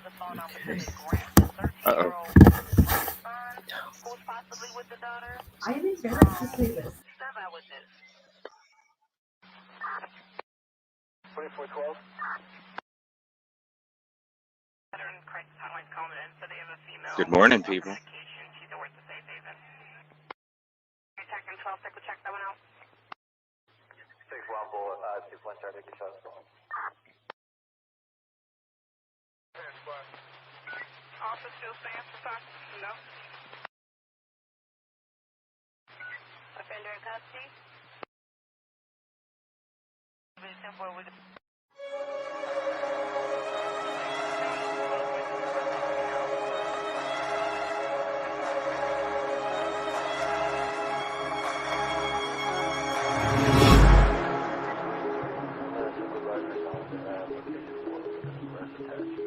Okay. Uh-oh. I am embarrassed to say this. 2412. Good morning, people. Six one bullet, 2 start taking shots. Office still stands for time? No. Offender in custody? Supervisor's on location 4 with an arrest attached.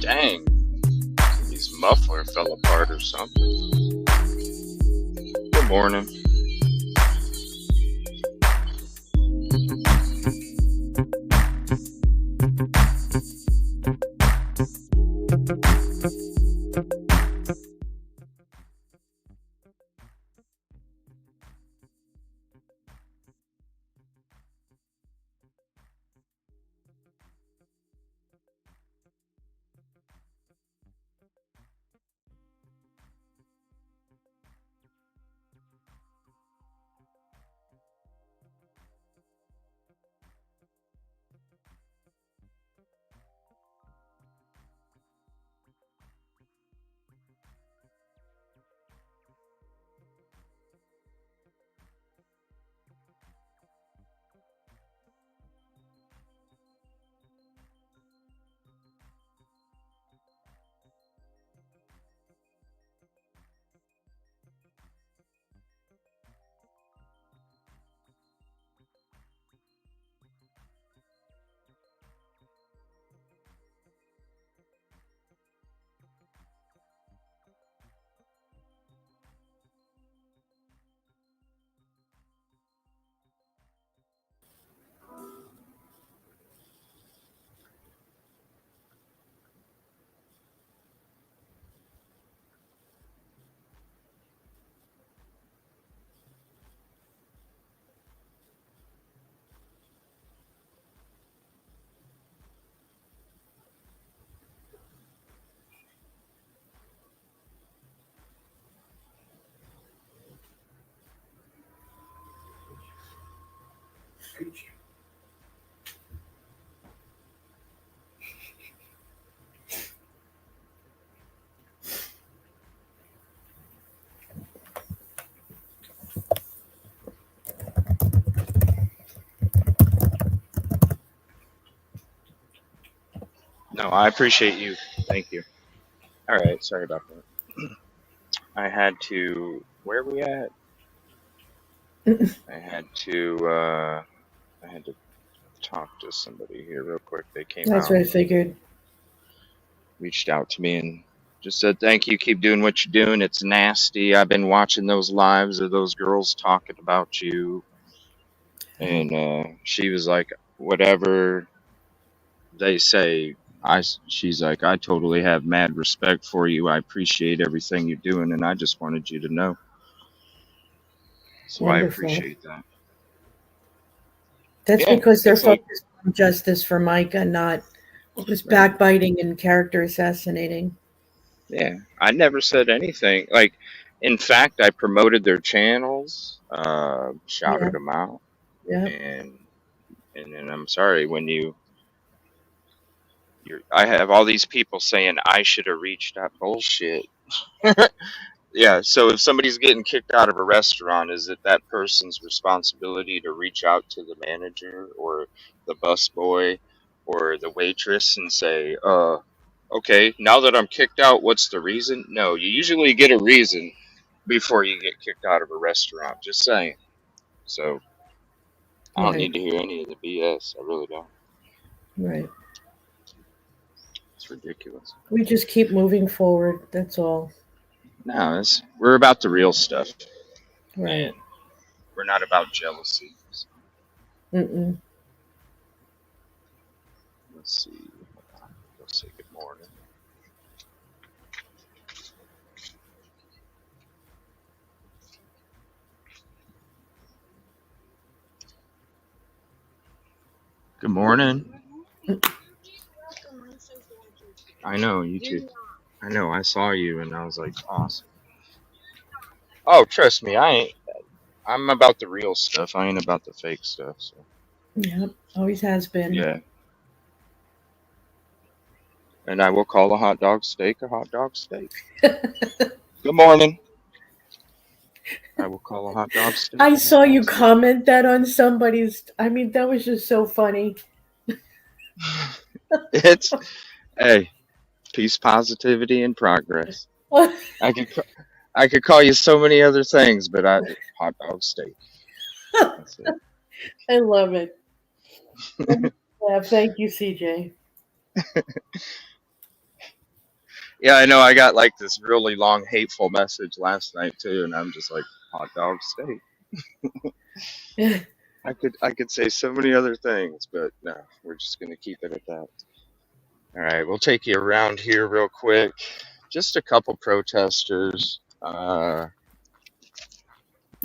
Dang. His muffler fell apart or something. Good morning. No, I appreciate you. Thank you. All right, sorry about that. I had to. Where are we at? I had to. I had to talk to somebody here real quick. They came That's what out, I figured. reached out to me, and just said thank you. Keep doing what you're doing. It's nasty. I've been watching those lives of those girls talking about you, and she was like, whatever they say. She's like, I totally have mad respect for you. I appreciate everything you're doing, and I just wanted you to know. So I Wonderful. appreciate that. That's Yeah, because they're it's like, focused on justice for Micah, not just right. backbiting and character assassinating. Yeah, I never said anything. Like, in fact, I promoted their channels, Yeah, shouted them out, yeah. and then I'm sorry when I have all these people saying I should have reached out. Bullshit. Yeah, so if somebody's getting kicked out of a restaurant, is it that person's responsibility to reach out to the manager or the busboy or the waitress and say, okay, now that I'm kicked out, what's the reason? No, you usually get a reason before you get kicked out of a restaurant. Just saying. So I don't Right, need to hear any of the BS. I really don't. right. It's ridiculous. We just keep moving forward. That's all. No, we're about the real stuff, Right. and we're not about jealousy. So Mm-mm. let's see. Hold on. Go say good morning. Good morning. I know, you too. I know, I saw you and I was like, awesome. Oh, trust me, I'm about the real stuff. I ain't about the fake stuff. So, Yep. Always has been. yeah. And I will call a hot dog steak a hot dog steak. Good morning. I will call a hot dog steak I a hot saw dog you steak. comment that on somebody's. I mean, that was just so funny. It's, hey, peace, positivity, and progress. I could ca- I could call you so many other things, but hot dog steak. That's it. I love it. Yeah, thank you, CJ. Yeah, I know. I got like this really long, hateful message last night too, and I'm just like, hot dog steak. I could say so many other things, but no, we're just gonna keep it at that. All right, we'll take you around here real quick. Just a couple protesters.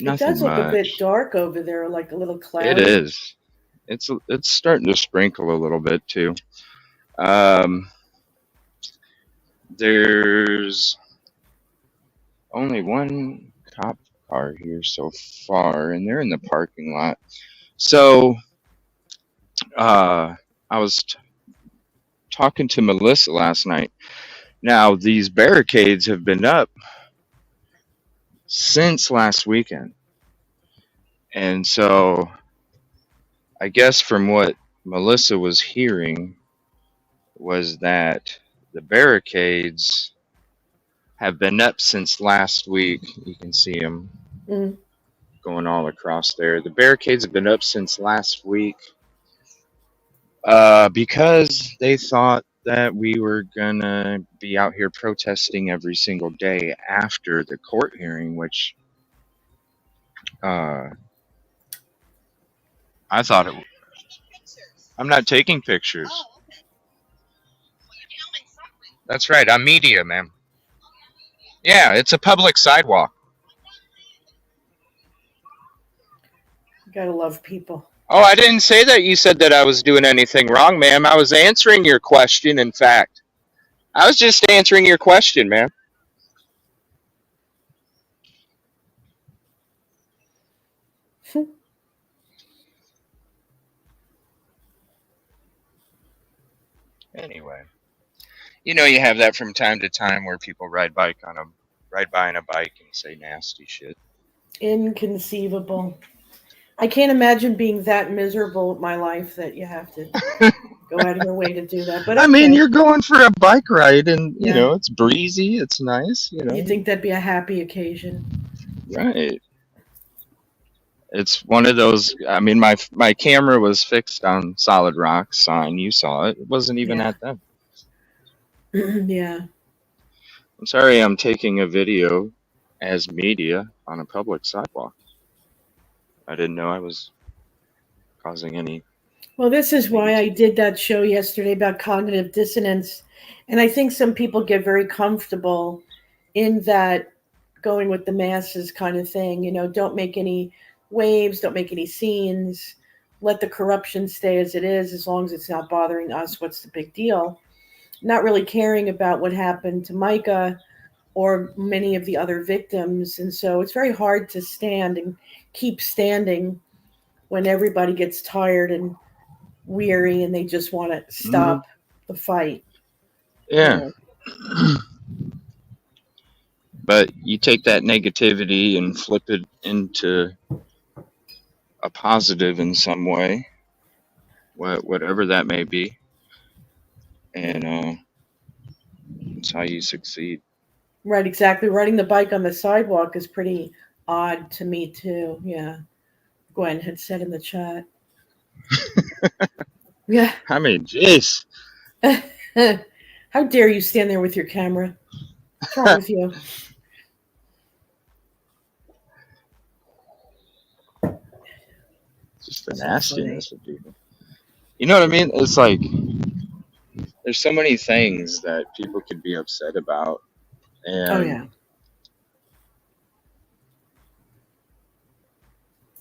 It Nothing does look a bit much. dark over there, like a little It cloudy. is. It's starting to sprinkle a little bit too. Um, there's only one cop car here so far, and they're in the parking lot. So, I was talking to Melissa last night. Now, these barricades have been up since last weekend. And so, I guess from what Melissa was hearing, was that the barricades have been up since last week. You can see them Mm. going all across there. The barricades have been up since last week because they thought that we were gonna be out here protesting every single day after the court hearing, which uh, I thought it. I'm not taking pictures. That's right. I'm media, ma'am. Yeah, it's a public sidewalk. You gotta love people. Oh, I didn't say that you said that I was doing anything wrong, ma'am. I was answering your question, in fact. I was just answering your question, ma'am. Anyway, you have that from time to time where people ride by on a bike and say nasty shit. Inconceivable. I can't imagine being that miserable with my life that you have to go out of your way to do that. But I mean, okay. you're going for a bike ride, and Yeah. it's breezy, it's nice, You think that'd be a happy occasion? Right. It's one of those. I mean, my camera was fixed on solid rock sign. You saw it. It wasn't even Yeah. at them. Yeah. I'm sorry, I'm taking a video as media on a public sidewalk. I didn't know I was causing any Well, this is why I negativity. did that show yesterday about cognitive dissonance. And I think some people get very comfortable in that going with the masses kind of thing. Don't make any waves, don't make any scenes, let the corruption stay as long as it's not bothering us. What's the big deal? Not really caring about what happened to Micah or many of the other victims. And so it's very hard to stand and keep standing when everybody gets tired and weary and they just want to Hmm. stop the fight. Yeah. But you take that negativity and flip it into a positive in some way, whatever that may be, and that's how you succeed. Right, exactly. Riding the bike on the sidewalk is pretty odd to me too. Yeah. Gwen had said in the chat. Yeah. I mean, jeez. How dare you stand there with your camera? What's wrong with you? Just the So funny. nastiness of people. You know what I mean? It's like there's so many things that people could be upset about, Oh and yeah.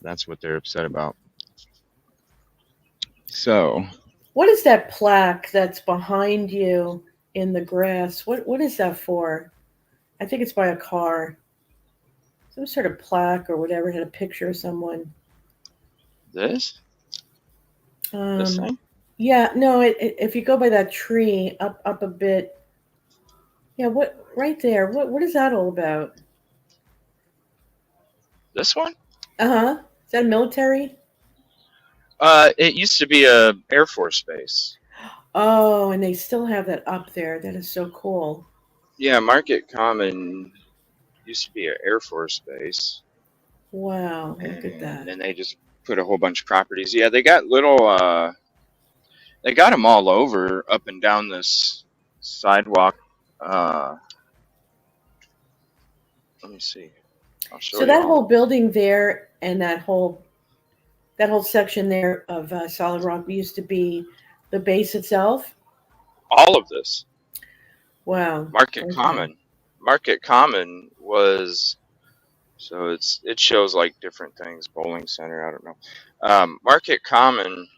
that's what they're upset about. So, What is that plaque that's behind you in the grass? What is that for? I think it's by a car. Some sort of plaque or whatever had a picture of someone. this this Um, thing, yeah, no. If you go by that tree up a bit, yeah. What right there? What is that all about? this one, Uh-huh. Is that military? it used to be a Air Force base. Oh, and they still have that up there. That is so cool. Yeah, Market Common used to be an Air Force base, Wow, look at and that. then they just put a whole bunch of properties. Yeah, they got little. They got them all over up and down this sidewalk. Uh, Let me see. I'll show So you that all whole of them. building there and that whole section there of solid rock used to be the base itself. All of this. Wow. Market Okay. Common. Market Common was so it shows like different things. Bowling center. I don't know. Market Common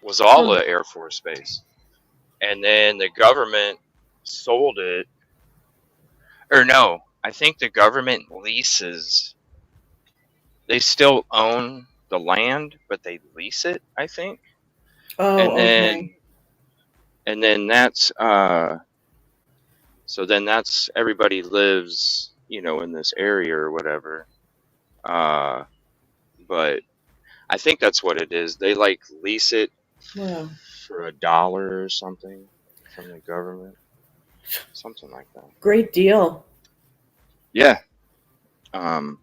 was all Huh. the Air Force Base, and then the government sold it. Or no, I think the government leases. They still own the land, but they lease it. I think, and Oh, okay. then that's so then that's everybody lives, in this area or whatever. Uh, but I think that's what it is. They like lease it Wow. for $1 or something from the government, something like that. Great deal. Yeah. Um.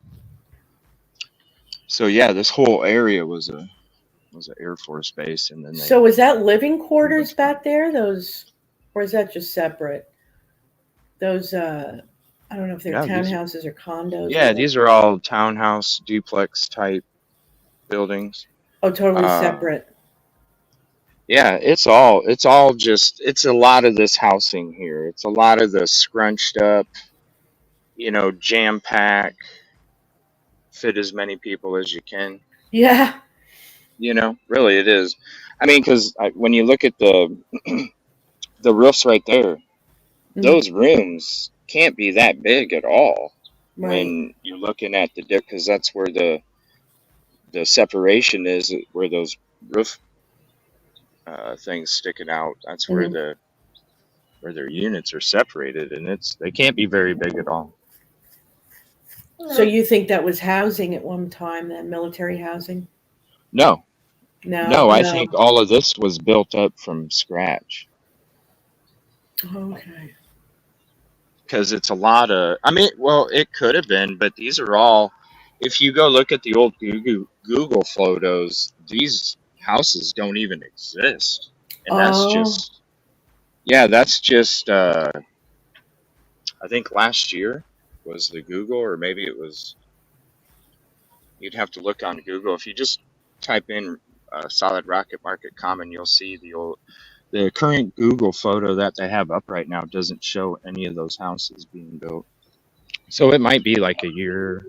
So yeah, this whole area was an Air Force base, and then they So is that living put a quarters bunch of back there? Those, or is that just separate? Those, I don't know if they're no these townhouses or condos or yeah what. these are all townhouse duplex type buildings. Oh, totally Uh. separate. Yeah, it's all just it's a lot of this housing here. It's a lot of the scrunched up, jam pack, fit as many people as you can. Yeah. Really it is. I mean, because when you look at the roofs right there, Mm, those rooms can't be that big at all. right. When you're looking at the dip, because that's where the separation is, where those roof things sticking out. That's where Mhm. their units are separated, and they can't be very big at all. So you think that was housing at one time, then military housing? No, No, no, I no. think all of this was built up from scratch Okay. because it's a lot of. I mean, well, it could have been, but these are all. If you go look at the old Google photos, these houses don't even exist, and that's Oh, just yeah, that's just. I think last year was the Google, or maybe it was. You'd have to look on Google if you just type in solid rocket market common. You'll see the current Google photo that they have up right now doesn't show any of those houses being built. So it might be like a year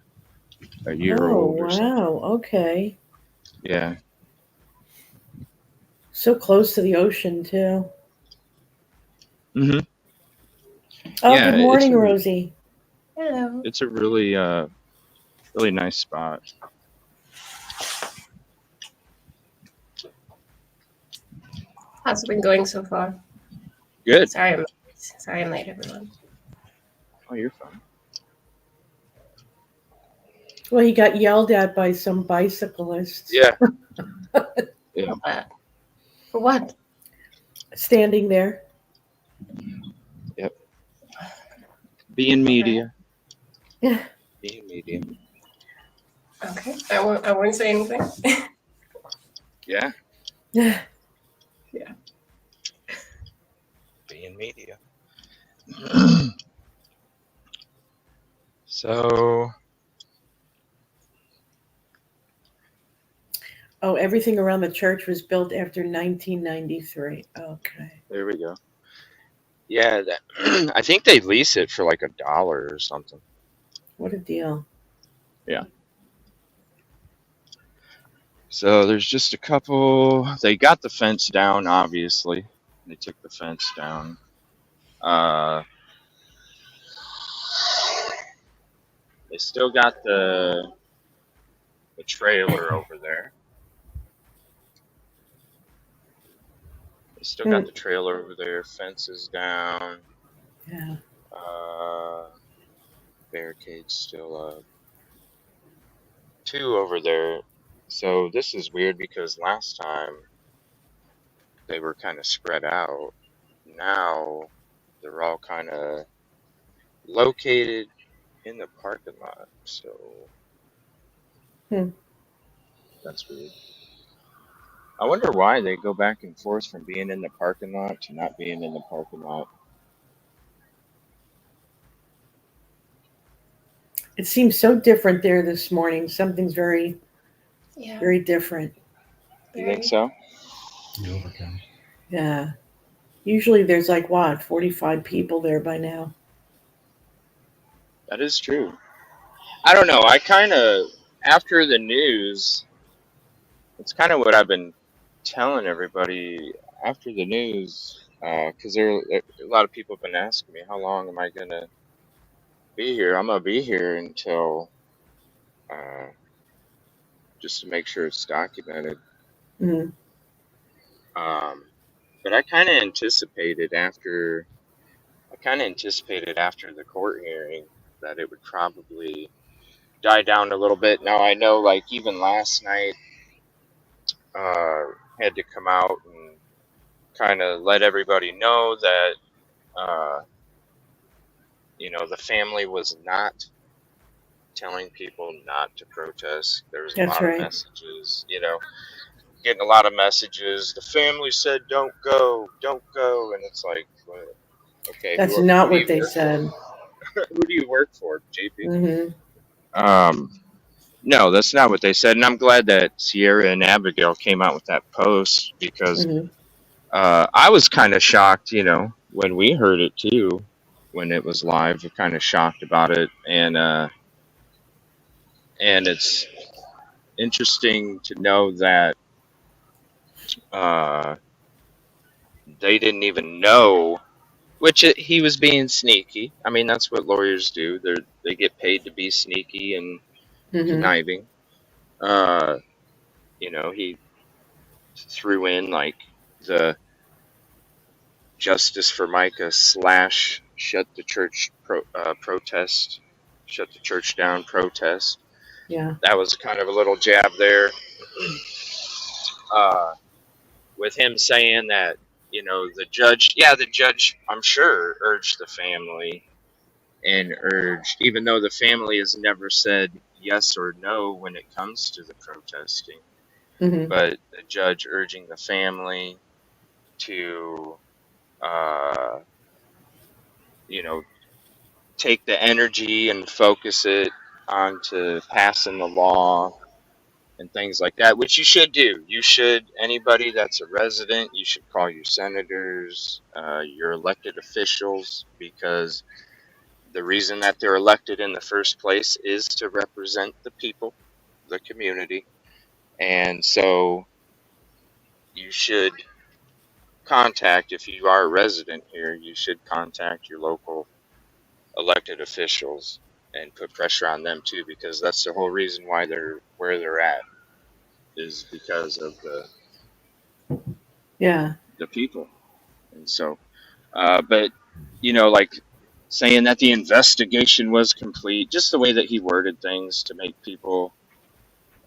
oh, old or something. wow. Okay. Yeah. So close to the ocean, too. Hmm. Oh, Yeah, good morning, Rosie. Hello. it's a really really nice spot. How's it been going so far? Good. Sorry I'm late, everyone. Oh, you're fine. Well, he got yelled at by some bicyclists Yeah. Yeah. For what? standing there. Yep. Being media. Yeah. Being media. Okay. I won't say anything. Yeah. Yeah. Yeah. Being media. So Oh, everything around the church was built after 1993. Okay. there we go. Yeah, that I think they lease it for like $1 or something. What a deal. Yeah. So there's just a couple. They got the fence down, obviously. They took the fence down. Uh, they still got the trailer over there. They still Hmm. got the trailer over there. Fences down. Yeah. Uh, barricades still up. 2 over there. So this is weird because last time they were kind of spread out. Now they're all kind of located in the parking lot. So Hmm. that's weird. I wonder why they go back and forth from being in the parking lot to not being in the parking lot. It seems so different there this morning. Something's very, Yeah. very different. You think so? Yeah. Usually there's like what, 45 people there by now. That is true. I don't know. I kind of, after the news, it's kind of what I've been telling everybody after the news, because a lot of people have been asking me, how long am I going to be here? I'm going to be here until, uh, just to make sure it's documented. Mm. But I kind of anticipated after the court hearing that it would probably die down a little bit. Now I know, like even last night, uh, had to come out and kind of let everybody know that, uh, the family was not telling people not to protest. There was a That's lot of right. messages, getting a lot of messages. The family said, don't go," and it's like, well, okay, That's who not do what you they work for? said. Who do you work for, JP? Hmm. No, that's not what they said, and I'm glad that Sierra and Abigail came out with that post because Hmm. I was kind of shocked, when we heard it too, when it was live. We're kind of shocked about it, and it's interesting to know that uh, they didn't even know. He was being sneaky. I mean, that's what lawyers do. They get paid to be sneaky and Hmm. conniving. He threw in like the Justice for Micah / shut the church protest, shut the church down protest. Yeah. That was kind of a little jab there, with him saying that, the judge, I'm sure, urged the family and urged, even though the family has never said yes or no when it comes to the protesting, Hmm. but the judge urging the family to, uh, take the energy and focus it onto passing the law and things like that, which you should do. Anybody that's a resident, you should call your senators, your elected officials, because the reason that they're elected in the first place is to represent the people, the community. And so you should if you are a resident here, you should contact your local elected officials and put pressure on them too, because that's the whole reason why they're where they're at, is because of Yeah. the people. And so, but like saying that the investigation was complete, just the way that he worded things to make people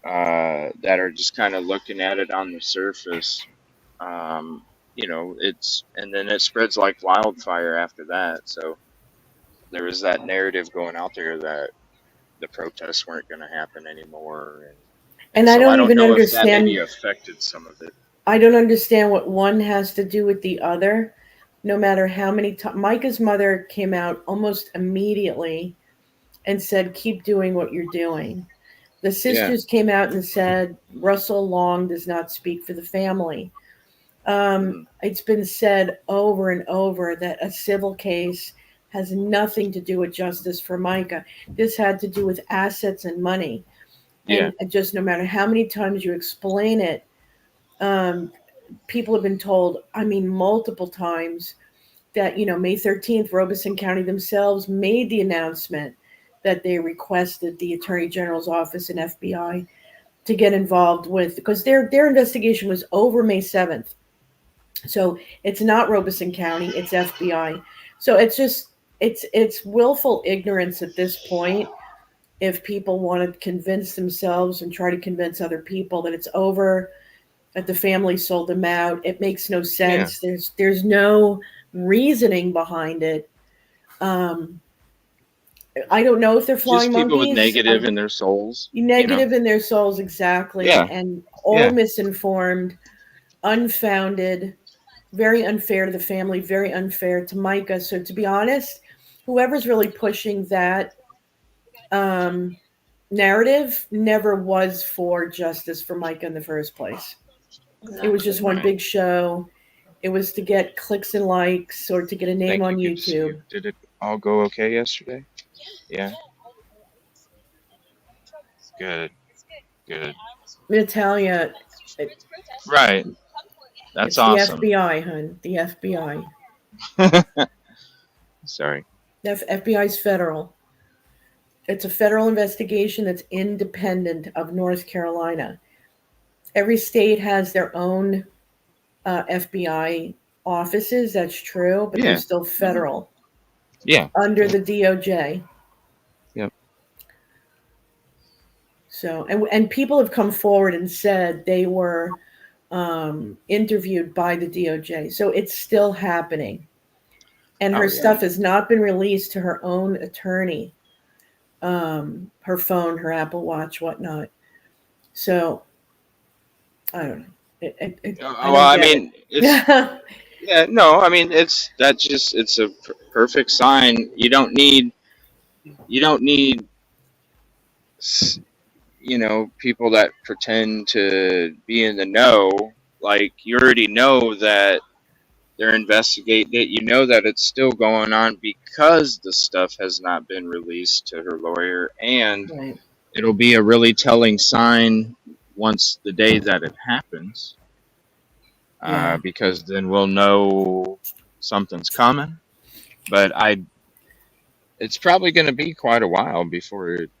that are just kind of looking at it on the surface, and then it spreads like wildfire after that. So there was that narrative going out there that the protests weren't going to happen anymore, and And I so I don't don't even know if that maybe understand. affected some of it. I don't understand what one has to do with the other. No matter how many times Micah's mother came out almost immediately and said, "Keep doing what you're doing." The Yeah, sisters came out and said, "Russell Long does not speak for the family." hmm It's been said over and over that a civil case has nothing to do with justice for Micah. This had to do with assets and money. yeah, And just no matter how many times you explain it, um, people have been told, I mean, multiple times, that, May 13th, Robeson County themselves made the announcement that they requested the Attorney General's office and FBI to get involved with, because their investigation was over May 7th. So it's not Robeson County, it's FBI. So it's willful ignorance at this point. If people want to convince themselves and try to convince other people that it's over, that the family sold them out, it makes no yeah. sense. There's no reasoning behind it. Um, I don't know if they're Just flying people with monkeys. negative in their souls, Negative in their souls, exactly, Yeah, and all yeah, misinformed, unfounded, very unfair to the family, very unfair to Micah. So to be honest, whoever's really pushing that um, narrative never was for justice for Micah in the first place. It was just Exactly. one right. big show. It was to get clicks and likes or to get a name Thank on you. Good to see you. YouTube. Did it all go okay yesterday? Yeah, good, good. I'm gonna tell you, Right. That's it's the awesome. FBI, hun. The FBI. Sorry. The FBI's federal. It's a federal investigation that's independent of North Carolina. Every state has their own FBI offices. That's true, but they're Yeah. still hmm federal Yeah. under Yep. the DOJ. Yep. So, and people have come forward and said they were interviewed by the DOJ. So it's still happening. And her Oh yeah. stuff has not been released to her own attorney, her phone, her Apple Watch, whatnot. So I don't know. I Well, don't I get it. mean, it's yeah. No, I mean, it's a perfect sign. You don't need s- people that pretend to be in the know. Like, you already know that they're investigating it. You know that it's still going on because the stuff has not been released to her lawyer, and Right. it'll be a really telling sign once the day that it happens, Yeah. because then we'll know something's coming. But it's probably going to be quite a while before it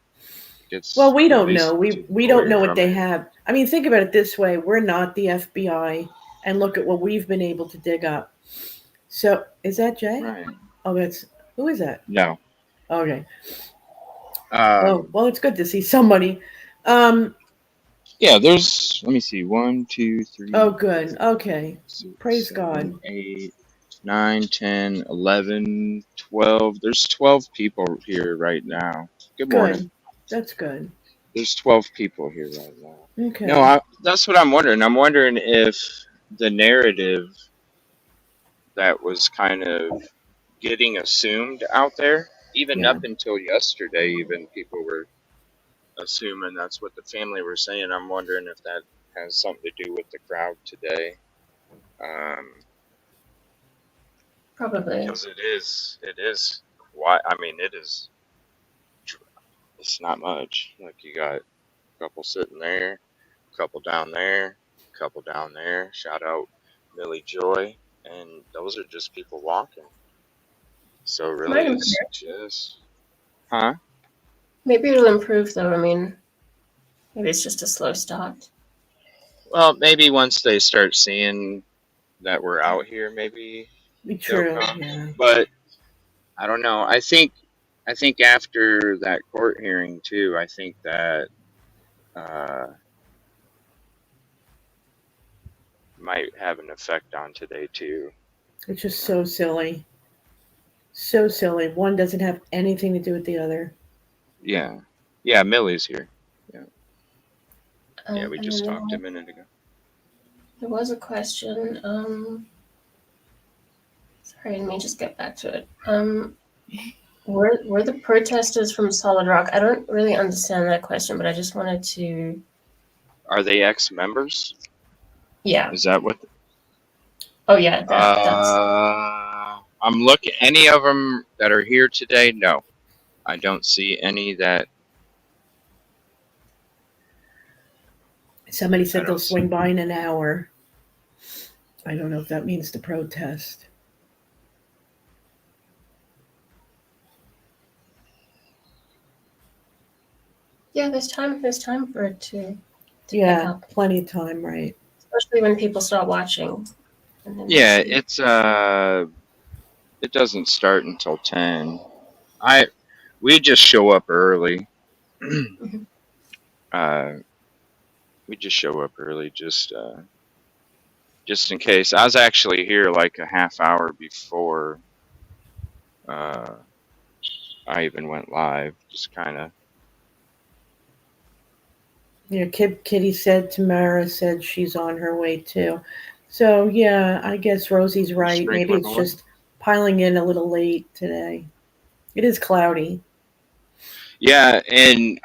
Well, gets we don't know. released We to the we don't lawyer know what from they her. have. I mean, think about it this way: we're not the FBI. and look at what we've been able to dig up. So, is that Jay? Right. Oh, that's who is that? No. Okay. Oh, well, it's good to see somebody. Um. Yeah, there's, let me see, 1, 2, Oh, 3, good. Okay. 6, Praise 7, God. 8, 9, 10, 11, 12. There's 12 people here right now. Good morning. Good. That's good. There's 12 people here right now. No, Okay. that's what I'm wondering. I'm wondering if the narrative that was kind of getting assumed out there, even Yeah. up until yesterday, even people were assuming that's what the family were saying. I'm wondering if that has something to do with the crowd today. Probably. Because it is quite, I mean, it's not much. Like, you got a couple sitting there, a couple down there, a couple down there. Shout out Millie Joy. And those are just people walking. So Might really, improve. it's just, huh? Maybe it'll improve though. I mean, maybe it's just a slow start. Well, maybe once they start seeing that we're out here, maybe Be they'll true. come. Yeah. But I don't know. I think after that court hearing too, I think that uh, might have an effect on today too. It's You just know? so silly. So silly. One doesn't have anything to do with the other. Yeah, yeah. Millie's here. Yeah, yeah. We And just then talked a minute ago. there was a question. Sorry, let me just get back to it. Were the protesters from Solid Rock? I don't really understand that question, but I just wanted to. Are they ex-members? Yeah. Is that what? Oh yeah. That's. I'm looking. Any of them that are here today? No, I don't see any that. Somebody I said they'll don't see. swing by in an hour. I don't know if that means to protest. Yeah, there's time. There's time for it to pick Yeah, up, plenty of time, right? especially when people start watching. And then Yeah, see. it doesn't start until 10. We just show up early. Mhm. uh, we just show up early just in case. I was actually here like a half hour before uh, I even went live. Just kind of Yeah, Kitty said Tamara said she's on her way too. So yeah, I guess Rosie's right. Maybe sprinkling it's away. just piling in a little late today. It is cloudy. Yeah, and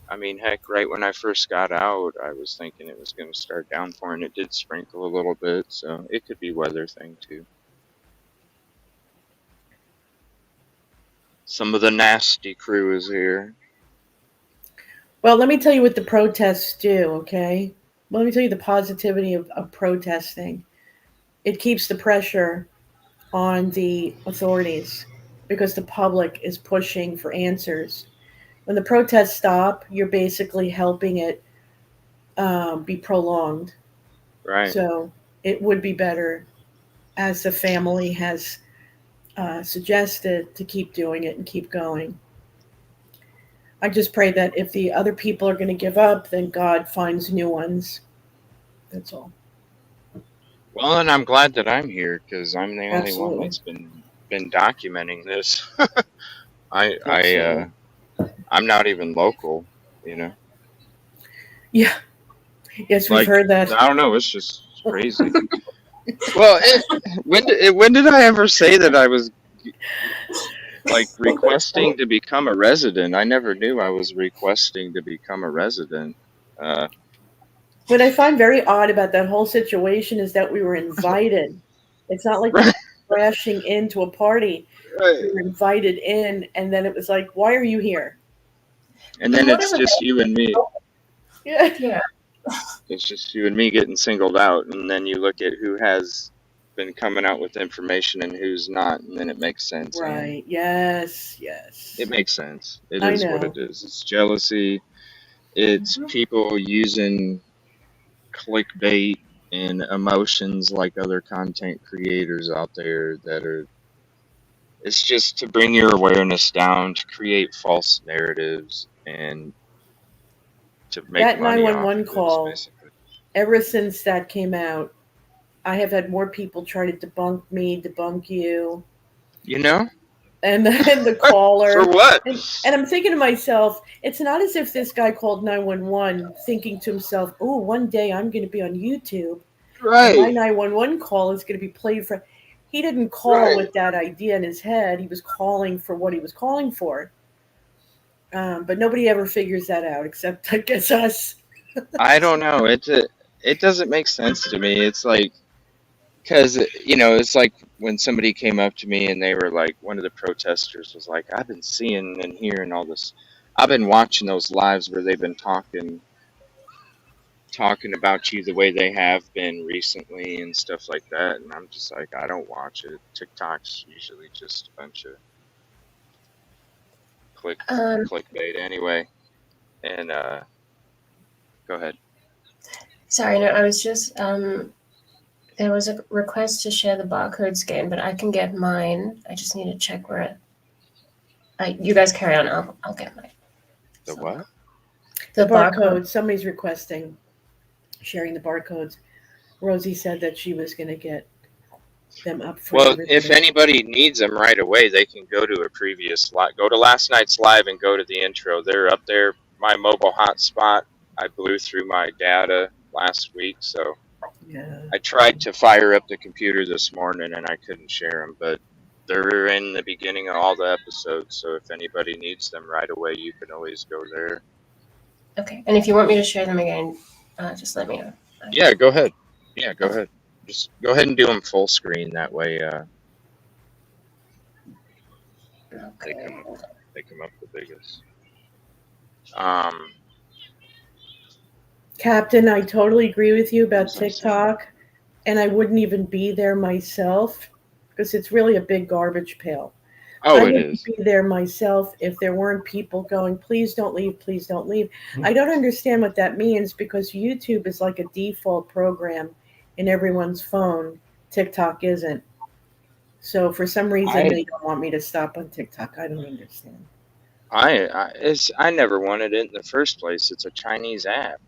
I mean, heck, right when I first got out, I was thinking it was going to start downpouring. It did sprinkle a little bit, so it could be weather thing too. Some of the nasty crew is here. Well, let me tell you what the protests do, okay? Let me tell you the positivity of protesting. It keeps the pressure on the authorities because the public is pushing for answers. When the protests stop, you're basically helping it be prolonged. Right. So it would be better, as the family has suggested, to keep doing it and keep going. I just pray that if the other people are going to give up, then God finds new ones. That's all. Well, and I'm glad that I'm here because I'm the only one Absolutely. that's been documenting this. I I Absolutely. uh I'm not even local, you know. Yeah. Yes, we've Like, heard that. I don't know, it's just crazy. Well, when did I ever say that I was like requesting to become a resident? I never knew I was requesting to become a resident. Uh, What I find very odd about that whole situation is that we were invited. It's not like we right, were crashing into a party. right. We were invited in, and then it was like, why are you here? And But then what it's is it? just you and me. Yeah. Yeah. It's just you and me getting singled out, and then you look at who has been coming out with information and who's not, and then it makes sense. And Right. Yes. it Yes. makes sense. It I is what it know. is. It's jealousy. It's Mhm. people using clickbait. and emotions like other content creators out there that are, it's just to bring your awareness down, to create false narratives, and to make That money off 911 of this, call, basically. ever since that came out, I have had more people try to debunk me, debunk you, You know? and the For caller. what? And I'm thinking to myself, it's not as if this guy called 911 thinking to himself, oh, one day I'm going to be on YouTube and my Right, 911 call is going to be played for. He didn't call right. with that idea in his head. He was calling for what he was calling for. But nobody ever figures that out except, I guess, us. I don't know. It doesn't make sense to me. It's like, because, it's like when somebody came up to me and they were like, one of the protesters was like, I've been seeing and hearing all this. I've been watching those lives where they've been talking about you the way they have been recently and stuff like that. And I'm just like, I don't watch it. TikTok's usually just a bunch of Um, clickbait anyway. And go ahead. sorry, no, I was just there was a request to share the barcodes again, but I can get mine. I just need to check where you guys carry on. I'll get mine. The So, what? The the barcode. barcode, somebody's requesting sharing the barcodes. Rosie said that she was going to get them up for Well, if everybody. anybody needs them right away, they can go to a previous live. Go to last night's live and go to the intro. They're up there. My mobile hotspot, I blew through my data last week, so Yeah. I tried to fire up the computer this morning and I couldn't share them, but they're in the beginning of all the episodes. So if anybody needs them right away, you can always go there. Okay, and if you want me to share them again, just let me know. Yeah, go ahead. Yeah, go Okay. ahead. Just go ahead and do them full screen. That way, they Okay. come up the biggest. Captain, I totally agree with you about What was I saying? TikTok, and I wouldn't even be there myself because it's really a big garbage pail. I Oh, it wouldn't is. be there myself if there weren't people going, please don't leave, please don't leave. I don't understand what that means because YouTube is like a default program in everyone's phone. TikTok isn't. So for some reason, I they don't want me to stop on TikTok. I don't understand. I never wanted it in the first place. It's a Chinese app.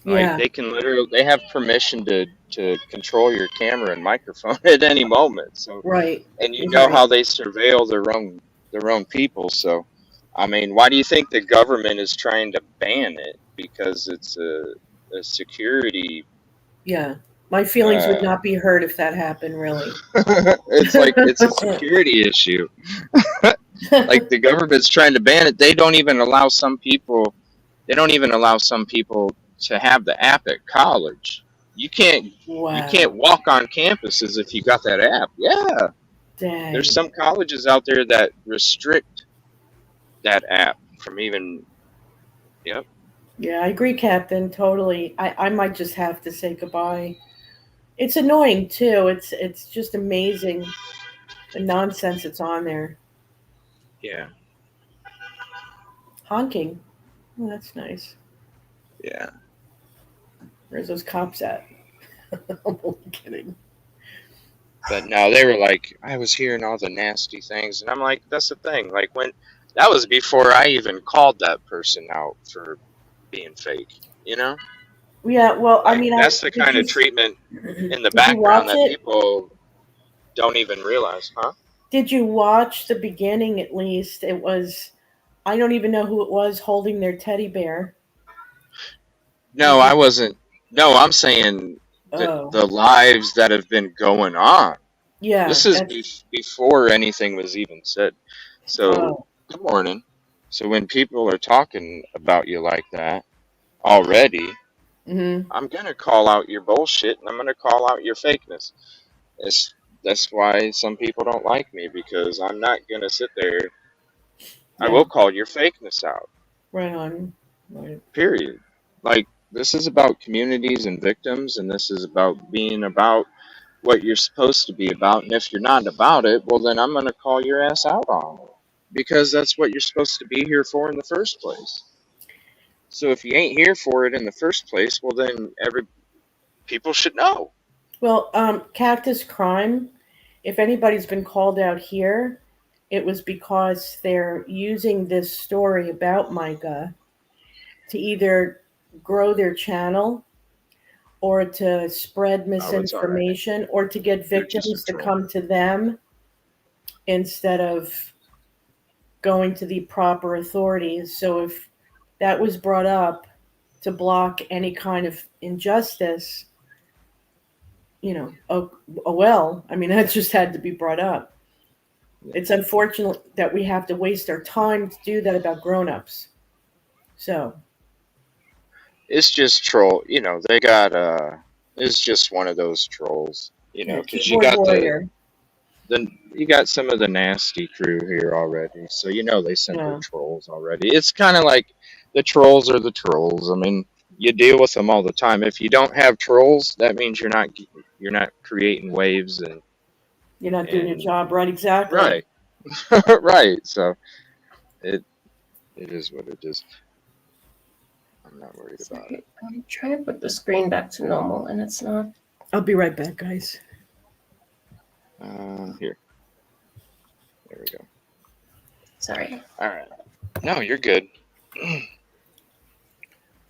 Like Yeah, they can literally, they have permission to control your camera and microphone at any moment. So, right. and you He's know right. how they surveil their own people. So, I mean, why do you think the government is trying to ban it? Because it's a security. Yeah. My feelings would Uh, not be hurt if that happened, really. it's like it's a security issue. Like the government's trying to ban it. They don't even allow some people. They don't even allow some people to have the app at college. You can't you can't Wow. walk on campuses if you got that app. Yeah, there's Dang. some colleges out there that restrict that app from even. Yep. Yeah, I agree, Captain. Totally. I might just have to say goodbye. It's annoying too. It's just amazing the nonsense that's on there. Yeah. Honking. Oh, that's nice. Yeah. Where's those cops at? I'm only kidding. But no, they were like, I was hearing all the nasty things, and I'm like, that's the thing. Like when that was before I even called that person out for being fake. You know, Yeah, well, I like mean, I that's the did kind you of treatment in the did you background watch that it? people don't even realize, huh? Did you watch the beginning at least? It was I don't even know who it was holding their teddy bear. No, Did I you? wasn't. No, I'm saying Oh, the lives that have been going on. This yeah. is That's before anything was even said. So, oh. good morning. So, when people are talking about you like that already, Hmm. I'm going to call out your bullshit and I'm going to call out your fakeness. It's, that's why some people don't like me because I'm not going to sit there. I Yeah. will call your fakeness out, Right on. Right. period. Like, this is about communities and victims, and this is about being about what you're supposed to be about. And if you're not about it, well, then I'm going to call your ass out on it because that's what you're supposed to be here for in the first place. So if you ain't here for it in the first place, well, then People should know. Well, Cactus Crime, if anybody's been called out here, it was because they're using this story about Micah to either grow their channel or to spread Oh, it's all right. misinformation or to get They're just a victims to troll. come to them instead of going to the proper authorities. So if that was brought up to block any kind of injustice, I mean, that just had to be brought up. It's unfortunate that we have to waste our time to do that about grown-ups. So, It's just troll. They got It's just one of those trolls. yeah, Because you keyboard got warrior. you got some of the nasty crew here already. So they sent their Yeah, trolls already. It's kind of like the trolls are the trolls. I mean, you deal with them all the time. If you don't have trolls, that means you're not creating waves you're not doing your and job right. Exactly. right. Right. So it it is what it is. I'm not worried about it. Sorry, I'm trying to put the screen back to normal, and it's not. I'll be right back, guys. Here. There we go. Sorry. All right. No, you're good.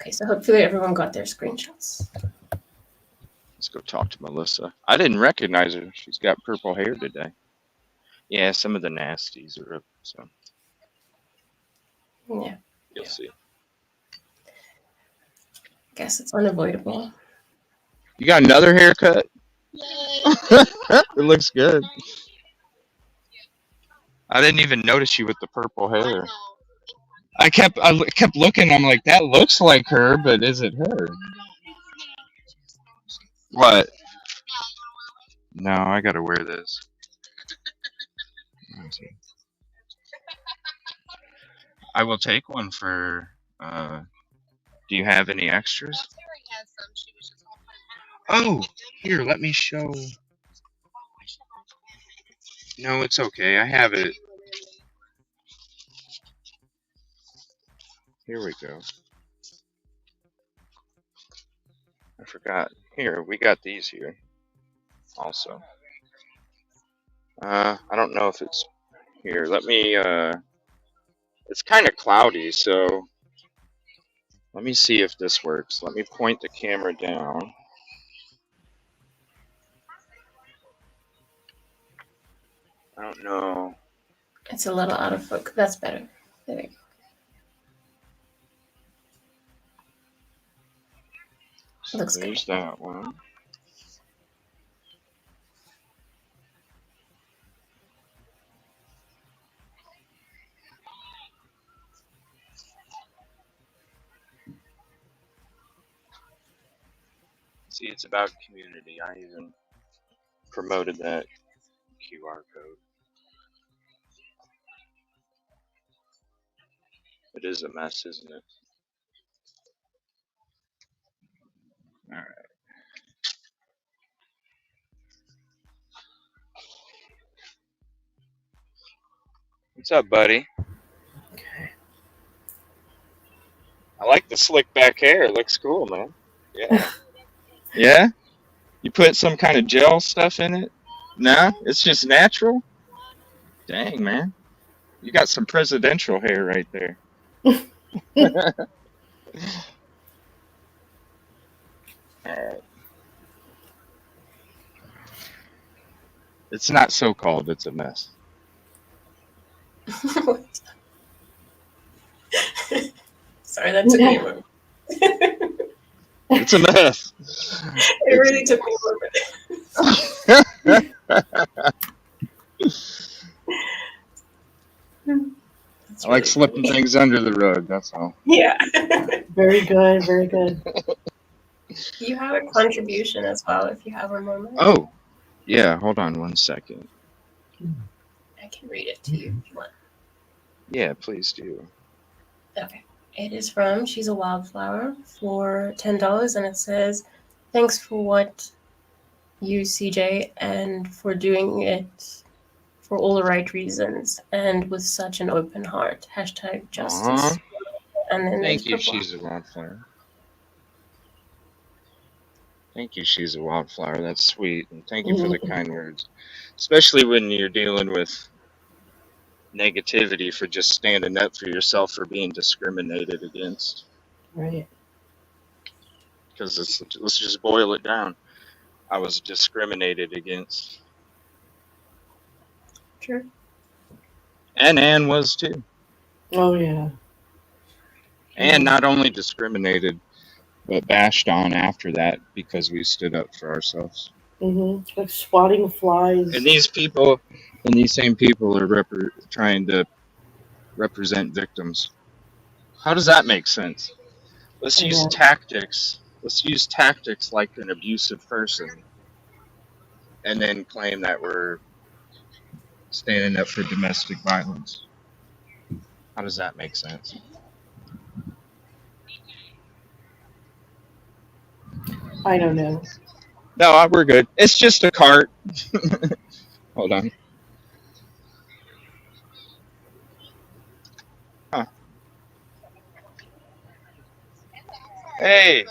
Okay, so hopefully everyone got their screenshots. Let's go talk to Melissa. I didn't recognize her. She's got purple hair today. Yeah, some of the nasties are up, so Yeah, you'll see. guess it's unavoidable. You got another haircut? It looks good. I didn't even notice you with the purple hair. I kept looking. I'm like, that looks like her, but is it her? What? No, I gotta wear this. I will take one for. Do you have any extras? Oh, here, let me show. No, it's okay. I have it. Here we go. I forgot. Here, we got these here. Also. I don't know if it's here. Let me. It's kind of cloudy, so let me see if this works. Let me point the camera down. I don't know. It's a little out of focus. That's better. There we go. So Looks there's good. that one. See, it's about community. I even promoted that QR code. It is a mess, isn't it? All right. What's up, buddy? Okay. I like the slick back hair. It looks cool, man. Yeah. Yeah? You put some kind of gel stuff in it? Nah, it's just natural? Dang, man. You got some presidential hair right there. Alright. It's not so called, it's a mess. Sorry, that took me a moment. It's a mess. It really took me a moment. I like slipping things under the rug, that's all. Yeah. Very good, very good. You have a contribution as well if you have a moment. Oh, yeah, hold on one second. I can read it to you if you want. Yeah, please do. Okay. It is from She's a Wildflower for $10, and it says, "Thanks for what you, CJ, and for doing it for all the right reasons and with such an open heart. Hashtag justice." And then Thank you, purple. She's a Wildflower. Thank you, she's a wildflower. That's sweet. And thank you for the Mhm. kind words. Especially when you're dealing with negativity for just standing up for yourself for being discriminated against. Right. Because let's just boil it down. I was discriminated against. Sure. And Anne was too. Oh yeah. And Yeah. not only discriminated, but bashed on after that because we stood up for ourselves. Like swatting And flies. these same people are trying to represent victims. How does that make sense? Let's I use know. tactics. Let's use tactics like an abusive person, and then claim that we're standing up for domestic violence. How does that make sense? I don't know. No, we're good. It's just a cart. Hold on. Huh. Hey.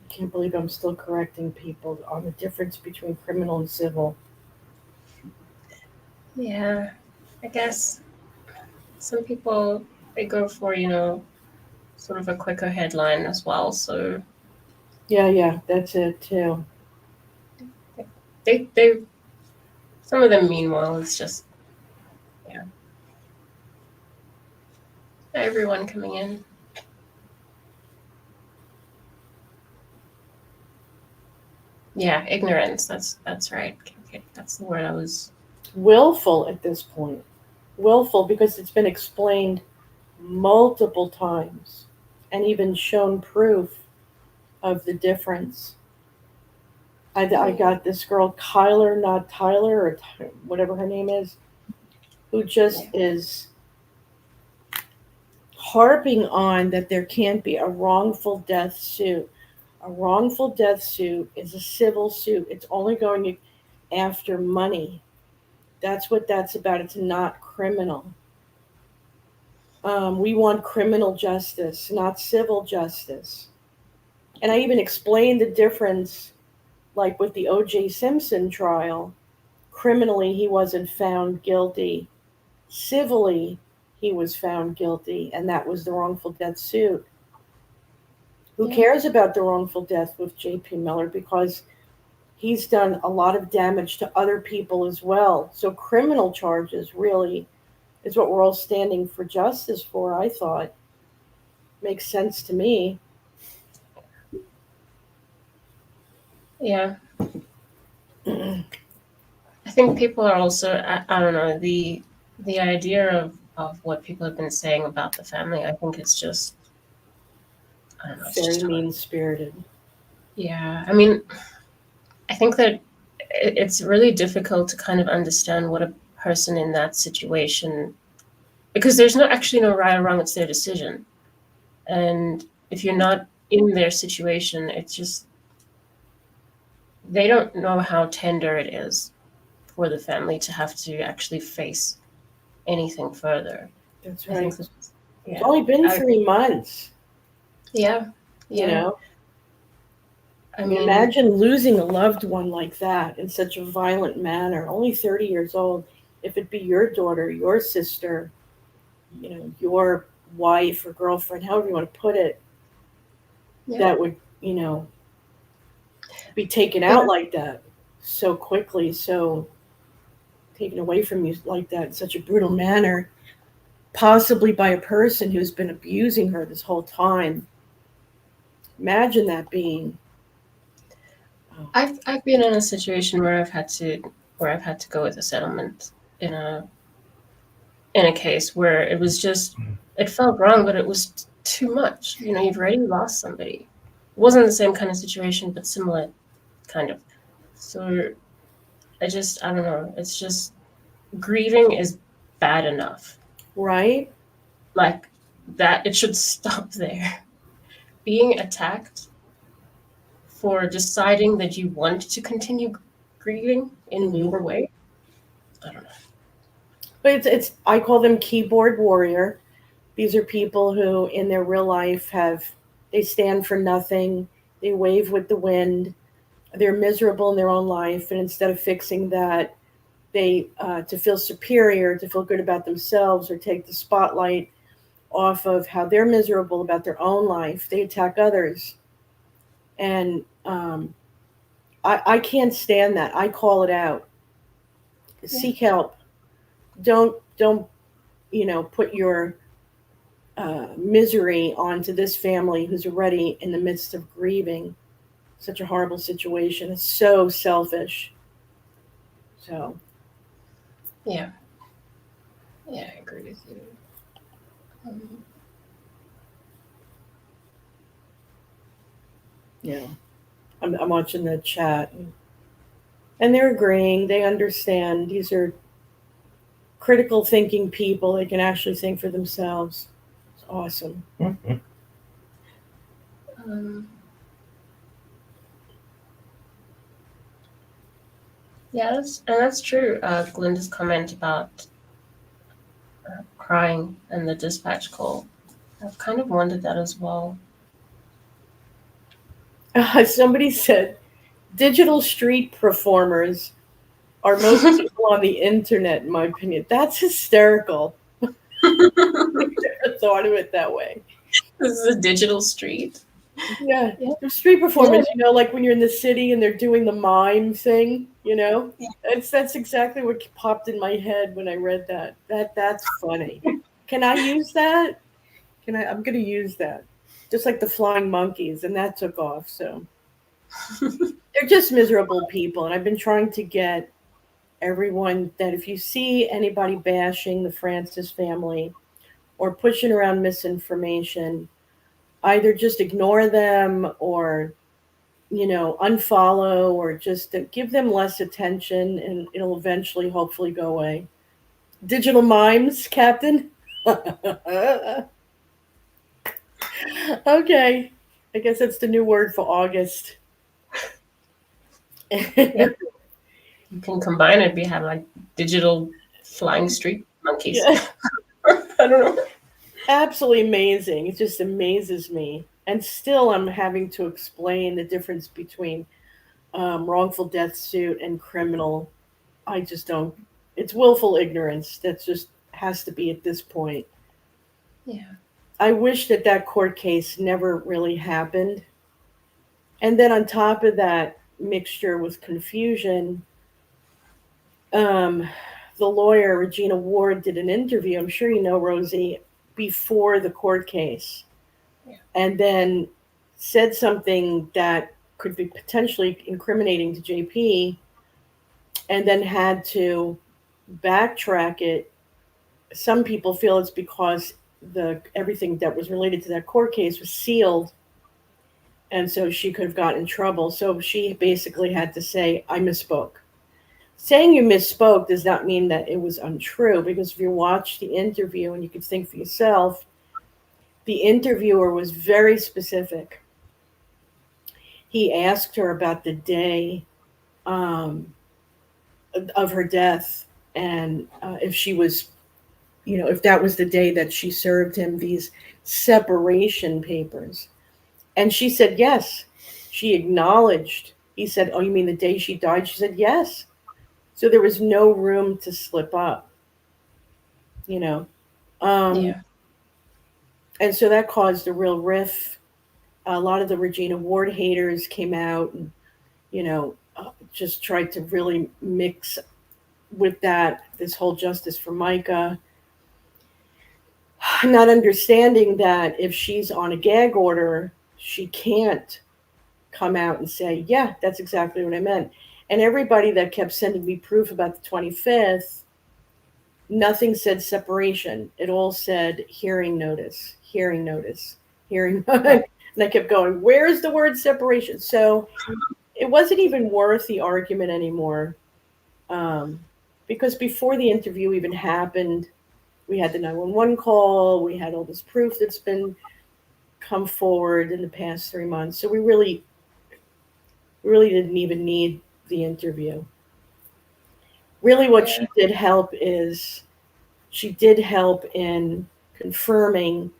I can't believe I'm still correcting people on the difference between criminal and civil. Yeah, I guess some people they go for, sort of a quicker headline as well. So Yeah, that's it too. they some of them mean well. It's just everyone coming in. Yeah, ignorance. That's right. Okay, that's the word I was. Willful at this point. Willful because it's been explained multiple times and even shown proof of the difference. I got this girl, Kyler, not Tyler, or whatever her name is, who just is harping on that there can't be a wrongful death suit. A wrongful death suit is a civil suit. It's only going after money. That's what that's about. It's not criminal. We want criminal justice, not civil justice. And I even explained the difference, like with the O.J. Simpson trial. Criminally, he wasn't found guilty. Civilly, he was found guilty, and that was the wrongful death suit. Who Yeah. cares about the wrongful death with J.P. Miller? Because he's done a lot of damage to other people as well. So, criminal charges really is what we're all standing for justice for, I thought. Makes sense to me. Yeah, I think people are also. I don't know the idea of what people have been saying about the family. I think it's just. I don't know. It's Very just mean spirited. yeah. I mean, I think that it's really difficult to kind of understand what a person in that situation because there's actually no right or wrong. It's their decision, and if you're not in their situation, it's just they don't know how tender it is for the family to have to actually face anything further. That's I think right. that, It's yeah, only been 3 months, yeah, you yeah. know? I I mean, mean, imagine losing a loved one like that in such a violent manner, only 30 years old. If it be your daughter, your sister, your wife or girlfriend, however you want to put it, yeah, that would, be taken yeah, out like that so quickly, so taken away from you like that in such a brutal manner, possibly by a person who's been abusing her this whole time. Imagine that being. Oh, I've been in a situation where I've had to go with a settlement in a case where it was just it felt wrong, but it was too much. You've already lost somebody. It wasn't the same kind of situation, but similar kind of. So I don't know. It's just grieving is bad enough. Right? Like that, it should stop there. Being attacked for deciding that you want to continue grieving in your way. I don't know. But it's I call them keyboard warrior. These are people who in their real life they stand for nothing. They wave with the wind. They're miserable in their own life, and instead of fixing that, they to feel superior, to feel good about themselves, or take the spotlight off of how they're miserable about their own life, they attack others. And I can't stand that. I call it out. Seek help. Don't put your misery onto this family who's already in the midst of grieving such a horrible situation. It's so selfish. So Yeah, I agree with you. yeah, I'm watching the chat, and they're agreeing. They understand. These are critical thinking people. They can actually think for themselves. It's awesome. Yeah, that's true. Glinda's comment about crying and the dispatch call. I've kind of wondered that as well. Somebody said digital street performers are most people on the internet, in my opinion. That's hysterical. I never thought of it that way. This is a digital street. Yeah, Yeah. the street performance, like when you're in the city and they're doing the mime thing, Yeah. that's exactly what popped in my head when I read that. That's funny. Can I use that? I'm going to use that. Just like the flying monkeys, and that took off. So they're just miserable people, and I've been trying to get everyone that if you see anybody bashing the Francis family or pushing around misinformation, either just ignore them or unfollow, or just to give them less attention, and it'll eventually hopefully go away. Digital mimes, Captain. Okay, I guess that's the new word for August. Yeah. You can combine it. We have like digital flying street monkeys. Yeah. I don't know. Absolutely amazing. It just amazes me. And still, I'm having to explain the difference between wrongful death suit and criminal. I just don't. It's willful ignorance. That just has to be at this point. Yeah. I wish that court case never really happened. And then on top of that mixture with confusion, the lawyer, Regina Ward, did an interview. I'm sure you know, Rosie, before the court case. Yeah. And then said something that could be potentially incriminating to JP, and then had to backtrack it. Some people feel it's because everything that was related to that court case was sealed, and so she could have gotten in trouble. So she basically had to say, I misspoke. Saying you misspoke does not mean that it was untrue, because if you watch the interview and you can think for yourself, the interviewer was very specific. He asked her about the day of her death, and if she was, if that was the day that she served him these separation papers. And she said yes. She acknowledged. He said, oh, you mean the day she died? She said yes. So there was no room to slip up, Yeah. And so that caused a real riff. A lot of the Regina Ward haters came out and, just tried to really mix with this whole justice for Micah. Not understanding that if she's on a gag order, she can't come out and say, yeah, that's exactly what I meant. And everybody that kept sending me proof about the 25th, nothing said separation. It all said hearing notice, hearing notice, hearing notice. And I kept going, where's the word separation? So it wasn't even worth the argument anymore. because before the interview even happened, we had the 911 call, we had all this proof that's been come forward in the past 3 months. So we really didn't even need the interview. Really, what Yeah. she did help in confirming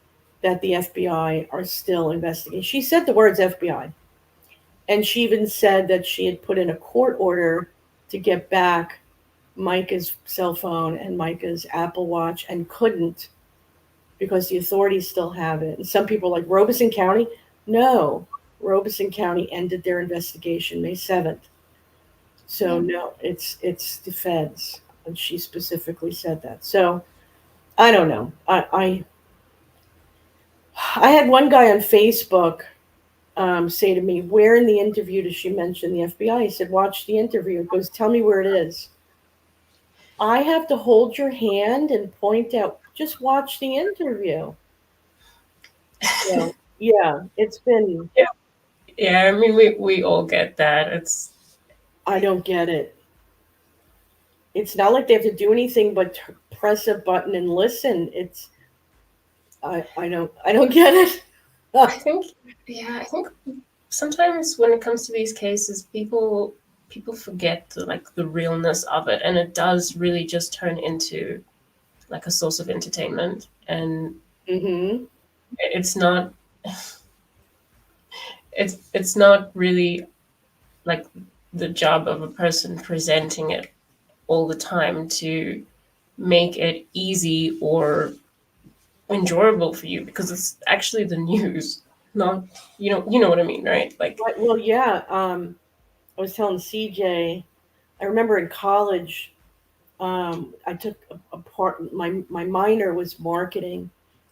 that the FBI are still investigating. She said the words FBI, and she even said that she had put in a court order to get back Micah's cell phone and Micah's Apple Watch and couldn't because the authorities still have it. And some people are like Robeson County. No, Robeson County ended their investigation May 7th. So no, it's the feds, and she specifically said that. So I don't know. I had one guy on Facebook say to me, "Where in the interview does she mention the FBI?" I said, "Watch the interview." It goes, "Tell me where it is." I have to hold your hand and point out. Just watch the interview. So yeah, it's been. Yeah, I mean, we all get that. It's I don't get it. It's not like they have to do anything but press a button and listen. It's I don't get it. I think I think sometimes when it comes to these cases, people forget the realness of it, and it does really just turn into like a source of entertainment, and Mm-hmm. it's not it's not really like the job of a person presenting it all the time to make it easy or enjoyable for you, because it's actually the news, not you know what I mean, right? Like, Right, well, yeah. I was telling CJ. I remember in college, I took a part. My minor was marketing,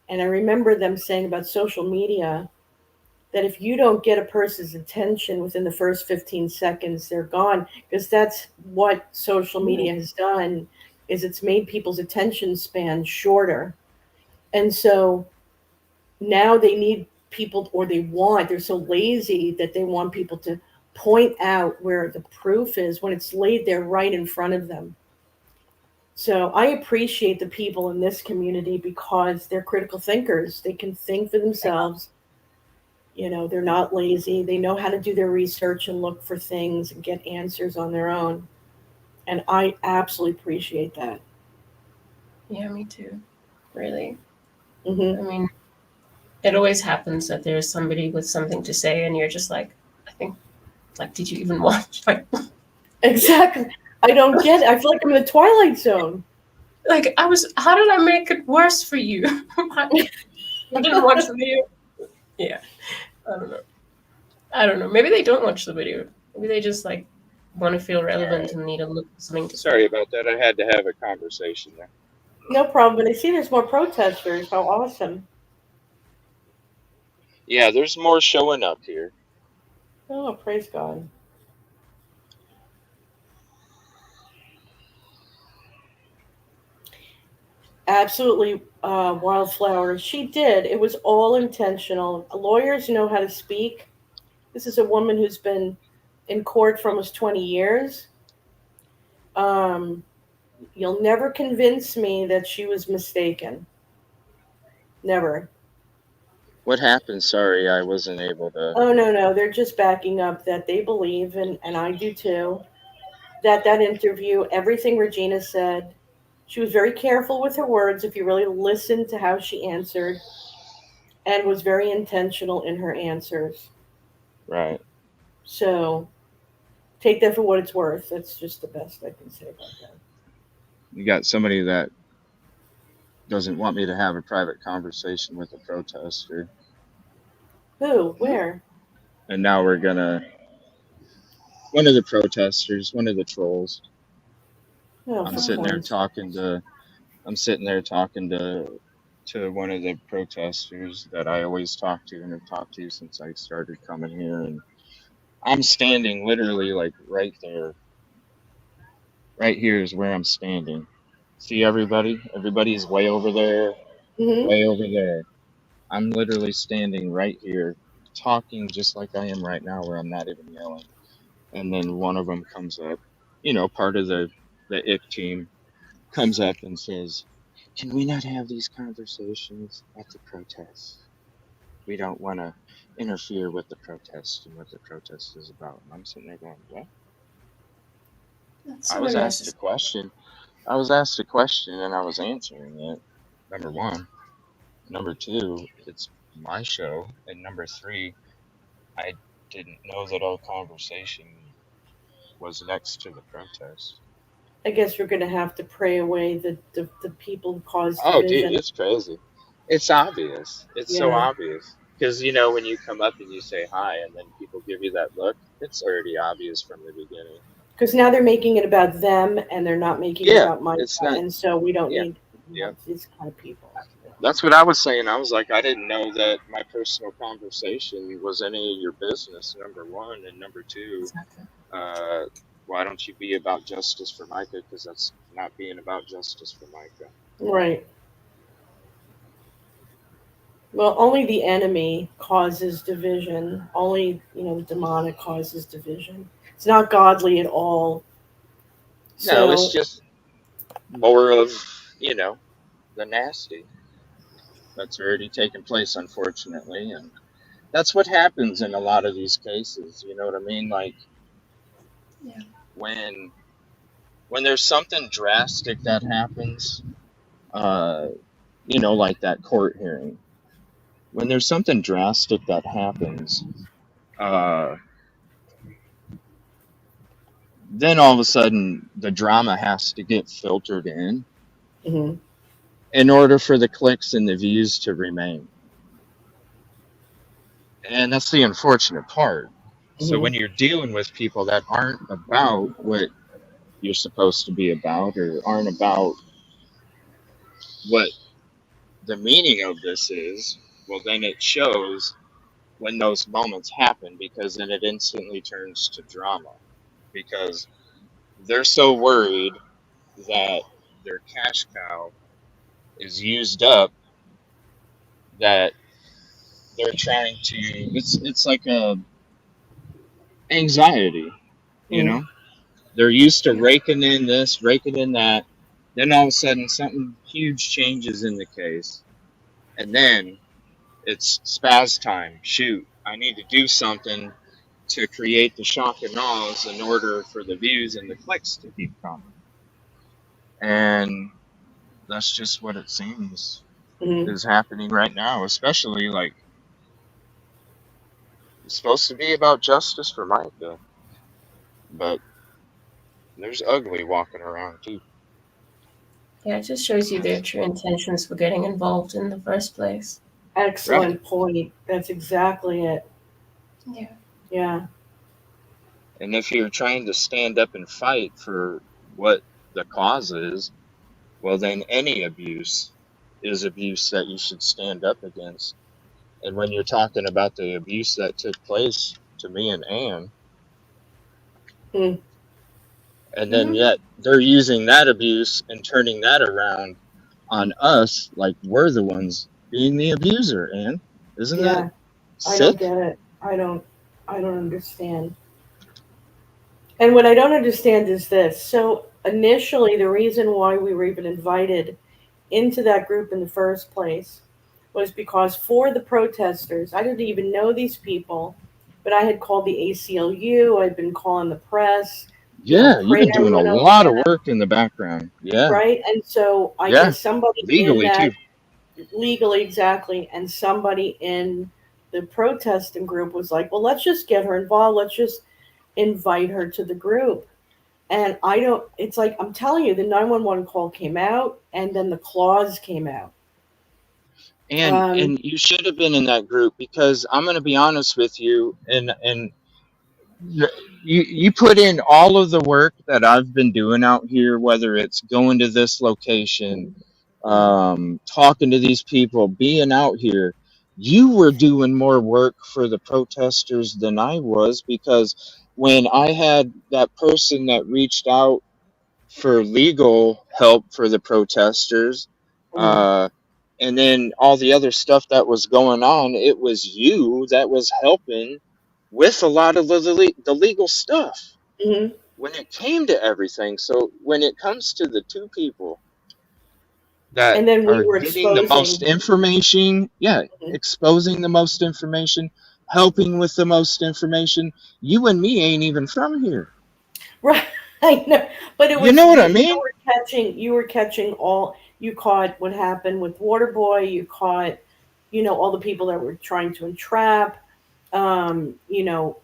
and I remember them saying about social media that if you don't get a person's attention within the first 15 seconds, they're gone. Because that's what social media has done, is it's made people's attention span shorter. And so now they need people, or they're so lazy that they want people to point out where the proof is when it's laid there right in front of them. So I appreciate the people in this community because they're critical thinkers. They can think for themselves. They're not lazy. They know how to do their research and look for things and get answers on their own. And I absolutely appreciate that. yeah, me too, really. Hmm. I mean, it always happens that there's somebody with something to say, and you're just like, I think, like, did you even watch? Exactly. I don't get it. I feel like I'm in the Twilight Zone. Like how did I make it worse for you? You didn't watch the video? Yeah, I don't know. I don't know. Maybe they don't watch the video. Maybe they just like want to feel relevant and need to look for something to Sorry say. about that. I had to have a conversation there. No problem. But I see there's more protesters. How awesome. Yeah, there's more showing up here. Oh, praise God. Absolutely, Wildflower. She did. It was all intentional. Lawyers know how to speak. This is a woman who's been in court for almost 20 years. Um, you'll never convince me that she was mistaken. Never. What happened? Sorry, I wasn't able to. Oh, no, no. They're just backing up that they believe, and I do too, that interview, everything Regina said, she was very careful with her words if you really listened to how she answered, and was very intentional in her answers. Right. So take that for what it's worth. That's just the best I can say about that. You got somebody that doesn't want me to have a private conversation with a protester, Who? Where? and now we're gonna. One of the protesters, one of the trolls. Oh, I'm for sitting there points. talking to. I'm sitting there talking to one of the protesters that I always talk to and have talked to since I started coming here, and I'm standing literally like right there. Right here is where I'm standing. See everybody? Everybody's way over there, Mm-hmm. way over there. I'm literally standing right here, talking just like I am right now, where I'm not even yelling. And then one of them comes up, part of the the IC team comes up and says, "Can we not have these conversations at the protest? We don't want to interfere with the protest and what the protest is about." And I'm sitting there going, "What?" That's I so was asked a unnecessary. question. I was asked a question and I was answering it. Number one. Number two, it's my show. And number three, I didn't know that our conversation was next to the protest. I guess we're going to have to pray away the people who cause Oh, dude, division. it's crazy. It's obvious. It's so Yeah. obvious. Because, you know, when you come up and you say hi and then people give you that look, it's already obvious from the beginning. Because now they're making it about them and they're not making it Yeah, about Micah. it's not. And so we don't Yeah, need yeah. these kind of people. That's what I was saying. I was like, I didn't know that my personal conversation was any of your business, number one. And number two, Exactly. why don't you be about justice for Micah? Because that's not being about justice for Micah. Right. Well, only the enemy causes division. Only, the demonic causes division. It's not godly at all. No, it's So, just more of, you know, the nasty that's already taken place, unfortunately. And that's what happens in a lot of these cases. You know what I mean? Like Yeah. when there's something drastic that happens, uh, you know, like that court hearing. When there's something drastic that happens, uh, then all of a sudden the drama has to get filtered mhm, in order for the clicks and the views to remain. And that's the unfortunate part. So mhm, when you're dealing with people that aren't about what you're supposed to be about or aren't about what the meaning of this is, well, then it shows when those moments happen because then it instantly turns to drama because they're so worried that their cash cow is used up that they're trying to it's like a anxiety, you mhm. know. They're used to Yeah. raking in this, raking in that, then all of a sudden something huge changes in the case, and then it's spaz time. Shoot, I need to do something to create the shock and awe in order for the views and the clicks to keep coming. And that's just what it seems Mhm. is happening right now, especially like it's supposed to be about justice for Micah, but there's ugly walking around too. Yeah, it just shows you their true intentions for getting involved in the first place. Right. Excellent point. That's exactly it. Yeah. Yeah. And if you're trying to stand up and fight for what the cause is, well, then any abuse is abuse that you should stand up against. And when you're talking about the abuse that took place to me and Anne, Mm. and then Mm-hmm. yet they're using that abuse and turning that around on us like we're the ones being the abuser, Anne. Isn't that Yeah. I sick? don't get it. I don't understand. And what I don't understand is this. So initially, the reason why we were even invited into that group in the first place was because for the protesters, I didn't even know these people, but I had called the ACLU, I'd been calling the press, Yeah, you've been praying doing a went over lot of them, work in the background. Yeah, right? And so I yeah, guess somebody in legally that, too. legally exactly, and somebody in the protesting group was like, well, let's just get her involved. Let's just invite her to the group. And I don't, it's like, I'm telling you, the 911 call came out and then the clause came out. And you should have been in that group because I'm going to be honest with you, and you put in all of the work that I've been doing out here, whether it's going to this location, talking to these people, being out here. You were doing more work for the protesters than I was because when I had that person that reached out for legal help for the protesters, Mm, uh, and then all the other stuff that was going on, it was you that was helping with a lot of the legal stuff. mhm. when it came to everything, so when it comes to the two people that And then we are were getting the most exposing. information, yeah, Mhm. exposing the most information, helping with the most information, you and me ain't even from here. Right. I know. But it You was know what I you mean? you were catching all, you caught what happened with Waterboy, you caught, all the people that were trying to entrap.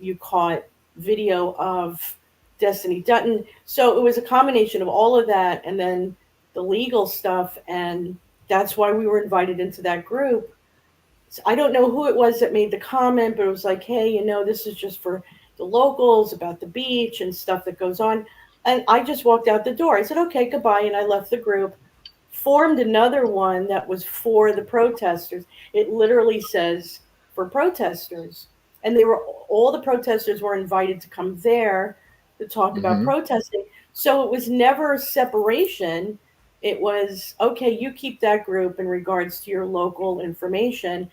You caught video of Destiny Dutton. So it was a combination of all of that and then the legal stuff, and that's why we were invited into that group. I don't know who it was that made the comment, but it was like, hey, this is just for the locals about the beach and stuff that goes on. And I just walked out the door. I said, okay, goodbye. And I left the group, formed another one that was for the protesters. It literally says for protesters. And all the protesters were invited to come there to talk about Hmm. protesting. So it was never separation. It was, okay, you keep that group in regards to your local information.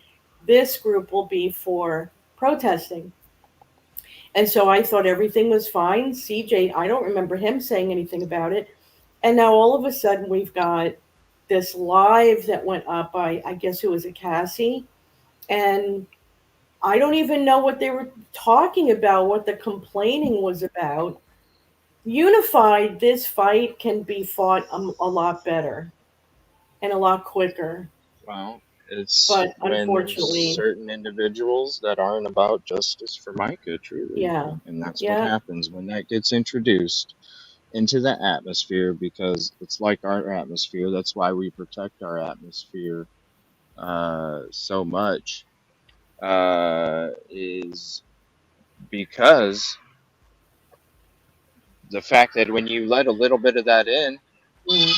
This group will be for protesting. And so I thought everything was fine. CJ, I don't remember him saying anything about it. And now all of a sudden we've got this live that went up by, I guess it was a Cassie. And I don't even know what they were talking about, what the complaining was about. Unified, this fight can be fought a lot better and a lot quicker. Well, it's But when there's unfortunately, certain individuals that aren't about justice for Micah, truly. yeah, And that's what yeah, happens when that gets introduced into the atmosphere, because it's like our atmosphere. That's why we protect our atmosphere so much, is because the fact that when you let a little bit of that in, mm,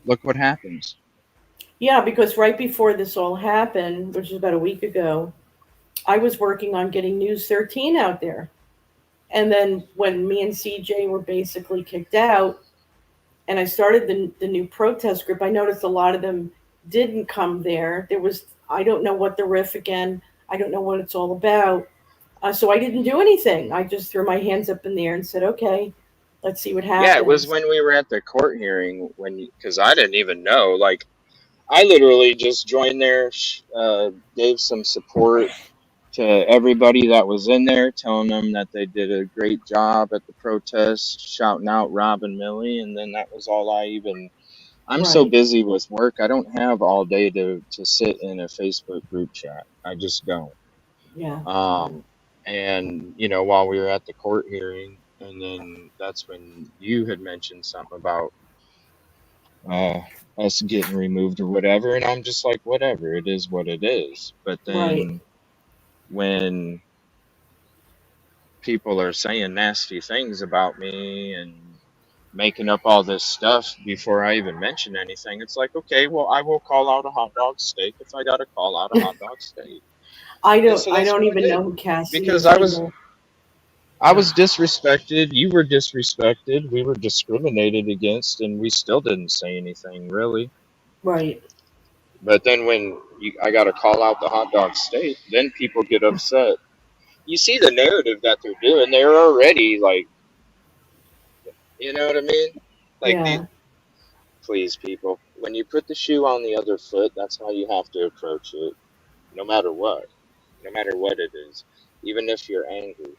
look what happens. yeah. Because right before this all happened, which is about a week ago, I was working on getting News 13 out there. And then when me and CJ were basically kicked out, and I started the new protest group, I noticed a lot of them didn't come there. There was, I don't know what the riff again. I don't know what it's all about. So I didn't do anything. I just threw my hands up in the air and said, okay, let's see what Yeah, it was happens. when we were at the court hearing when, because I didn't even know. Like, I literally just joined there, gave some support to everybody that was in there, telling them that they did a great job at the protest, shouting out Rob and Millie, and then that was all I even. I'm so Right. busy with work, I don't have all day to sit in a Facebook group chat. I just don't. Yeah. Yeah. Um, and while we were at the court hearing, and then that's when you had mentioned something about uh, us getting removed or whatever, and I'm just like, whatever, it is what it is. But Right. then when people are saying nasty things about me and making up all this stuff before I even mention anything, it's like, okay, well, I will call out a hot dog steak if I got to call out a hot dog steak. And so I that's don't what I even did, know who Cassie because is anymore. I Yeah. was disrespected, you were disrespected, we were discriminated against, and we still didn't say anything really. Right. But then when I got to call out the hot dog steak, then people get upset. You see the narrative that they're doing, they're already like, you know what I mean? Like, Yeah. please, people, when you put the shoe on the other foot, that's how you have to approach it, no matter what, no matter what it is. Even if you're angry,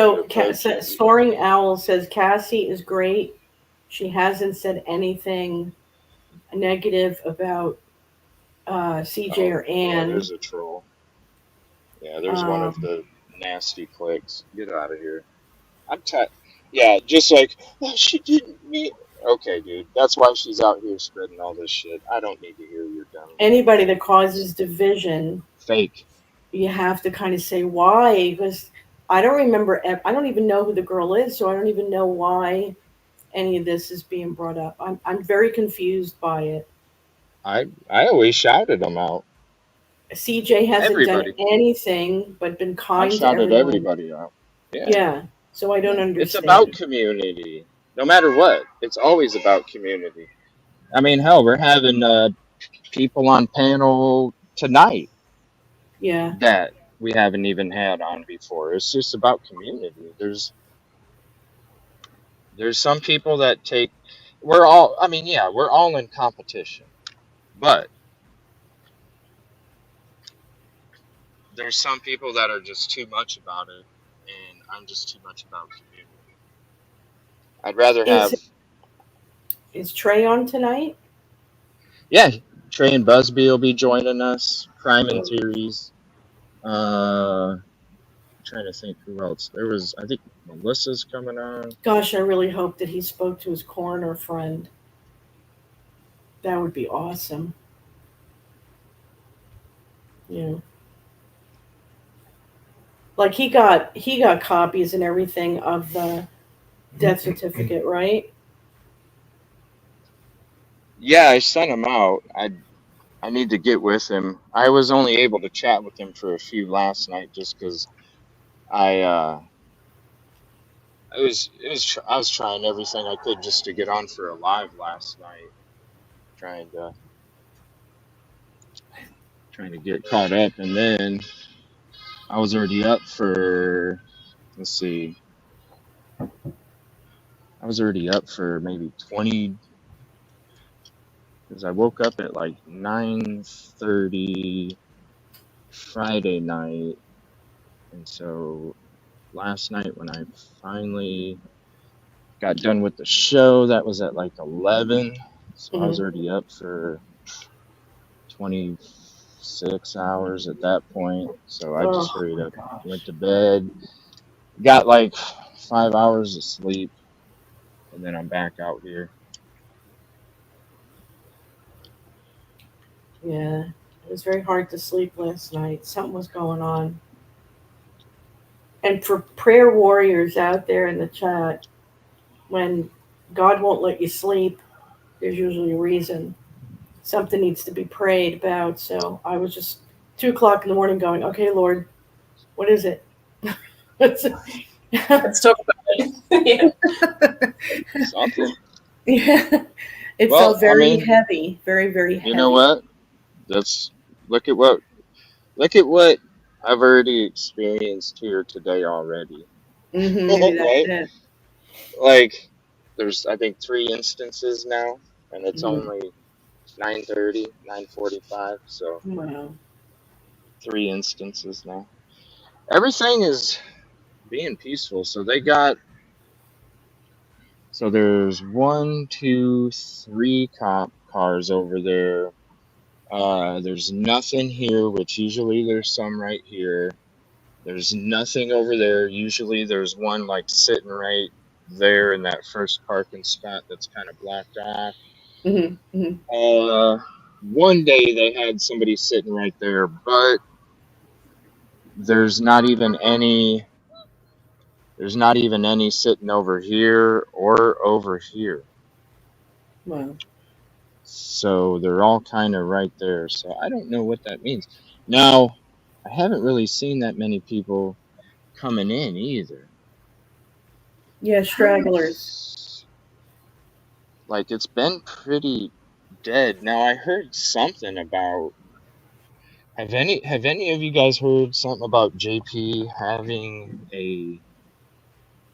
you So, approach it. Soaring Owl says Cassie is great. She hasn't said anything negative about CJ Oh, or yeah, Anne. there's a troll. Yeah, there's one of Um, the nasty clicks. Get out of here. I'm tired. Yeah, just like, oh, she didn't mean. Okay, dude, that's why she's out here spreading all this shit. I don't need to hear your dumb Anybody that things. causes division, Fake. you have to kind of say why, because I don't remember. I don't even know who the girl is, so I don't even know why any of this is being brought up. I'm very confused by it. I always shouted them out. CJ hasn't done Everybody. anything but been I've kind to shouted everyone. everybody out. Yeah. Yeah, so I don't It's about understand. community. No matter what, it's always about community. I mean, hell, we're having people on panel tonight Yeah, that we haven't even had on before. It's just about community. There's There's some people that take. We're all. I mean, yeah, we're all in competition, but there's some people that are just too much about it, and I'm just too much about community. I'd rather Is have. is Trey on tonight? Yeah, Trey and Busby will be joining us. Crime and Theories. I'm trying to think who else. There was, I think Melissa's coming on. Gosh, I really hope that he spoke to his coroner friend. That would be awesome. Yeah. Like he got copies and everything of the death certificate, right? Yeah, I sent him out. I need to get with him. I was only able to chat with him for a few last night just because I I was trying everything I could just to get on for a live last night, trying to get caught up, and then I was already up for, let's see, I was already up for maybe 20 because I woke up at like 9:30 Friday night, and so last night when I finally got done with the show, that was at like 11, so I was Mm-hmm. already up for 26 hours at that point. So I just Oh, hurried up, went to bed, got like 5 hours of sleep, and then I'm back out here. yeah. It was very hard to sleep last night. Something was going on. And for prayer warriors out there in the chat, when God won't let you sleep, there's usually a reason. Something needs to be prayed about. So I was just 2 o'clock in the morning going, okay, Lord, what is it? What's it? Let's talk about it. Yeah. Something. Yeah. It Well, felt I very mean, heavy, very, very you know heavy. what? That's look at what look at what I've already experienced here today already. Maybe that's Right? it. Like there's I think 3 instances now, and it's Mm. only 9:30, 9:45, so Wow. 3 instances now. Everything is being peaceful. So there's one, two, three cop cars over there. There's nothing here, which usually there's some right here. There's nothing over there. Usually there's one like sitting right there in that first parking spot that's kind of blocked off. Hmm. Hmm. Uh, One day they had somebody sitting right there, but there's not even any. There's not even any sitting over here or over here. Wow. So they're all kind of right there. So I don't know what that means. Now, I haven't really seen that many people coming in either. Yeah, stragglers. Like it's been pretty dead. Now I heard something about have any of you guys heard something about JP having a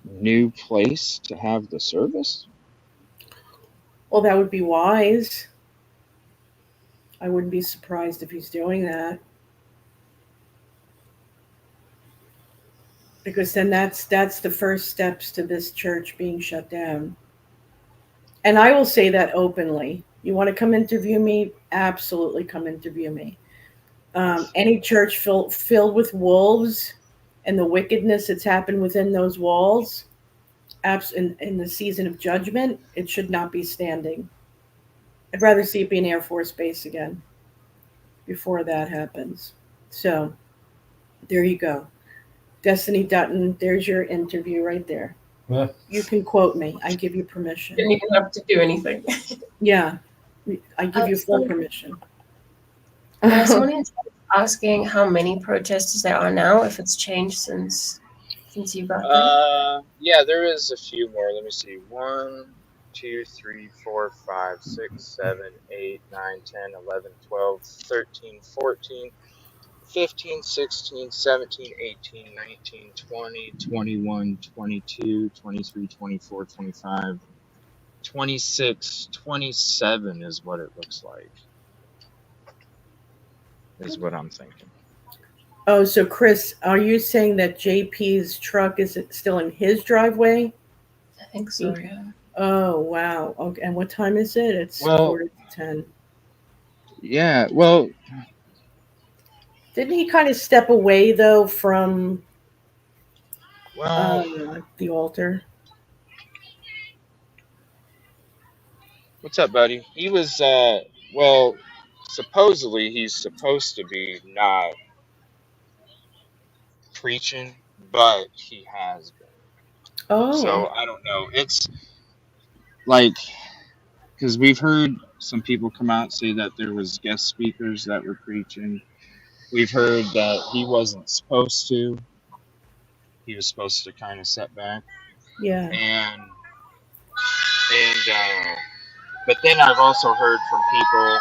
new place to have the service? Well, that would be wise. I wouldn't be surprised if he's doing that because then that's the first steps to this church being shut down. And I will say that openly. You want to come interview me? Absolutely come interview me. Any church filled with wolves and the wickedness that's happened within those walls, in the season of judgment, it should not be standing. I'd rather see it be an Air Force base again before that happens. So there you go. Destiny Dutton, there's your interview right there. Yeah. You can quote me. I give you permission. Didn't even have to do anything. Yeah, I give you full So, permission. someone is asking how many protesters there are now, if it's changed since you got there. Yeah, there is a few more. Let me see. 1, 2, 3, 4, 5, 6, 7, 8, 9, 10, 11, 12, 13, 14, 15, 16, 17, 18, 19, 20, 21, 22, 23, 24, 25, 26, 27 is what it looks like, is what I'm thinking. Oh, so Chris, are you saying that JP's truck is still in his driveway? I think so, yeah. Oh, wow. Okay. And what time is it? It's Well, 9:45. yeah, well, Didn't he kind of step away though from well, the altar? what's up, buddy? He was, well, supposedly he's supposed to be not preaching, but he has been. Oh, So I don't know. It's like, because we've heard some people come out and say that there was guest speakers that were preaching. We've heard that he wasn't supposed to. He was supposed to kind of set back, yeah, and but then I've also heard from people.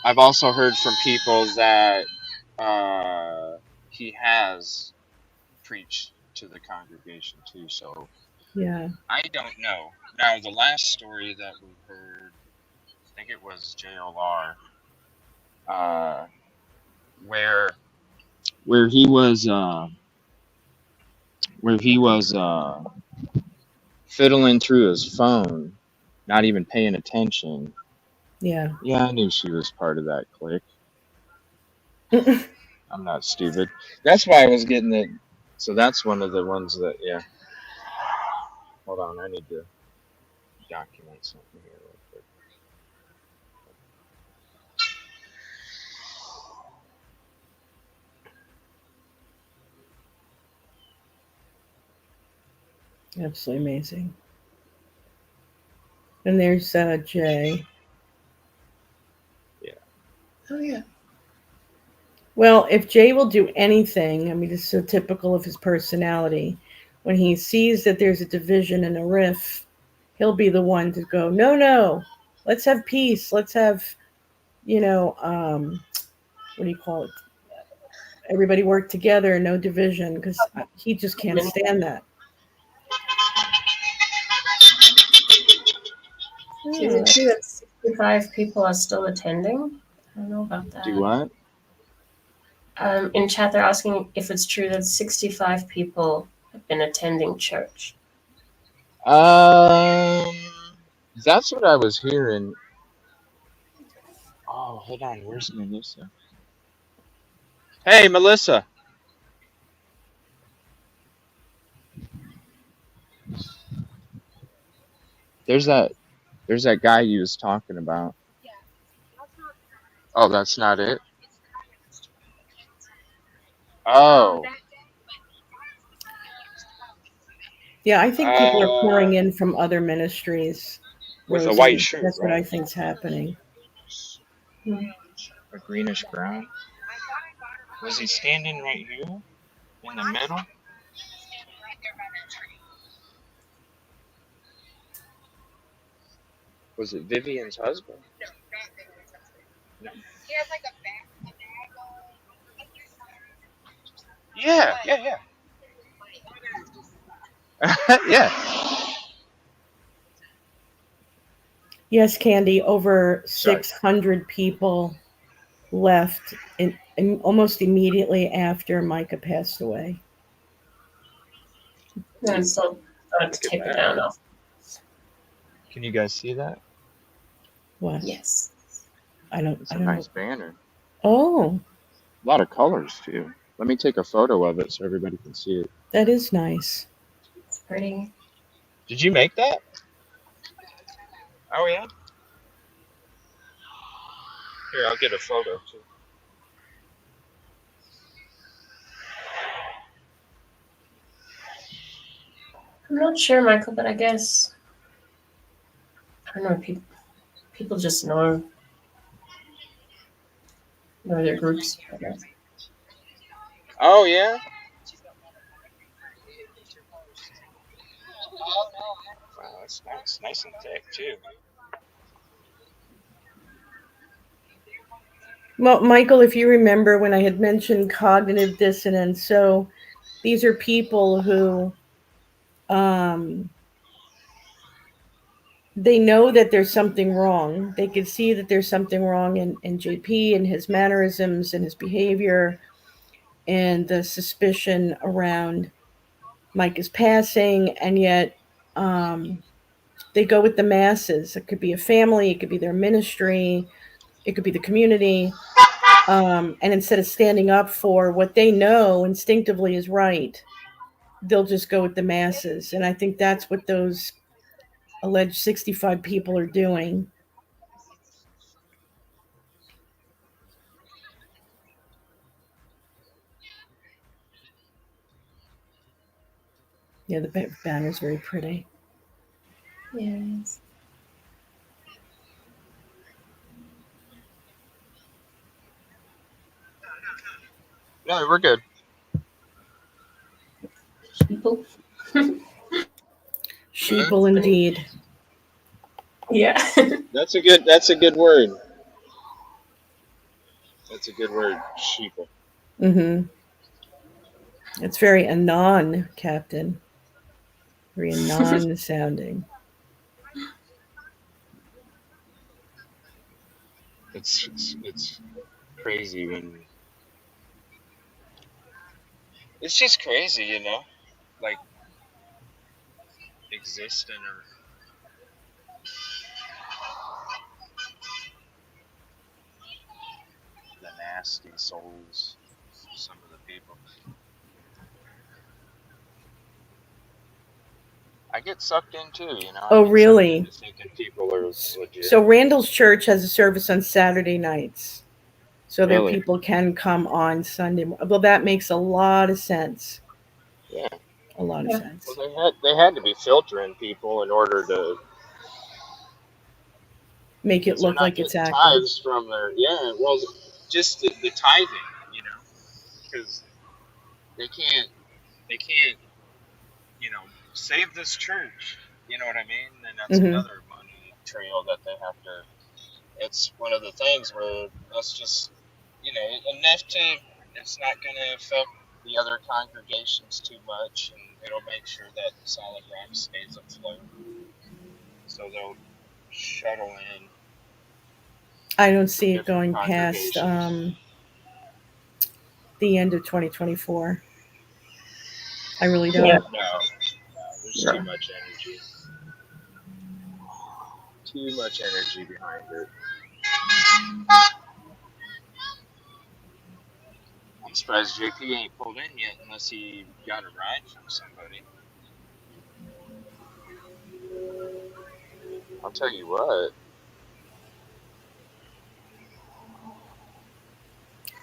I've also heard from people that he has preached to the congregation too. So yeah, I don't know. Now the last story that we heard, I think it was JLR, uh, where where he was uh, where he was fiddling through his phone, not even paying attention. yeah. Yeah, I knew she was part of that clique. I'm not stupid. That's why I was getting it. So that's one of the ones that, yeah. Hold on, I need to document something here real quick. Absolutely amazing. And there's Jay. Yeah. Oh, yeah. Well, if Jay will do anything, I mean, it's so typical of his personality. When he sees that there's a division and a rift, he'll be the one to go, no, no, let's have peace. Let's have, what do you call it? Everybody work together, no division, because he just can't stand that. Is it true that 65 people are still attending? I don't know about that. Do what? In chat, they're asking if it's true that 65 people have been attending church. Um, that's what I was hearing. Oh, hold on. Where's Melissa? Hey, Melissa. There's that. There's that guy you was talking about. Oh, that's not it. Oh. Yeah, I think people are pouring in from other ministries. With a white Rosie, shirt, that's what I right? think's happening. A greenish brown. Was he standing right here in the middle? Was it Vivian's husband? No. He has like a bag on. Yeah, yeah, yeah. Yeah. Yes, Candy, over Sorry. 600 people left in almost immediately after Micah passed away. No, it's still got to take it down off. Can you guys see that? What? Yes. I don't It's a know. nice banner. Oh, A lot of colors too. Let me take a photo of it so everybody can see it. that is nice. It's pretty. Did you make that? Oh yeah. Here, I'll get a photo too. I'm not sure, Michael, but I guess I don't know. People just know their groups better. Oh yeah. Wow, that's nice, nice and thick too. Well, Michael, if you remember when I had mentioned cognitive dissonance, so these are people who um, they know that there's something wrong. They can see that there's something wrong in JP and his mannerisms and his behavior and the suspicion around Micah's passing, and yet they go with the masses. It could be a family, it could be their ministry, it could be the community. And instead of standing up for what they know instinctively is right, they'll just go with the masses. And I think that's what those alleged 65 people are doing. Yeah, the banner's very pretty. Yeah, it is. No, we're good. People. Sheeple indeed. Yeah. That's a good. That's a good word. That's a good word. Sheeple. Mm-hmm. It's very anon, Captain. Very anon sounding. It's crazy when it's just crazy, you know, like existing or the nasty souls of some of the people. I get sucked in too, you know. I Oh, get sucked really? into thinking people are legit. So Randall's church has a service on Saturday nights, so their Really? people can come on Sunday. Well, that makes a lot of sense. Yeah. A lot of Yeah. Well, sense. they had to be filtering people in order to, Make it because they're look not like it's getting active. tithes from their, yeah. Well, just the tithing, you know, because they can't you know, save this church. You know what I mean? And that's Mm-hmm. another money trail that they have to. It's one of the things where that's just, you know, enough to. It's not going to affect the other congregations too much, and it'll make sure that Solid Rock stays afloat. So they'll shuttle in I don't from see it different going past congregations. the end of 2024. I really Yeah. don't. No, there's too No. much energy. Too much energy behind it. I'm surprised JP ain't pulled in yet unless he got a ride from somebody. I'll tell you what.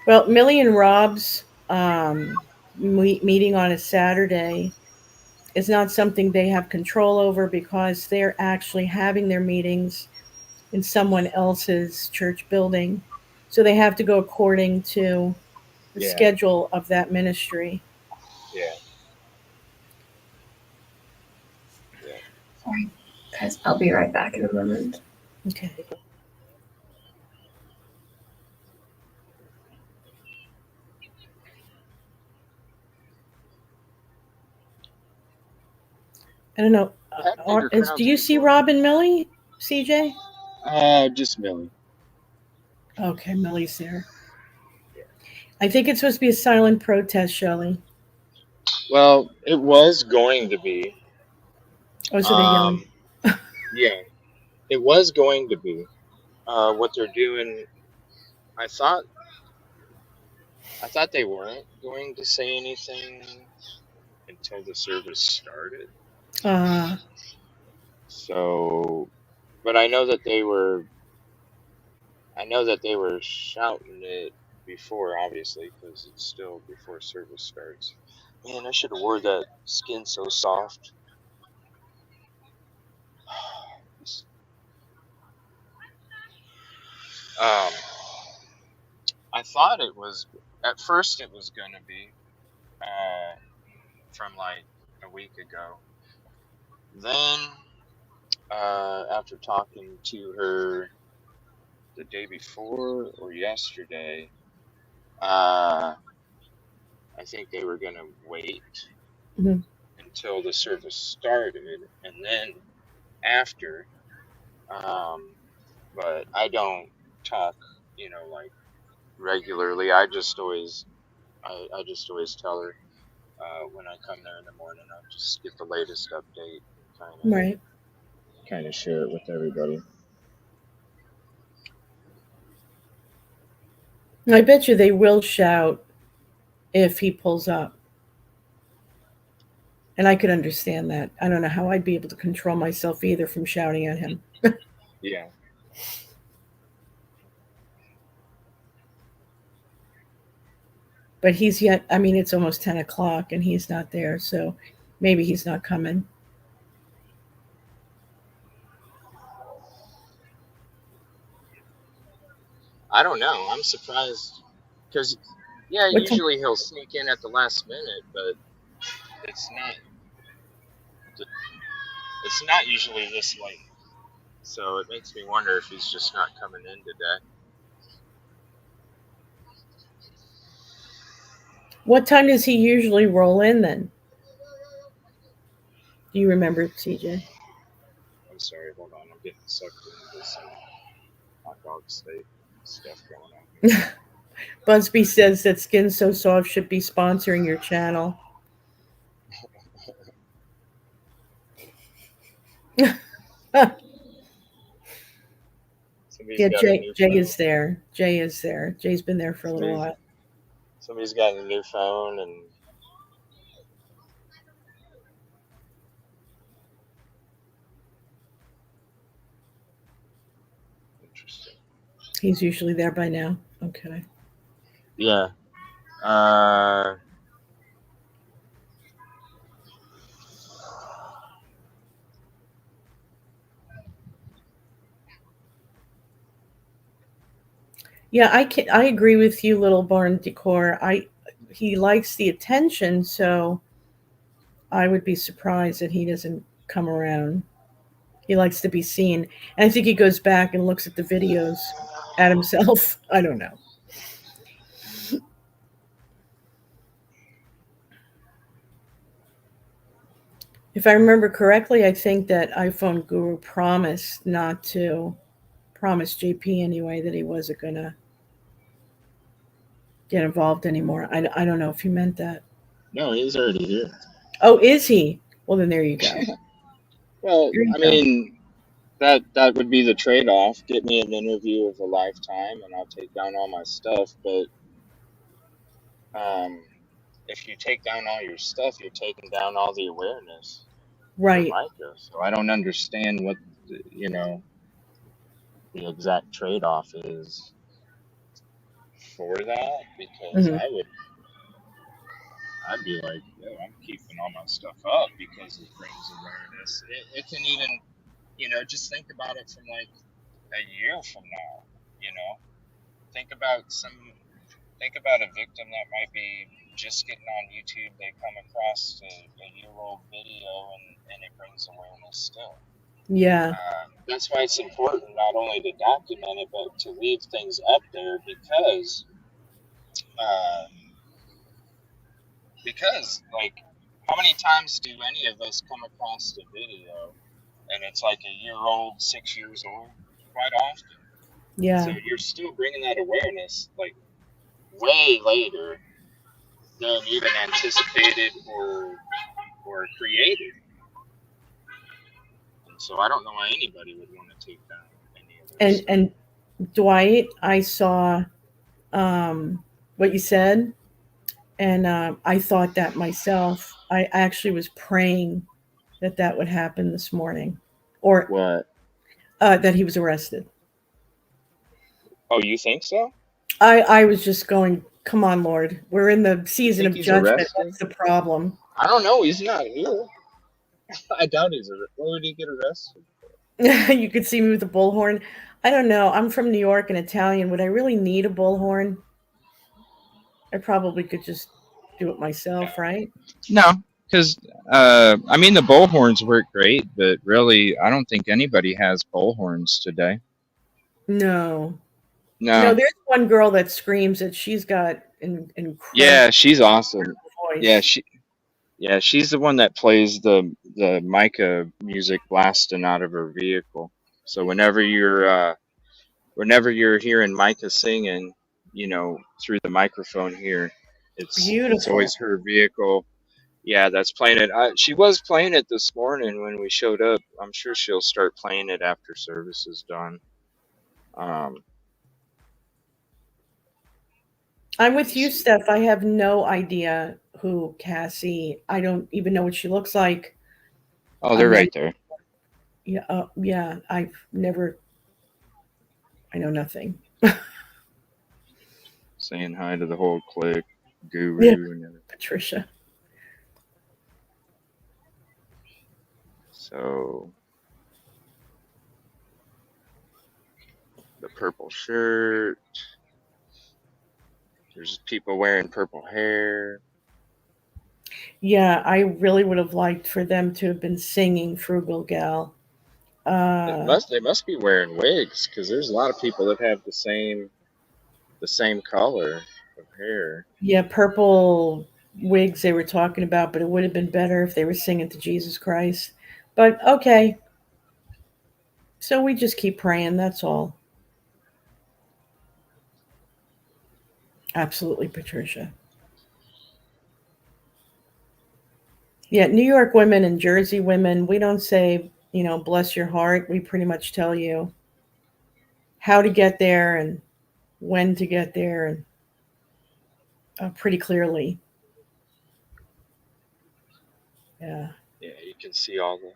Well, Millie and Rob's meeting on a Saturday is not something they have control over because they're actually having their meetings in someone else's church building. So they have to go according to the Yeah, schedule of that ministry. yeah, yeah. Sorry, guys. I'll be right back in a moment. Okay. I don't know. I've had bigger Do crowds you see before. Rob and Millie, CJ? Just Millie. Okay, Millie's there. Yeah. I think it's supposed to be a silent protest, Shelley. Well, it was going to be. Oh, so they're yelling. Um, yeah, it was going to be. What they're doing, I thought, I thought they weren't going to say anything until the service started. Uh, So, but I know that they were. I know that they were shouting it before, obviously, because it's still before service starts. Man, I should have wore that skin so soft. Um, I thought it was at first it was gonna be from like a week ago. Then after talking to her the day before or yesterday. I think they were gonna wait Mhm. until the service started and then after. But I don't talk, like regularly. I just always tell her when I come there in the morning. I'll just get the latest update and Right. kind of share it with everybody. I bet you they will shout if he pulls up. And I could understand that. I don't know how I'd be able to control myself either from shouting at him. Yeah. But he's yet, I mean, it's almost 10 o'clock and he's not there. So maybe he's not coming. I don't know. I'm surprised because, yeah, What time? usually he'll sneak in at the last minute, but it's not. It's not usually this late. So it makes me wonder if he's just not coming in today. What time does he usually roll in then? Do you remember, CJ? I'm sorry. Hold on. I'm getting sucked into some hot dog steak stuff going on here. Busby says that Skin So Soft should be sponsoring your channel. Somebody's Yeah, got a new Jay phone. is there. Jay is there. Jay's been there for a little while. Somebody's got a new phone and interesting. He's usually there by now. Okay. Yeah. Yeah, I agree with you, Little Barn Decor. He likes the attention, so I would be surprised that he doesn't come around. He likes to be seen. And I think he goes back and looks at the videos at himself. I don't know. If I remember correctly, I think that iPhone Guru promised not to promise JP anyway that he wasn't going to get involved anymore. I don't know if he meant that. No, he's already here. Oh, is he? Well, then there you go. Well, There you I go. mean, that would be the trade-off. Get me an interview of a lifetime, and I'll take down all my stuff. But if you take down all your stuff, you're taking down all the awareness for Right. Micah. So I don't understand what the exact trade-off is for that, because Hmm. I'd be like, yo, I'm keeping all my stuff up because it brings awareness. It can even, just think about it from like a year from now. You know, think about a victim that might be just getting on YouTube. They come across a year-old video and it brings awareness still. Yeah. That's why it's important not only to document it but to leave things up there because like how many times do any of us come across a video and it's like a year old, 6 years old? Quite often. So Yeah. you're still bringing that awareness like way later than even anticipated or created. And so I don't know why anybody would want to take down any of their stuff. And Dwight, I saw what you said, and I thought that myself. I actually was praying that would happen this morning, or What? that he was arrested. Oh, you think so? I was just going, come on, Lord, we're in the You season think of he's judgment. arrested? What's the problem? I don't know. He's not here. I doubt he's arrested. Why would he get arrested? You could see me with a bullhorn. I don't know. I'm from New York and Italian. Would I really need a bullhorn? I probably could just do it myself, right? No, because I mean the bullhorns work great, but really I don't think anybody has bullhorns today. No. No. there's one girl that screams that she's got an incredible Yeah, she's awesome. Yeah, voice. she's the one that plays the Micah music blasting out of her vehicle. So whenever you're hearing Micah singing, through the microphone here, it's Beautiful. always her vehicle. Yeah, that's playing it. She was playing it this morning when we showed up. I'm sure she'll start playing it after service is done. Um, I'm let with me you, see. Steph. I have no idea who Cassie. I don't even know what she looks like. Oh, I've they're never. right there, Yeah. Yeah. I've never. I know nothing. saying hi to the whole clique, Yeah. guru, and everything. Patricia. So the purple shirt. There's people wearing purple hair. Yeah. I really would have liked for them to have been singing Frugal Gal. They must be wearing wigs because there's a lot of people that have the same color of hair. Yeah. Purple wigs they were talking about, but it would have been better if they were singing to Jesus Christ. But okay. So we just keep praying. That's all. Absolutely, Patricia. Yeah, New York women and Jersey women, we don't say, bless your heart. We pretty much tell you how to get there and when to get there, and pretty clearly. Yeah. Yeah, you can see all the.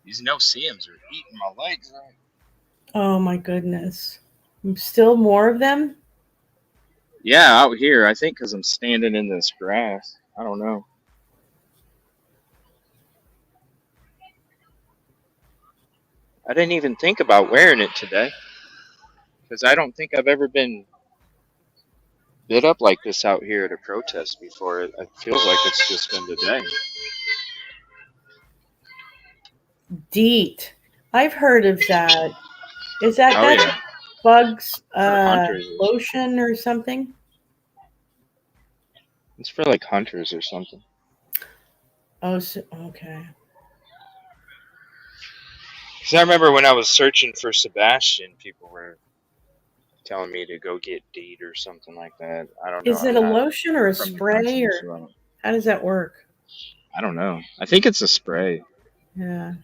These no-see-ums are eating my legs out. Oh my goodness. Still more of them? Yeah, out here, I think because I'm standing in this grass. I don't know. I didn't even think about wearing it today because I don't think I've ever been bit up like this out here at a protest before. It feels like it's just been today. DEET. I've heard of that. Is that Oh that's yeah, bugs for hunters or something. lotion or something? It's for like hunters or something. Oh, so, okay. Because I remember when I was searching for Sebastian, people were telling me to go get DEET or something like that. I don't know. Is it I'm a not lotion or a from the spray, country, or so how does that work? I don't know. I think it's a spray. Yeah.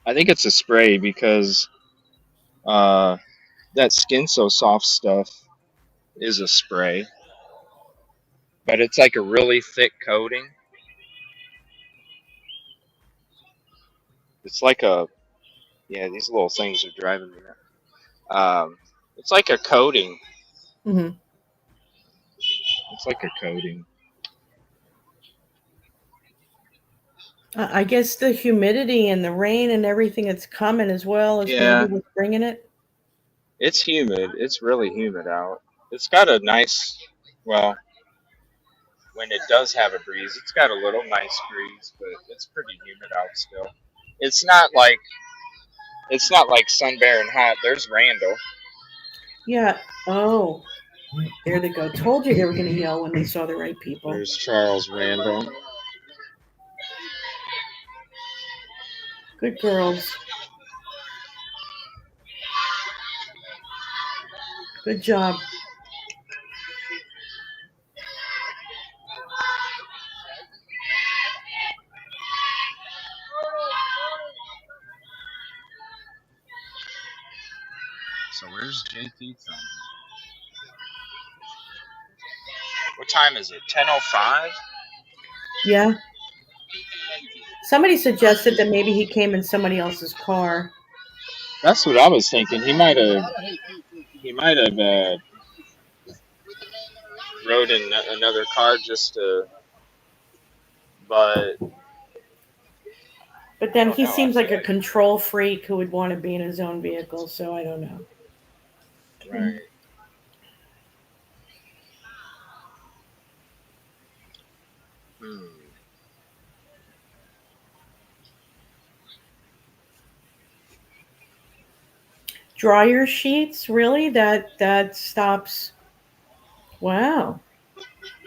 I think it's a spray because uh, that Skin So Soft stuff is a spray, but it's like a really thick coating. It's like a yeah. These little things are driving me nuts. It's like a coating. Hmm. It's like a coating. I guess the humidity and the rain and everything that's coming as well is maybe Yeah, what's bringing it. it's humid. It's really humid out. It's got a nice, well, when it does have a breeze, it's got a little nice breeze, but it's pretty humid out still. It's not like it's not like sun and hot. There's Randall. Yeah. Oh, there they go. Told you they were going to yell when they saw the right people. There's Charles Randall. Good girls. Good job. So where's JT from? What time is it? 10:05. Yeah. Somebody suggested that maybe he came in somebody else's car. That's what I was thinking. He might have rode in another car just to, but But I then don't he know. I seems like feel a like control freak who would want to be in his own vehicle, so I don't know. right. Hmm. Dryer sheets, really? That stops. Wow,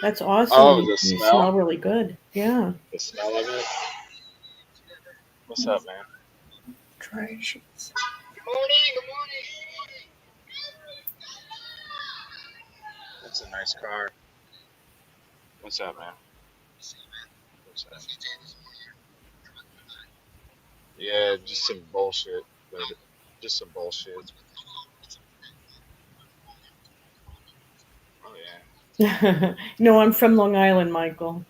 that's awesome. Oh, And the you smell. smell really good. Yeah. The smell of it. What's up, man? Dry sheets. Good morning. Good morning. That's a nice car. What's up, man? What's up? Yeah, just some bullshit. But just some bullshit. Oh yeah. No, I'm from Long Island, Michael.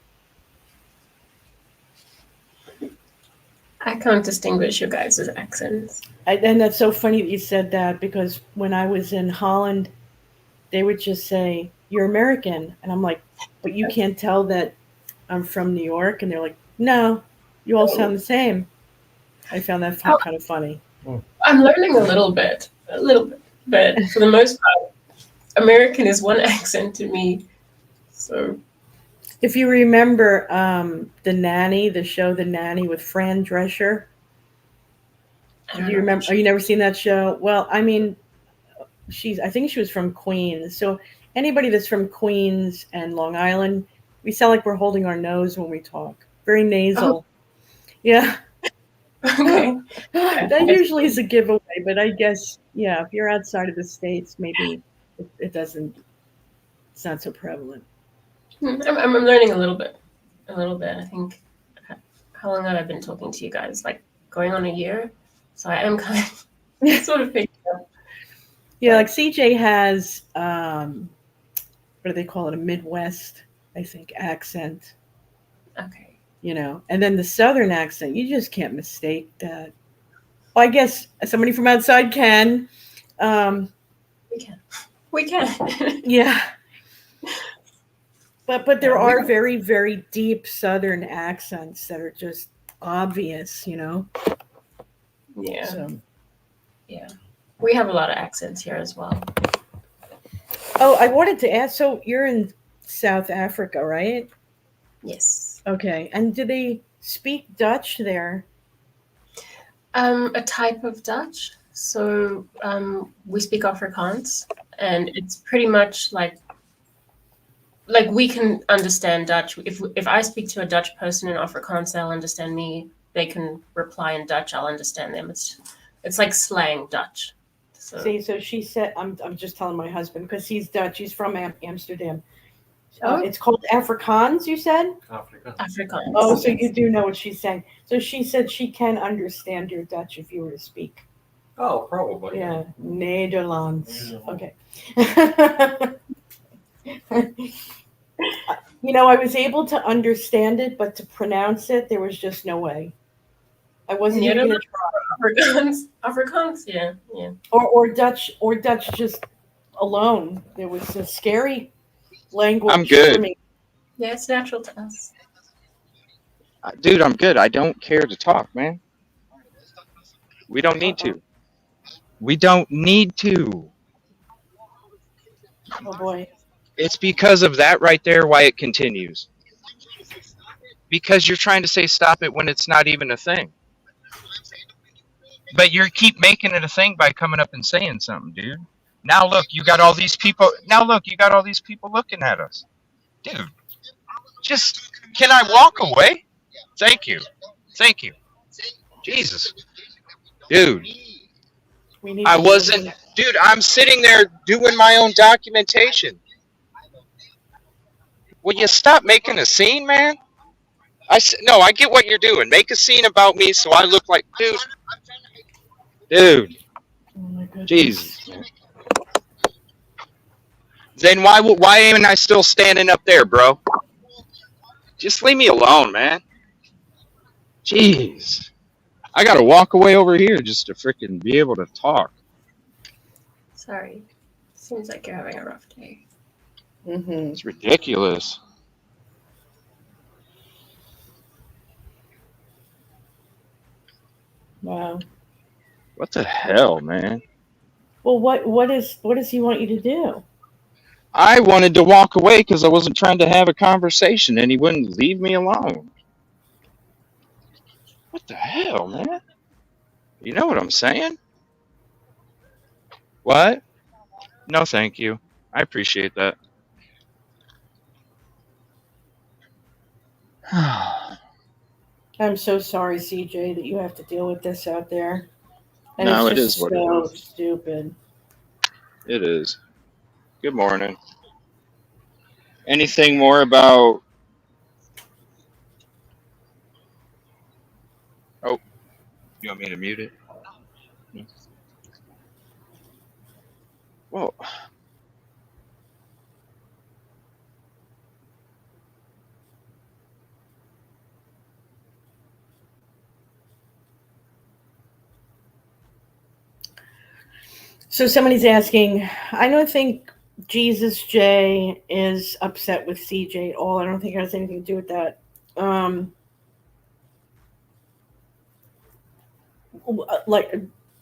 I can't distinguish you guys' accents. And that's so funny that you said that because when I was in Holland, they would just say, "You're American," and I'm like, "But you can't tell that I'm from New York," and they're like, "No, you all sound the same." I found that Oh, kind of funny. I'm learning a little bit, but for the most part, American is one accent to me. So If you remember The Nanny, the show The Nanny with Fran Drescher, I do don't you know. remember? Oh, you never seen that show? Well, I mean, I think she was from Queens. So anybody that's from Queens and Long Island, we sound like we're holding our nose when we talk. Very Oh, nasal. Yeah. okay. That usually is a giveaway, but I guess, yeah, if you're outside of the States, maybe it doesn't, it's not so prevalent. I'm learning a little bit. A little bit. I think. How long have I been talking to you guys? Like going on a year. So I am kind of sort of picking up. Yeah, like CJ has, what do they call it? A Midwest, I think, accent, Okay. and then the Southern accent, you just can't mistake that. Well, I guess somebody from outside can. Um, We can. We can. yeah. But there Yeah, we are very, very deep Southern accents that are just obvious. yeah. So. Yeah. We have a lot of accents here as well. Oh, I wanted to ask. So you're in South Africa, right? Yes. Okay. And do they speak Dutch there? A type of Dutch. So we speak Afrikaans, and it's pretty much like we can understand Dutch. If I speak to a Dutch person in Afrikaans, they'll understand me. They can reply in Dutch. I'll understand them. It's like slang Dutch. So See, so she said, I'm just telling my husband because he's Dutch. He's from Amsterdam. oh, It's called Afrikaans, you said? Afrikaans. Oh, so Yes. you do know what she's saying. So she said she can understand your Dutch if you were to speak. Oh, probably. Yeah, Nederlands. Okay. I was able to understand it, but to pronounce it, there was just no way. I wasn't even going to try. Afrikaans. Yeah. Or Dutch just alone. It was a scary language I'm for good, me. Yeah, it's natural to us. dude. I'm good. I don't care to talk, man. We don't need Uh-oh. to. We don't need to. Oh boy. It's because of that right there why it continues. Because you're trying to say stop it when it's not even a thing. But you keep making it a thing by coming up and saying something, dude. Now look, you got all these people. Now look, you got all these people looking at us, dude. Just can I walk away? Thank you, thank you, Jesus, dude. We need I to move wasn't, him. dude. I'm sitting there doing my own documentation. Will you stop making a scene, man? No, I get what you're doing. Make a scene about me so I look like, dude. Oh my goodness. Jesus, man. Then why ain't I still standing up there, bro? Just leave me alone, man. Jeez. I gotta walk away over here just to freaking be able to talk. Sorry. Seems like you're having a rough day. Mm-hmm. It's ridiculous. Wow. What the hell, man? Well, what does he want you to do? I wanted to walk away because I wasn't trying to have a conversation, and he wouldn't leave me alone. What the hell, man? You know what I'm saying? What? No, thank you. I appreciate that. I'm so sorry, CJ, that you have to deal with this out there. And it's No, it is just what it so is. stupid. It is. Good morning. Anything more about? Oh, you want me to mute it? Well, So somebody's asking, I don't think Jesus J is upset with CJ at all. I don't think it has anything to do with that. Like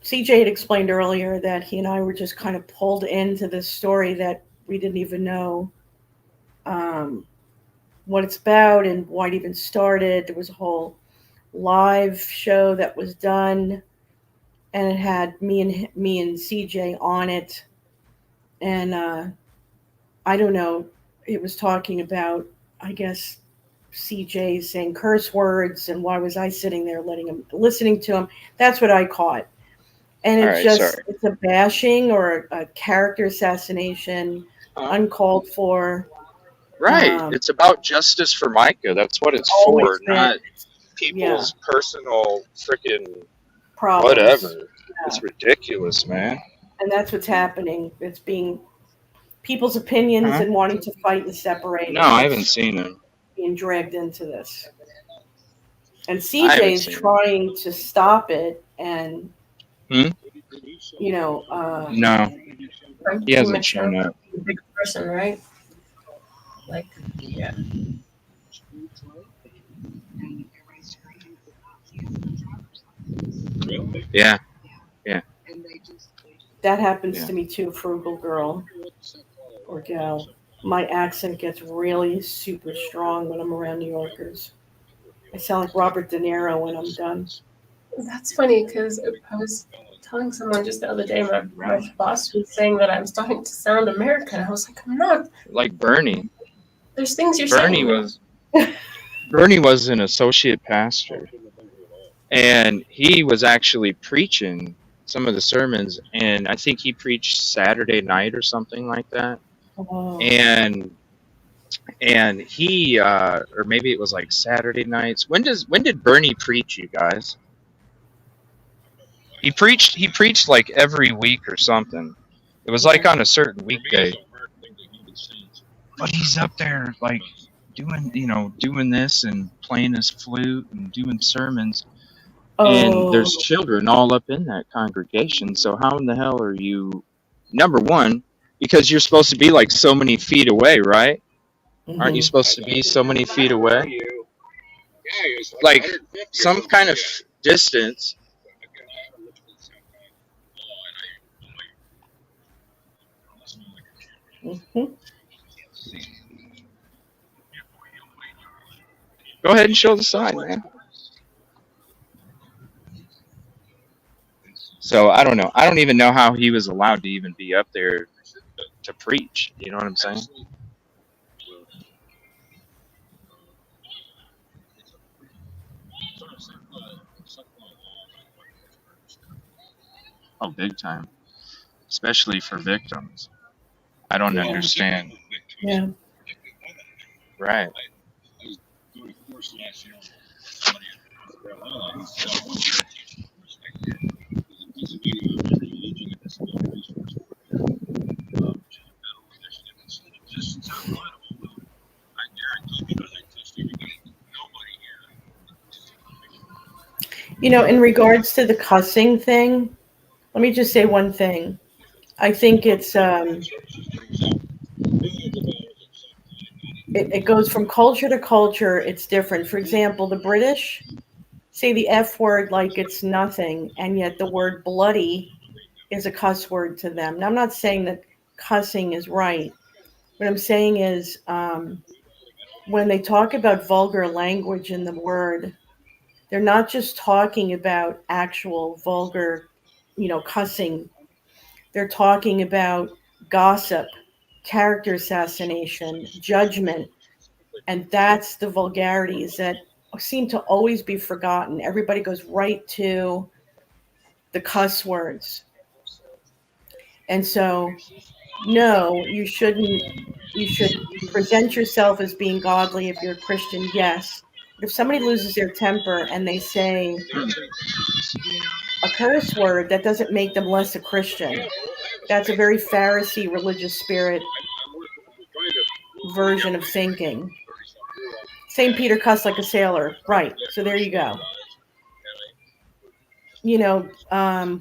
CJ had explained earlier that he and I were just kind of pulled into this story that we didn't even know um, what it's about and why it even started. There was a whole live show that was done, and it had me and CJ on it, and I don't know. It was talking about, I guess, CJ saying curse words, and why was I sitting there listening to him? That's what I caught. And all it's right. just, Sorry. it's a bashing or a character assassination, uncalled for. Right. It's about justice for Micah. That's what it's Always for, been, not yeah, people's personal freaking problems. whatever. Yeah. It's ridiculous, man. And that's what's happening. It's being people's opinions Huh? and wanting to fight and separate No, is I haven't what's seen him. being dragged into this. And I haven't CJ is seen him. trying to stop it, and Hmm? you know, No, Like he too hasn't mature shown for up. a big person, right? Like, yeah. Yeah. Yeah. that happens Yeah. to me too, frugal girl or gal. My accent gets really super strong when I'm around New Yorkers. I sound like Robert De Niro when I'm done. That's funny because I was telling someone just the other day, my boss was saying that I'm starting to sound American. I was like, I'm not. Like Bernie. There's things you're Bernie saying. was Bernie was an associate pastor, and he was actually preaching some of the sermons, and I think he preached Saturday night or something like that. Oh, And he or maybe it was like Saturday nights. When did Bernie preach, you guys? He preached like every week or something. It was like yeah. on a certain weekday. But he's up there like doing this and playing his flute and doing sermons, and Oh, there's children all up in that congregation. So how in the hell are you, number one, because you're supposed to be like so many feet away, right? Aren't you hmm, supposed to be so many feet away? Like some kind of distance. hmm. Go ahead and show the sign, man. So I don't know. I don't even know how he was allowed to even be up there to preach. You know what I'm saying? Oh, big time. Especially for victims. I don't Yeah, understand. yeah. Right. In regards to the cussing thing, let me just say one thing. I think it goes from culture to culture. It's different. For example, the British say the F word like it's nothing, and yet the word bloody is a cuss word to them. Now, I'm not saying that cussing is right, What I'm saying is, when they talk about vulgar language in the word, they're not just talking about actual vulgar, cussing. They're talking about gossip, character assassination, judgment, and that's the vulgarities that seem to always be forgotten. Everybody goes right to the cuss words. And so, no, you shouldn't. You should present yourself as being godly if you're a Christian, yes. But if somebody loses their temper and they say a curse word, that doesn't make them less a Christian. That's a very Pharisee religious spirit version of thinking. St. Peter cussed like a sailor. Right. So there you go.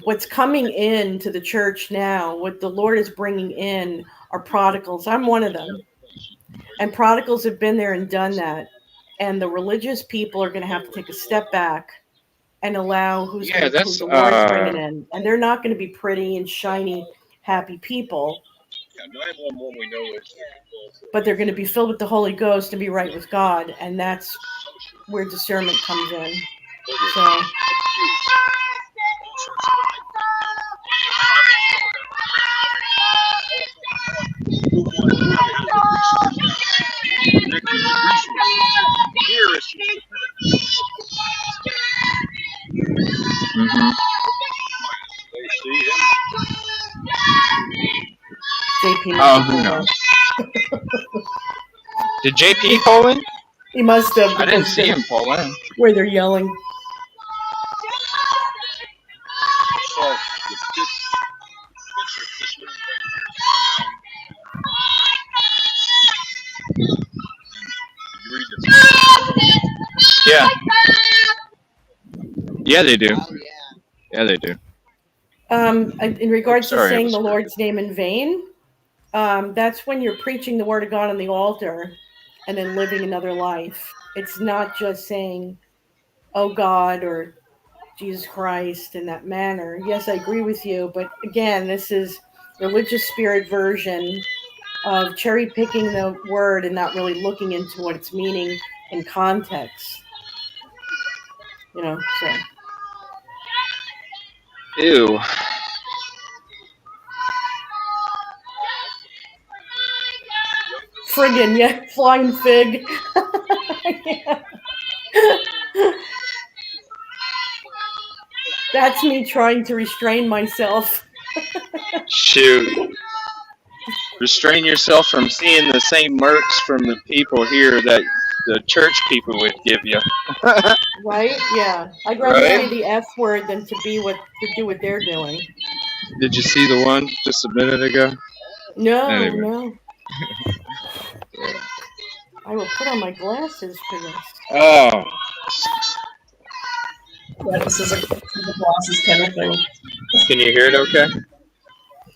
What's coming into the church now, what the Lord is bringing in are prodigals. I'm one of them. And prodigals have been there and done that. And the religious people are going to have to take a step back and allow who Yeah, that's the Lord's bringing in. And they're not going to be pretty and shiny, happy people. But they're going to be filled with the Holy Ghost and be right with God. And that's where discernment comes in. So. Mm-hmm. JP Oh, who knows? Did JP pull in? He must have. I didn't see him pull in. Where they're yelling. Yeah. Yeah, they do. Yeah, they do. In regards to saying the Lord. Lord's name in vain, that's when you're preaching the word of God on the altar and then living another life. It's not just saying, oh God, or Jesus Christ in that manner. Yes, I agree with you. But again, this is religious spirit version of cherry picking the word and not really looking into what it's meaning in context. So. Ew. Friggin', yeah, flying fig. Yeah. That's me trying to restrain myself. Shoot. Restrain yourself from seeing the same mercs from the people here that the church people would give you. Right? Yeah. I'd rather say the F word than to do what they're doing. Did you see the one just a minute ago? No, anyway. No. I will put on my glasses for this. Oh. Yeah, this is a glasses kind of thing. Can you hear it okay?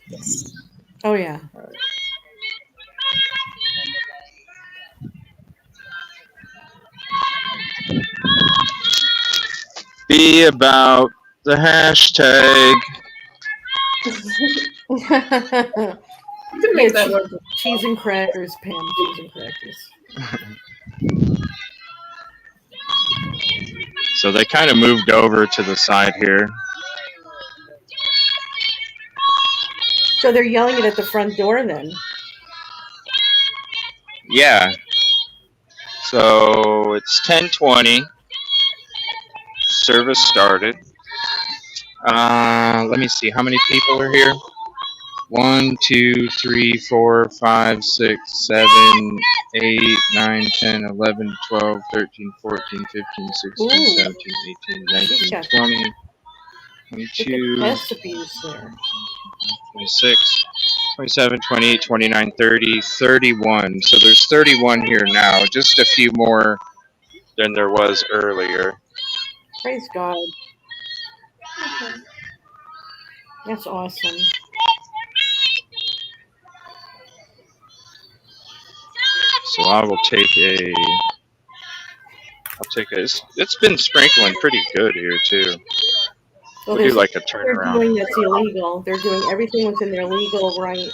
Yes. Oh, yeah. Be about the hashtag. You can make that work. Cheese and crackers, Pam. Cheese and crackers. So they kind of moved over to the side here. So they're yelling it at the front door then? Yeah. So it's 10:20. Service started. Let me see. How many people are here? 1, 2, 3, 4, 5, 6, 7, 8, 9, 10, 11, 12, 13, 14, 15, 16, 17, 18, 19, 20, 22, 26, 27, 28, 29, 30, 31. So there's 31 here now. Just a few more than there was earlier. Praise God. That's awesome. So I will take a. It's been sprinkling pretty good here too. Well, we'll do like a turnaround. They're doing that's illegal. They're doing everything within their legal right.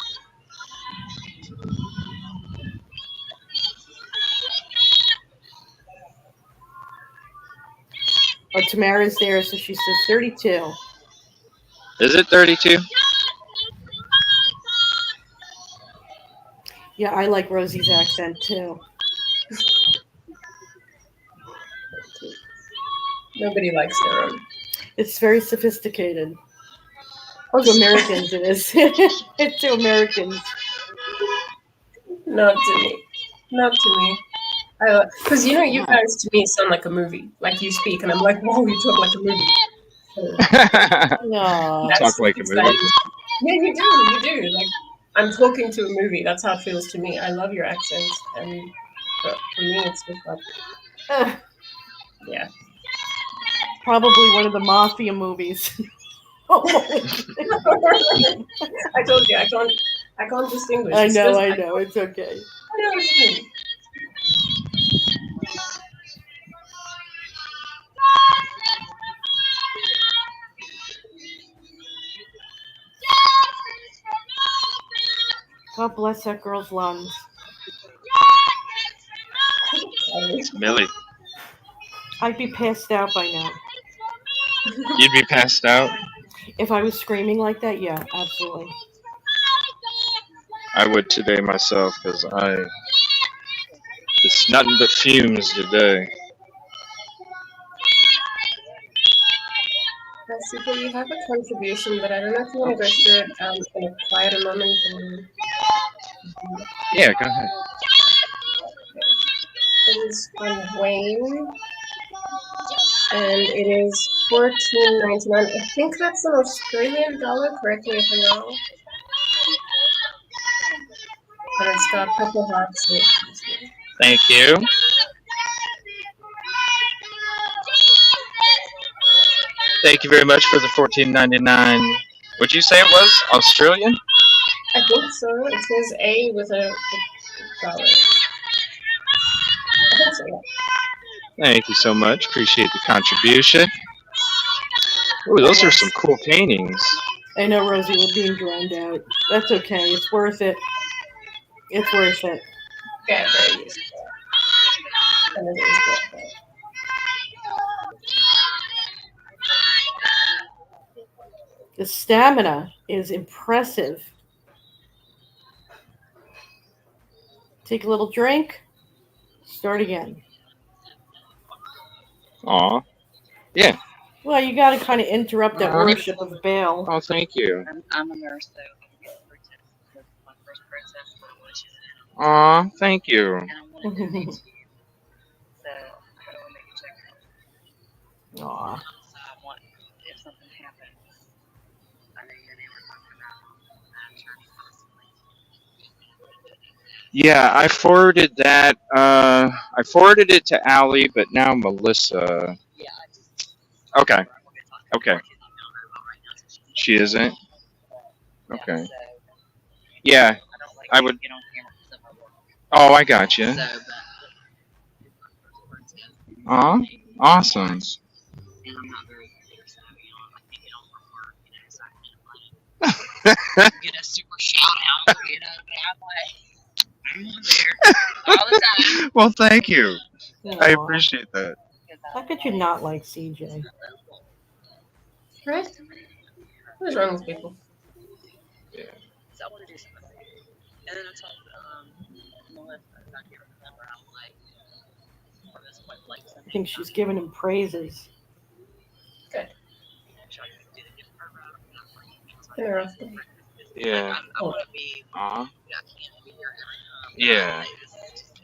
Oh, Tamara's there, so she says 32. Is it 32? Yeah, I like Rosie's accent too. Nobody likes their own. It's very sophisticated. Oh, To Americans, it is. It's to Americans. not to me. Not to me. Because you know, you guys to me sound like a movie. Like you speak, and I'm like, whoa, you talk like a movie. So Aw. that's Talk like a exciting. movie. Yeah, you do. You do. Like I'm talking to a movie. That's how it feels to me. I love your accents, and for me, it's just like, yeah. Probably one of the mafia movies. I told you, I can't distinguish. I It's know, just, I know. It's okay. I know it's a movie. God bless that girl's lungs. It's Millie. I'd be passed out by now. You'd be passed out? If I was screaming like that, yeah, absolutely. I would today myself, because it's nothing but fumes today. Super, you have a contribution, but I don't know if you want to go through it in a quieter moment. Or... Yeah, go ahead. It is from Wayne, and it is $14.99. I think that's an Australian dollar. Correct me if I'm wrong. And it's got purple hearts. Thank you. Thank you very much for the $14.99. Would you say it was Australian? I think so. It says A with a dollar. I think so. Yeah. Thank you so much. Appreciate the contribution. Ooh, those are some cool paintings. I know, Rosie, we're being drowned out. That's okay. It's worth it. It's worth it. Yeah, very used to that. And it is good. The stamina is impressive. Take a little drink. Start again. Aw. Yeah. Well, you got to kind of interrupt that worship of Baal. Oh, thank you. I'm a nurse, so I'm getting princess. That's my first princess. Aw, thank you. And I want to donate to you. So I don't want to make a check. Aw. So I want, if something happens, I know your name we're talking about. Attorney possibly. Yeah, I forwarded that. I forwarded it to Allie, but now Melissa. Yeah, I just. Okay. Okay. She isn't? Okay. Yeah, I would. Get on camera because of my work. Oh, I got you. So, Aw, awesome. and I'm not very savvy on. I can't get on for work, so I can't get a super shout out, but I'm on there all the time. Well, thank you. I Aw. appreciate that. How could you not like CJ? Right? What's wrong with people? Yeah. So I want to do something. And then I told Melissa, I can't remember how I think she's giving him praises. Good. Interesting. Yeah. I want to be. Aw. I can't be here Yeah.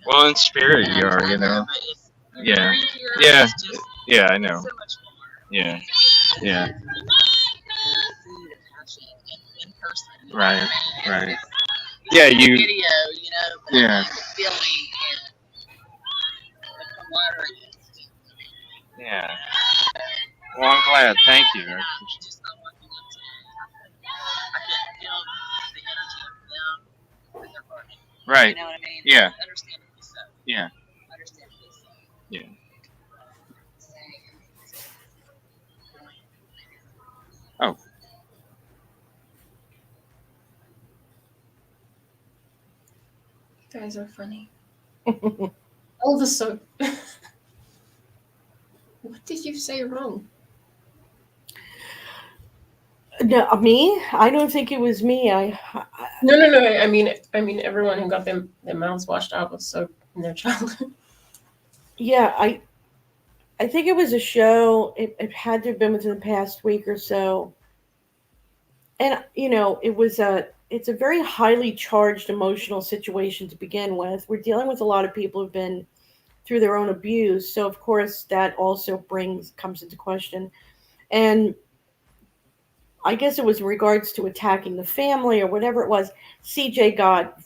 Well, in spirit, you are, you know. Yeah. Yeah. Yeah, I know. Yeah. Yeah. Right. Right. Yeah, you. Video, Yeah. feeling and the camaraderie. Yeah. Well, I'm glad. Thank you. Just not working up to it. I can feel the energy of them and their burden. Right. You know what I mean? Yeah. Understandably so. Yeah. Understandably so. Yeah. Oh. You guys are funny. All the so. What? did you say wrong? No, me? I don't think it was me. No. I mean, everyone who got their mouths washed out with soap in their childhood. yeah, I think it was a show. It had to have been within the past week or so. And it's a very highly charged emotional situation to begin with. We're dealing with a lot of people who've been through their own abuse, so of course that also comes into question. And I guess it was in regards to attacking the family or whatever it was. CJ got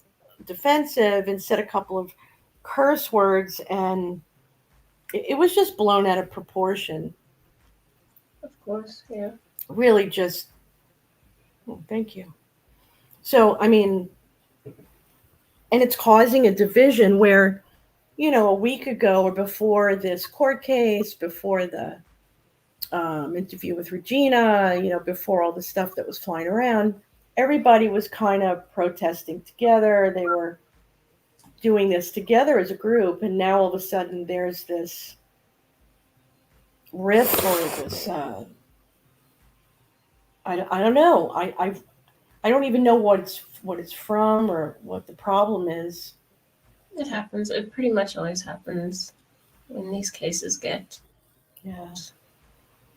defensive and said a couple of curse words, and it was just blown out of proportion. Of course, yeah. Really, just thank you. So, I mean, and it's causing a division where, a week ago or before this court case, before the interview with Regina, before all the stuff that was flying around, everybody was kind of protesting together. They were doing this together as a group, and now all of a sudden there's this rift or this. I don't know. I don't even know what it's from or what the problem is. It happens. It pretty much always happens when these cases get. Yeah.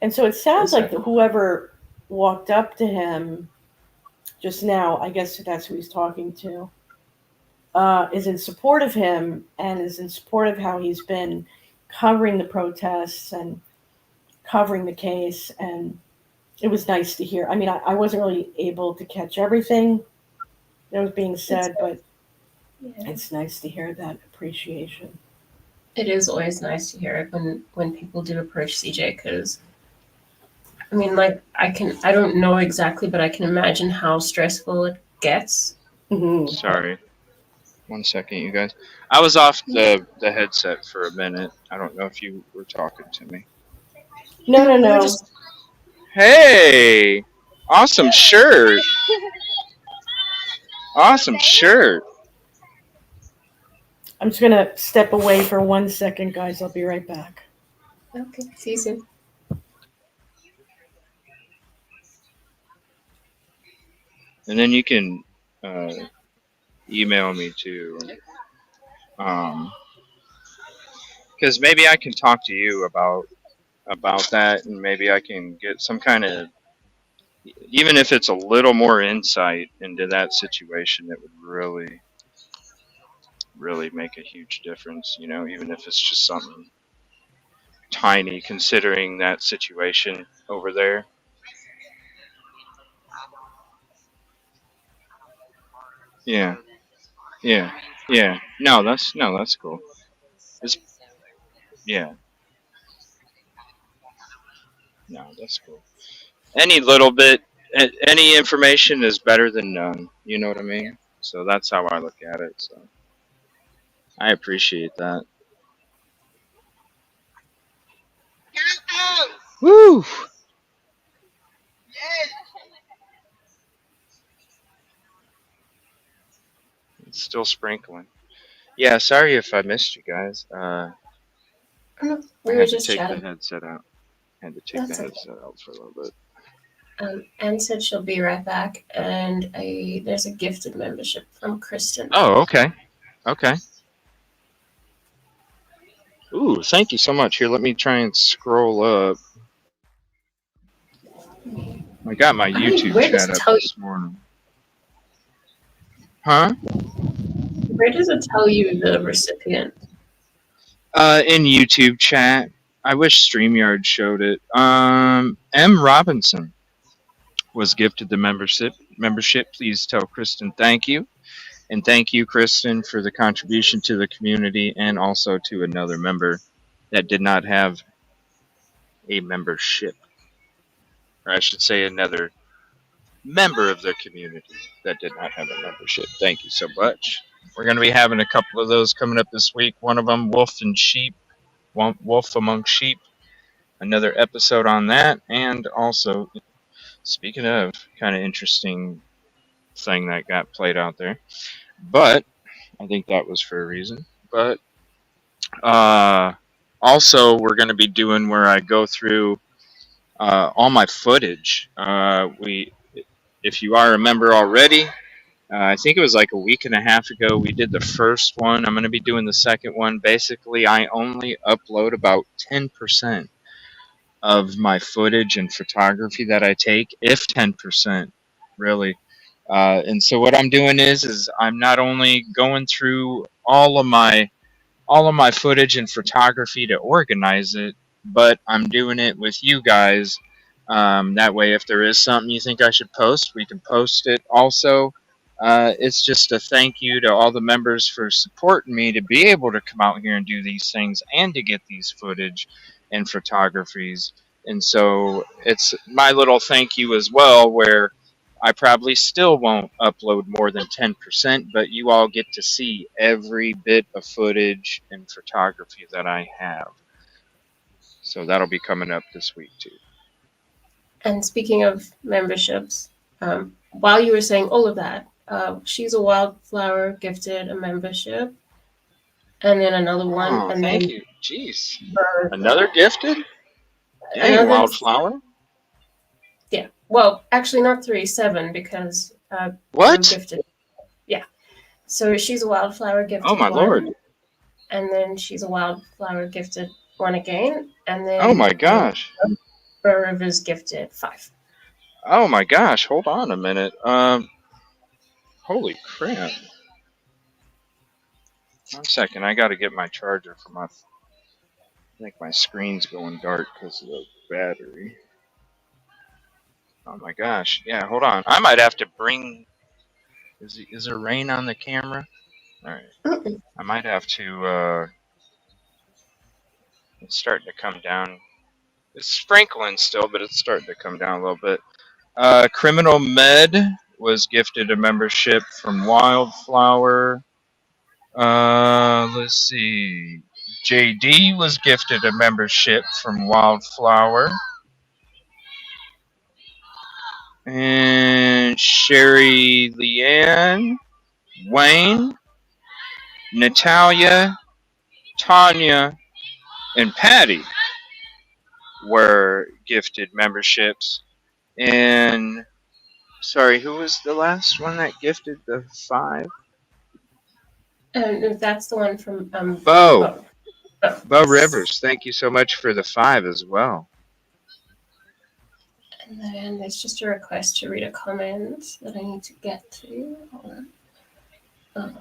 And so it sounds like whoever walked up to him just now, I guess that's who he's talking to, is in support of him and is in support of how he's been covering the protests and covering the case. And it was nice to hear. I mean, I wasn't really able to catch everything that was being said, but it's nice to hear that appreciation. It is always nice to hear it when people do approach CJ, because I mean, like, I don't know exactly, but I can imagine how stressful it gets. Mm-hmm. Sorry. 1 second, you guys. I was off the headset for a minute. I don't know if you were talking to me. No. Hey! Awesome shirt! Awesome shirt! I'm just going to step away for 1 second, guys. I'll be right back. Okay, see you soon. And then you can email me too. Because maybe I can talk to you about that, and maybe I can get some kind of, even if it's a little more insight into that situation, it would really, really make a huge difference. Even if it's just something tiny, considering that situation over there. Yeah, yeah. No, that's cool. It's, yeah, no, that's cool. Any little bit, any information is better than none. You know what I mean? So that's how I look at it. So I appreciate that. Woo! It's still sprinkling. Yeah, sorry if I missed you guys. We I were had to just take the chatting. headset out. Had to take That's the okay. headset out for a little bit. Anne said she'll be right back, and there's a gifted membership from Kristen. Oh, okay. Okay. Ooh, thank you so much. Here, let me try and scroll up. I got my YouTube Where does chat it up tell you? this morning. Huh? Where does it tell you the recipient? In YouTube chat. I wish StreamYard showed it. M. Robinson was gifted the membership. Please tell Kristen thank you. And thank you, Kristen, for the contribution to the community and also to another member that did not have a membership. Or I should say another member of the community that did not have a membership. Thank you so much. We're going to be having a couple of those coming up this week. One of them, Wolf and Sheep, Wolf Among Sheep. Another episode on that. And also, speaking of kind of interesting thing that got played out there. But I think that was for a reason. But also also we're going to be doing where I go through all my footage. If you are a member already, I think it was like a week and a half ago we did the first one. I'm going to be doing the second one. Basically, I only upload about 10% of my footage and photography that I take, if 10%, really. And so what I'm doing is I'm not only going through all of my footage and photography to organize it, but I'm doing it with you guys. That way, if there is something you think I should post, we can post it. Also, it's just a thank you to all the members for supporting me to be able to come out here and do these things and to get these footage and photographies. And so it's my little thank you as well, where I probably still won't upload more than 10%, but you all get to see every bit of footage and photography that I have. So that'll be coming up this week too. And speaking of memberships, while you were saying all of that, She's a Wildflower gifted a membership, and then another one, Oh, and thank then you. Jeez. Another gifted? Dang, another. Wildflower? Yeah. Well, actually, not 3, 7, because What? gifted. Yeah. So She's a Wildflower gifted Oh my one, lord. and then She's a Wildflower gifted one again, and Oh then my gosh. Rivers gifted 5. Oh my gosh. Hold on a minute. Holy crap. 1 second. I gotta get my charger for my. I think my screen's going dark because of the battery. Oh my gosh. Yeah, hold on. I might have to bring. Is there rain on the camera? Alright. I might have to. It's starting to come down. It's sprinkling still, but it's starting to come down a little bit. Criminal Med was gifted a membership from Wildflower. Let's see. JD was gifted a membership from Wildflower. And Sherry Leanne, Wayne, Natalia, Tanya, and Patty were gifted memberships. And sorry, who was the last one that gifted the 5? And that's the one from Bo. Bo yes. Rivers. Thank you so much for the 5 as well. And then there's just a request to read a comment that I need to get to. Hold on.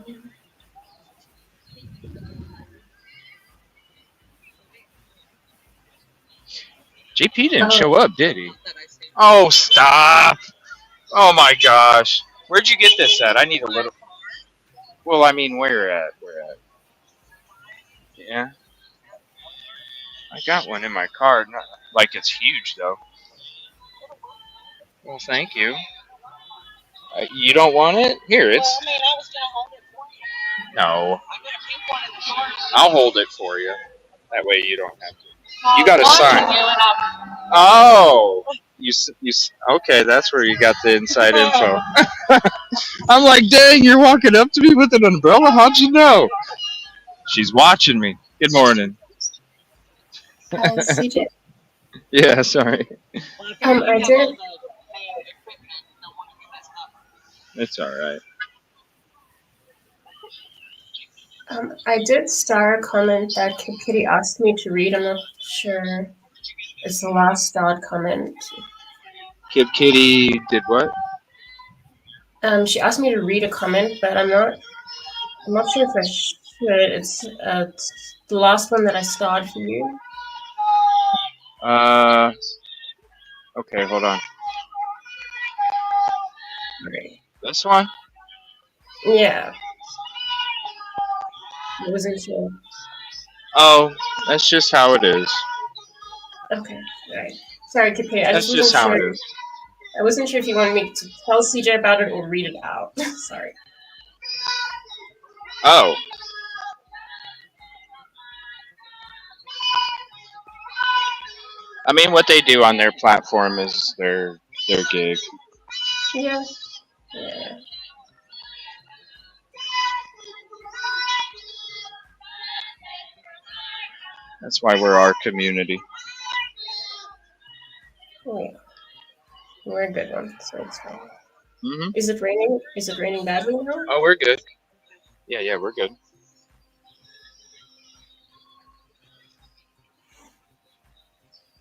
JP didn't show up, did he? Oh, stop. Oh my gosh. Where'd you get this at? I need a little. Well, I mean, where at? Where at? Yeah. I got one in my car. Not like it's huge, though. Well, thank you. You don't want it? Here, it's. Well, I mean, I was gonna hold it for you. No. I got a pink one in the car. I'll hold it for you. That way you don't have to. Well, You got to sign. Oh. Okay, that's where you got the inside info. I'm like, dang, you're walking up to me with an umbrella? How'd you know? She's watching me. Good morning. CJ. Yeah, sorry. I did. It's all right. I did star a comment that Kid Kitty asked me to read. I'm not sure. It's the last starred comment. Kid Kitty did what? She asked me to read a comment, but I'm not sure if I should. It's the last one that I starred for you. Okay, hold on. Okay. This one? Yeah. I wasn't sure. Oh, that's just how it is. Okay, right. Sorry, Kid Kitty. I That's just just wasn't how sure. it is. I wasn't sure if you wanted me to tell CJ about it or read it out. Sorry. Oh. I mean, what they do on their platform is their gig. Yeah. Yeah. That's why we're our community. Oh, yeah. We're a good one, so it's fine. Hmm. Is it raining? Is it raining badly now? Oh, we're good. Yeah, we're good.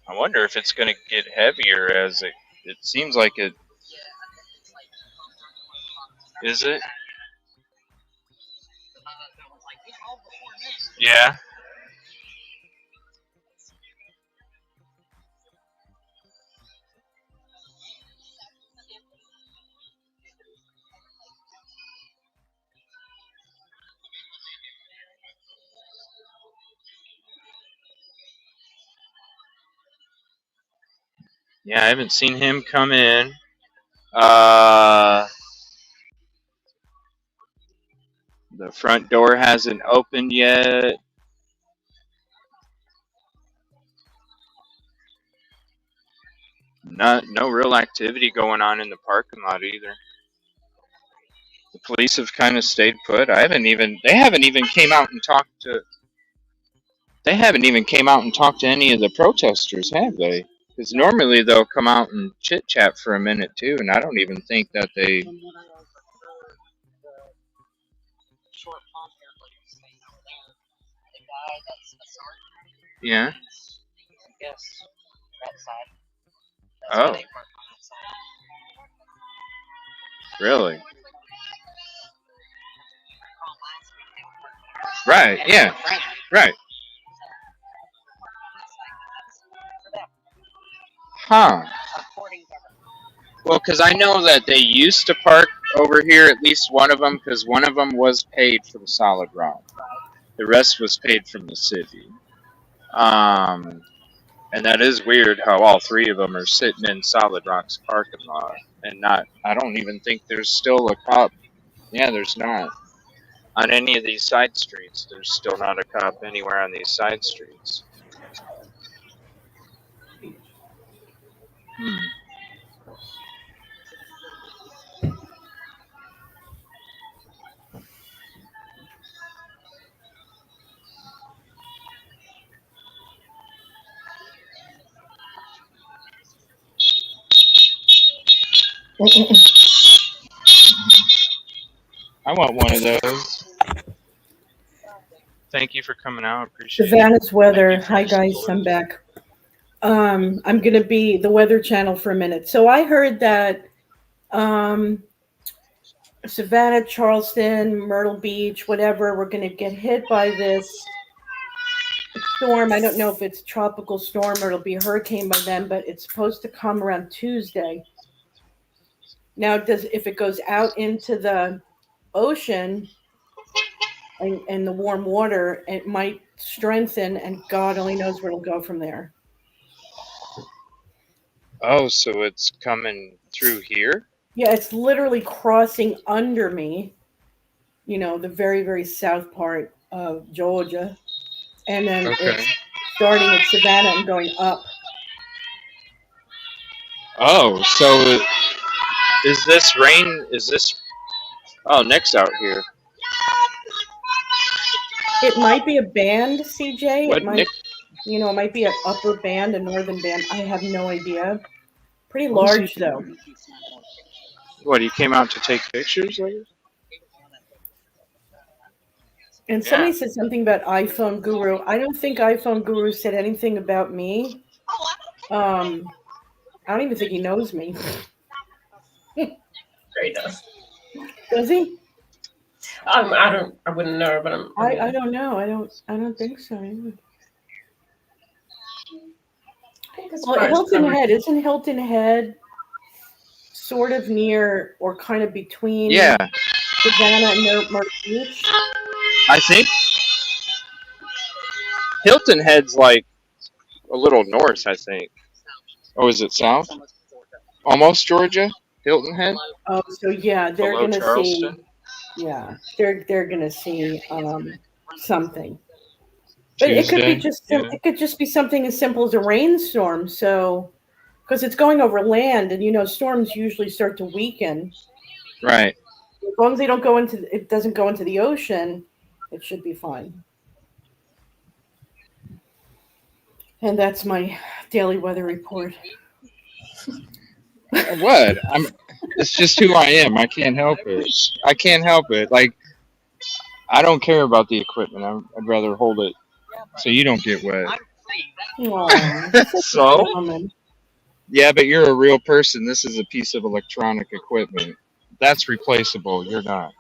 I wonder if it's going to get heavier as it seems like it. Is it? Yeah. Yeah, I haven't seen him come in. Uh, the front door hasn't opened yet. No real activity going on in the parking lot either. The police have kind of stayed put. They haven't even came out and talked to. They haven't even came out and talked to any of the protesters, have they? Because normally they'll come out and chit chat for a minute too, and I don't even think that they. Yeah. Oh, really? Right. Yeah. Right. Huh. Well, because I know that they used to park over here, at least one of them, because one of them was paid for the solid rock. The rest was paid from the city. Um, and that is weird how all three of them are sitting in Solid Rock's parking lot and not. I don't even think there's still a cop. Yeah, there's not on any of these side streets. There's still not a cop anywhere on these side streets. Hmm. I want one of those. Thank you for coming out. Appreciate it. Savannah's Thank you weather. for Hi your guys, support. I'm back. I'm gonna be the Weather Channel for a minute. So I heard that Savannah, Charleston, Myrtle Beach, whatever, we're gonna get hit by this storm. I don't know if it's a tropical storm or it'll be a hurricane by then, but it's supposed to come around Tuesday. Now, if it goes out into the ocean and the warm water, it might strengthen, and God only knows where it'll go from there. Oh, so it's coming through here? Yeah, it's literally crossing under me, the very, very south part of Georgia. And then Okay. it's starting at Savannah and going up. Oh, so is this rain? Is this? Oh, Nick's out here. It might be a band, CJ. What Nick? It might be an upper band, a northern band. I have no idea. Pretty What was he large, though. doing? What, he came out to take pictures of it? And Yeah. somebody said something about iPhone Guru. I don't think iPhone Guru said anything about me. I don't even think he knows me. Great enough. Does he? I wouldn't know, but I don't know. I don't think so. Well, Hilton Head, isn't Hilton Head sort of near or kind of between Yeah, Savannah and Myrtle Beach? I think Hilton Head's like a little north, I think. Oh, is it south? Almost Georgia? Hilton Head? Oh, so yeah, they're Below gonna see. Charleston? Yeah, they're gonna see something. But Tuesday? Yeah. it could just be something as simple as a rainstorm. So, because it's going over land, and storms usually start to weaken. Right. As long as it doesn't go into the ocean, it should be fine. And that's my daily weather report. What? It's just who I am. I can't help it. I can't help it. Like, I don't care about the equipment. I'd rather hold it so you don't get wet. Aw, such a So? gentleman. Yeah, but you're a real person. This is a piece of electronic equipment. That's replaceable. You're not.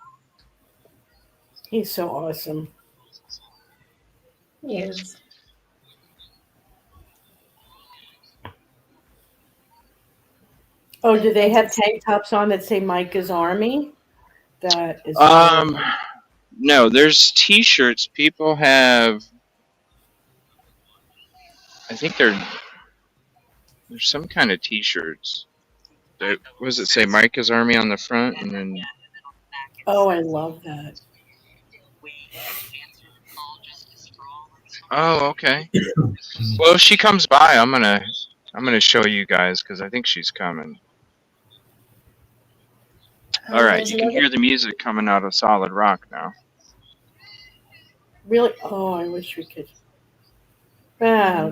He's so awesome. Yes. Oh, do they I have did. tank tops on that say Micah's Army? That is Um, adorable. no, there's T-shirts. People have. I think there's some kind of T-shirts. That, what does it say? Micah's Army on the front, and then. Oh, I love that. Oh, okay. Well, if she comes by, I'm gonna show you guys because I think she's coming. All right, There's you can another. hear the music coming out of Solid Rock now. Really? Oh, I wish we could. Ah,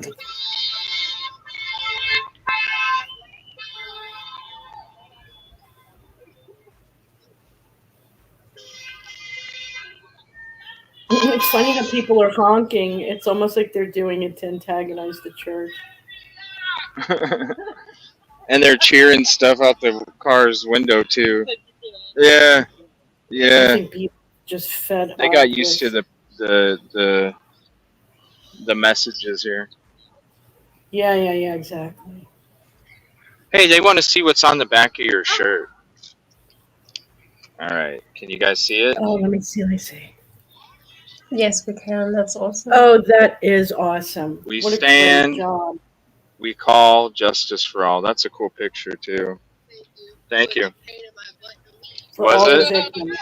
it's funny how people are honking. It's almost like they're doing it to antagonize the church. And they're cheering stuff out the car's window too. Yeah, I yeah. think people are just fed They got up used to with. the the the messages here. Yeah, exactly. Hey, they want to see what's on the back of your shirt. All right, can you guys see it? Oh, let me see. Let me see. Yes, we can. That's awesome. Oh, that is awesome. We What a great stand, job. we call, justice for all. That's a cool picture too. Thank you. For Was all the it? victims.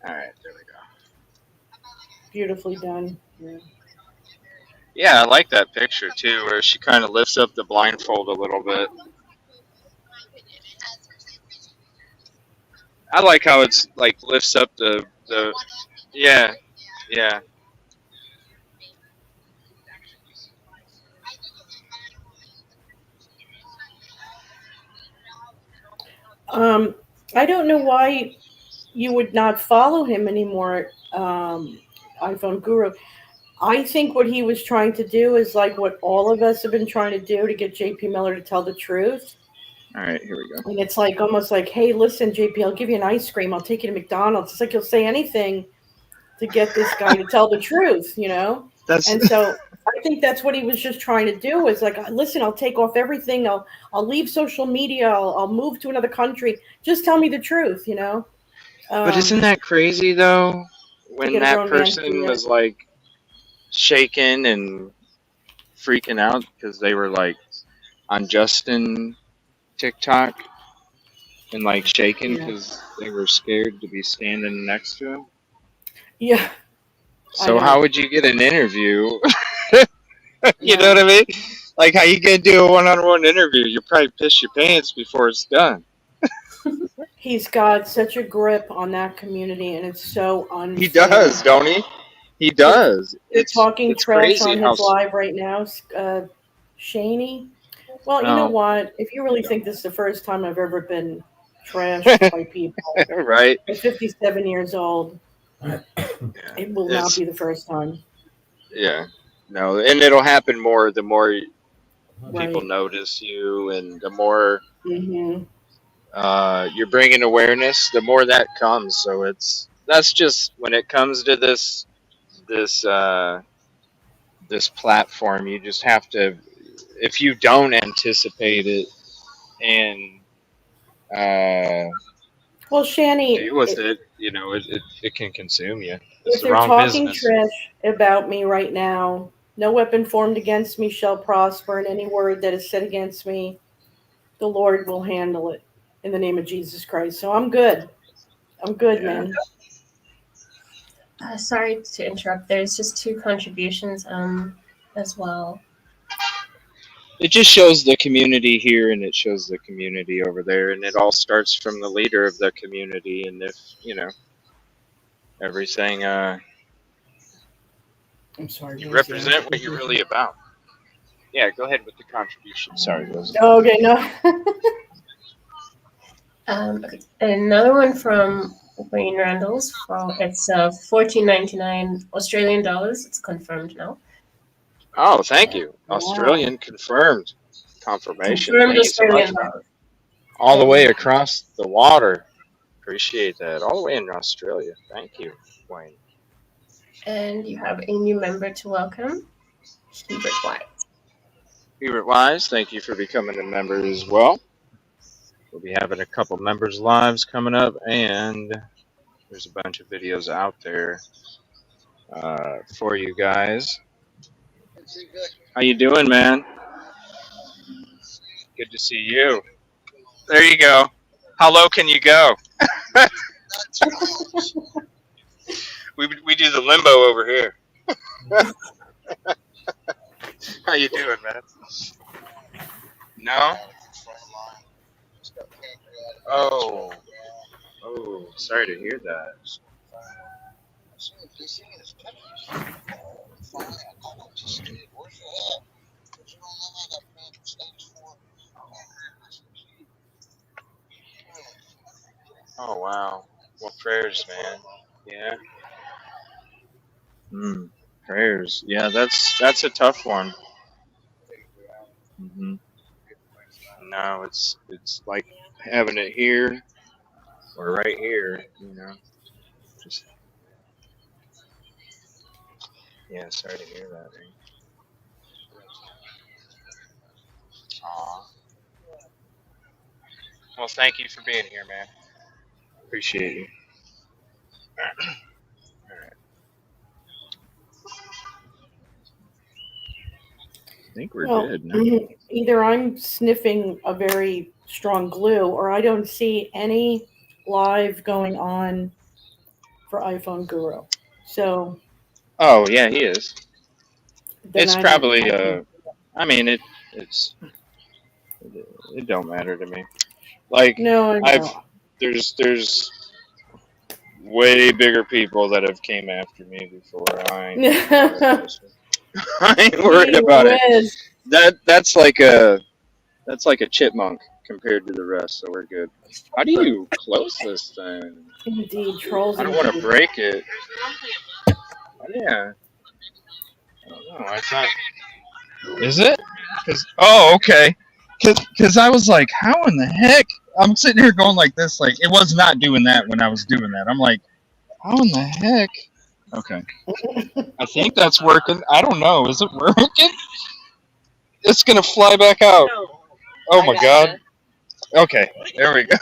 All right, there we go. Beautifully done. Yeah. Yeah, I like that picture too, where she kind of lifts up the blindfold a little bit. I like how it's like lifts up the yeah, yeah. Um, I don't know why you would not follow him anymore, iPhone Guru. I think what he was trying to do is like what all of us have been trying to do to get JP Miller to tell the truth. All right, here we go. And it's like almost like, hey, listen, JP, I'll give you an ice cream. I'll take you to McDonald's. It's like he'll say anything to get this guy to tell the truth, you know? That's And so I think that's what he was just trying to do is like, listen, I'll take off everything. I'll leave social media. I'll move to another country. Just tell me the truth, you know? But isn't that crazy though? To When get a that grown man to person do it. was like shaking and freaking out because they were like on Justin TikTok and like shaking Yeah. because they were scared to be standing next to him. Yeah, I So how know. would you get an interview? You know No. what I mean? Like how you gonna do a one-on-one interview? You probably piss your pants before it's done. He's got such a grip on that community, and it's so He does, unfair. don't he? He You're, does. you're talking It's trash crazy on how. his live right now, Shaney. Well, you know Oh, what? If you really think this is the first time I've ever been trashed by people right. at 57 years old, Yeah. it will not It's be the first time. yeah. No, and it'll happen more the more people Right. notice you, and the more Hmm. you're bringing awareness, the more that comes. So that's just when it comes to this this platform, you just have to. If you don't anticipate it and Well, Shani, deal with it, it can consume you. It's if the they're wrong talking business. trash about me right now, no weapon formed against me shall prosper, and any word that is said against me, the Lord will handle it in the name of Jesus Christ. So I'm good. I'm good, Yeah. man. Sorry to interrupt. There's just two contributions as well. It just shows the community here and it shows the community over there, and it all starts from the leader of the community. And if everything. I'm sorry, You Rosie. I'm represent getting what you're busy. really about. Yeah, go ahead with the contribution. Sorry, Rosie. Okay, no. Okay. Another one from Wayne Randall's. It's 14.99 Australian dollars. It's confirmed now. Oh, thank you. Wow. Australian confirmed confirmation. Confirmed Thank you so Australian much, man. dollars. All the And way across the water. Appreciate that. All the way in Australia. Thank you, Wayne. you have a new member to welcome, Hubert White. Hubert Wise, thank you for becoming a member as well. We'll be having a couple members lives coming up, and there's a bunch of videos out there for you guys. How you doing, man? Good to see you. There you go. How low can you go? We do the limbo over here. How you doing, man? No? Oh. Oh, sorry to hear that. Oh wow. Well, prayers, man. Yeah. Prayers. Yeah, that's a tough one. hmm No, it's like having it here or right here. Just yeah. Sorry to hear that, man. Aw. Well, thank you for being here, man. Appreciate you. All right. I think we're Well, good. No. either I'm sniffing a very strong glue or I don't see any live going on for iPhone Guru. So Oh yeah, he is. then It's I don't. probably I mean it's it don't matter to me. Like No, I I've know. there's way bigger people that have came after me before. I ain't worried about it, Rosie. I ain't worried Gee about it. whiz. That's like a chipmunk compared to the rest, so we're good. How do you close this thing? Indeed, trolls I don't want to indeed. break it. Yeah. I don't know. I thought. Is it? Oh, okay. Cause I was like, how in the heck? I'm sitting here going like this, like it was not doing that when I was doing that. I'm like, how in the heck? Okay. I think that's working. I don't know. Is it working? It's gonna fly back out. Oh I my god. gotcha. Okay. There we go.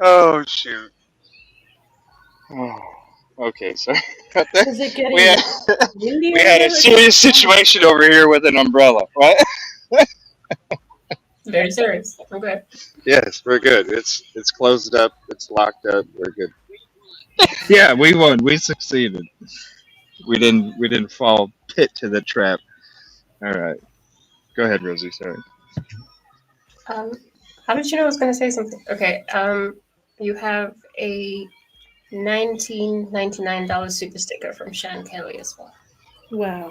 Oh shoot. Oh. Okay. Sorry about that. Is it We had getting windy we over had a there? serious situation over here with an umbrella. Right? Very serious. Okay. Yes, we're good. It's closed up. It's locked up. We're good. Yeah, we won. We succeeded. We didn't fall pit to the trap. All right. Go ahead, Rosie. Sorry. Um, how did you know I was going to say something? Okay. You have a $19.99 super sticker from Shan Kelly as well. Wow.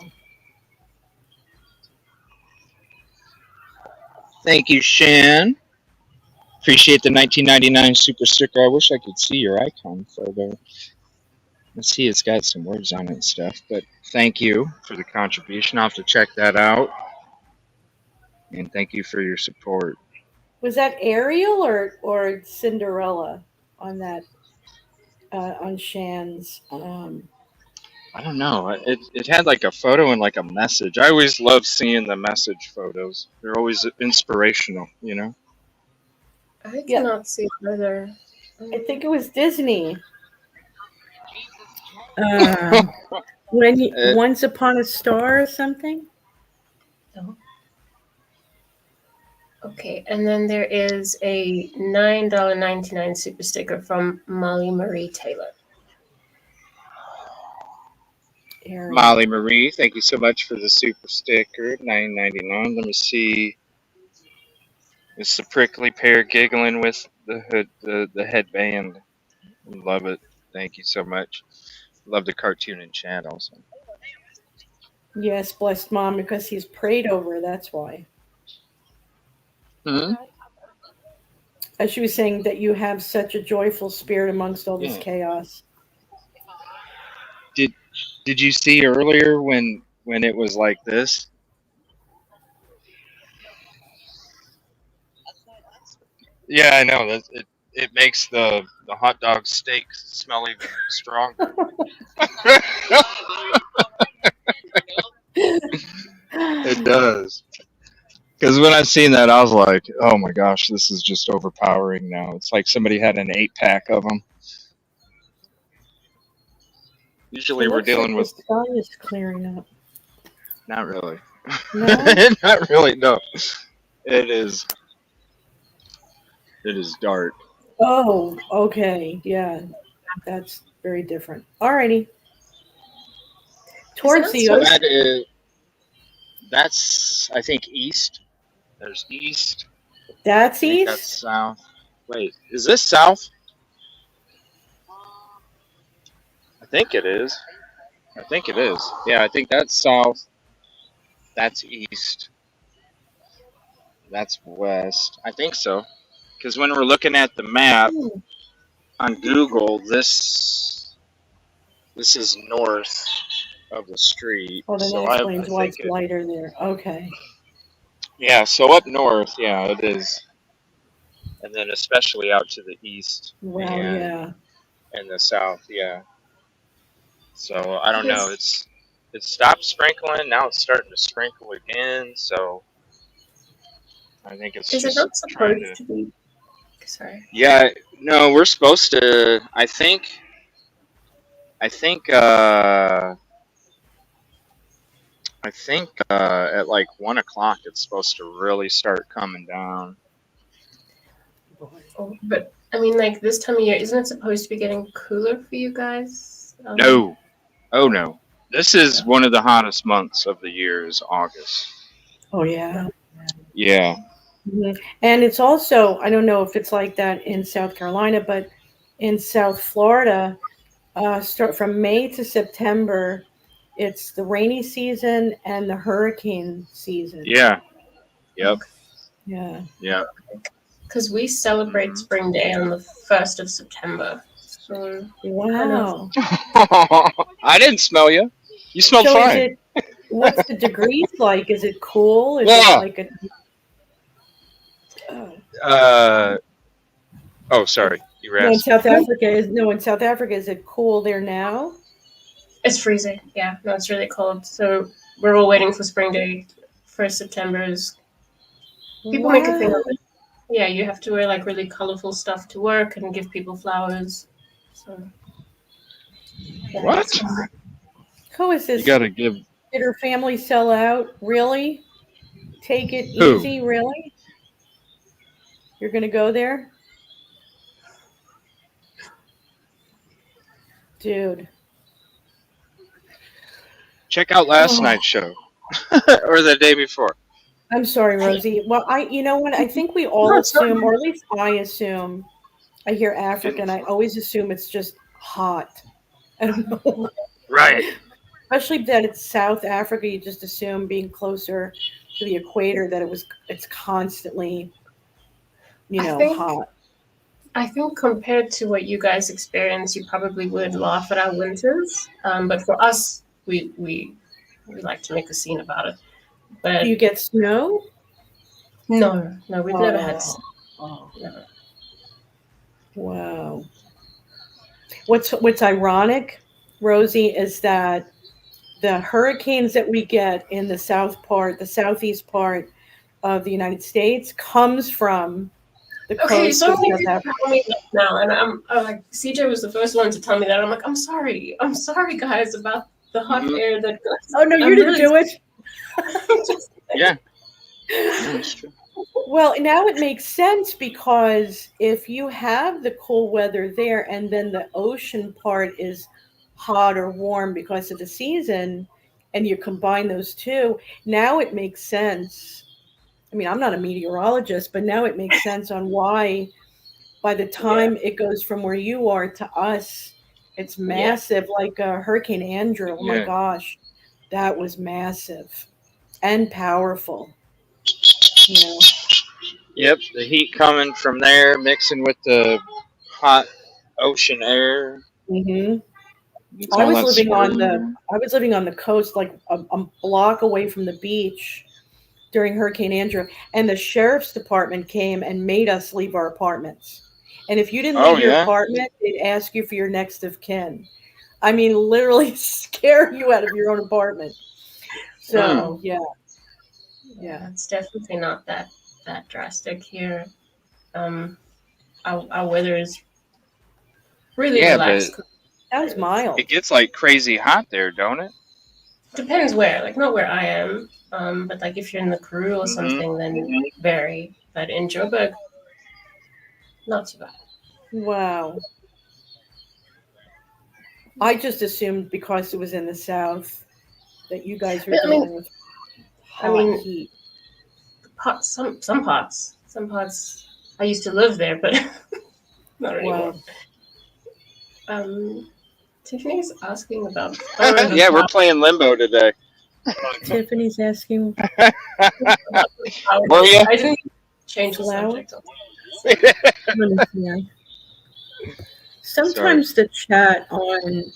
Thank you, Shan. Appreciate the 1999 super sticker. I wish I could see your icon photo. Let's see, it's got some words on it and stuff. But thank you for the contribution. I'll have to check that out. And thank you for your support. Was that Ariel or Cinderella on that on Shan's? I don't know. It had like a photo and like a message. I always love seeing the message photos. They're always inspirational. I Yeah, cannot see whether. I think it was Disney. When Uh, Once Upon a Star or something. No. Okay, and then there is a $9.99 super sticker from Molly Marie Taylor. Ariel. Molly Marie, thank you so much for the super sticker, $9.99. Let me see. It's the prickly pear giggling with the hood, the headband. Love it. Thank you so much. Love the cartoon and channels. Yes, blessed mom, because he's prayed over. That's why. Hmm. As she was saying, that you have such a joyful spirit amongst all this Yeah. chaos. Did Did you see earlier when it was like this? Yeah, I know. It makes the hot dog steak smell even stronger. It does. Because when I seen that, I was like, "Oh my gosh, this is just overpowering now." It's like somebody had an 8 pack of them. It Usually, we're looks like dealing the with sky is clearing up. not really, No? not really. No, it is it is dark. Oh, okay. Yeah, that's very different. Alrighty. Is it Towards not the So ocean. that's I think east. There's east. That's I think that's east? south. Wait, is this south? I think it is. I think it is. Yeah, I think that's south. That's east. That's west. I think so. Because when we're looking at the map Hmm. on Google, this is north of the street. Oh, then that So I explains why think it's it. lighter there. Okay. Yeah. So up north, yeah, it is, and then especially out to the east Well, and yeah. the south, yeah. So I don't know. is It stopped sprinkling. Now it's starting to sprinkle again. So I think it's is it just not trying supposed to. to be? Sorry. Yeah. No, we're supposed to. I think. I think at like 1 o'clock it's supposed to really start coming down. Oh, but I mean, like this time of year, isn't it supposed to be getting cooler for you guys? No. Oh Oh, no. This is one of the hottest months of the year is August. Oh, yeah. no. Yeah. Mhm. And it's also, I don't know if it's like that in South Carolina, but in South Florida, start from May to September, it's the rainy season and the hurricane season. Yeah. Yep. Okay. Yeah. Yep. Because we celebrate Hmm. Spring Day on the 1st of September. So kind of. Wow. I didn't smell you. You smelled So is fine. it, what's the degrees like? Is it cool? Is it Yeah. like a, oh, Uh. Oh, it's, sorry. You were no, in asking. South Africa is, no, in South Africa, is it cool there now? It's freezing. Yeah, no, it's really cold. So we're all waiting for Spring Day. 1st September is. People make a thing Wow. of it. Yeah, you have to wear like really colorful stuff to work and give people flowers. So yeah, it's What? Who is You this? gotta give Did her family sell out? Really? Take it who? easy? Really? You're going to go there? Dude. Check out last Oh, night's show or the day before. I'm sorry, Rosie. Well, you know what? I think we no, all it's not. assume, or at least I assume, I hear Africa Didn't and I always assume it's just hot. I don't know. right. Especially that it's South Africa, you just assume being closer to the equator that it's constantly, I think hot. I think compared to what you guys experience, you probably would laugh at our winters. But for us, we like to make a scene about it. Do But you get snow? no, no, we've never had Oh, snow. oh, Never. wow. What's ironic, Rosie, is that the hurricanes that we get in the southeast part of the United States comes from the Okay, coast so of many South people Africa. tell me that now, and I'm like, CJ was the first one to tell me that. I'm like, I'm sorry, guys, about the hot Hmm. air that goes. Oh no, you I'm didn't really do it. just Yeah. No, it's true. Well, now it makes sense because if you have the cool weather there and then the ocean part is hot or warm because of the season and you combine those two, now it makes sense. I mean, I'm not a meteorologist, but now it makes sense on why by the Yeah. time it goes from where you are to us, it's Yeah. massive. Like Hurricane Andrew. Oh my Yeah. gosh, that was massive and powerful. You know. Yep, the heat coming from there, mixing with the hot ocean air. Hmm. It's all that swirling around. I was living on the coast, like a block away from the beach during Hurricane Andrew, and the sheriff's department came and made us leave our apartments. And if you didn't Oh leave your yeah. apartment, they'd ask you for your next of kin. I mean, literally scare you out of your own apartment. Mm. So yeah, yeah, Yeah, it's definitely not that drastic here. Um, our weather is really Yeah, but relaxed. sounds it mild. gets like crazy hot there, don't it? Depends where, like not where I am, but like if you're in the Peru or Mm-hmm. something, then very. But in Joburg, not too bad. Wow. I just assumed because it was in the south that you guys were I mean, dealing with I hot mean, heat. some parts. I used to live there, but not anymore. Wow. Um, Tiffany's asking about throwing the Yeah, we're flower. playing limbo today. Tiffany's asking About the Were flowers. you? I didn't change the flowers. subject. Let me see. Sorry. Sometimes the chat on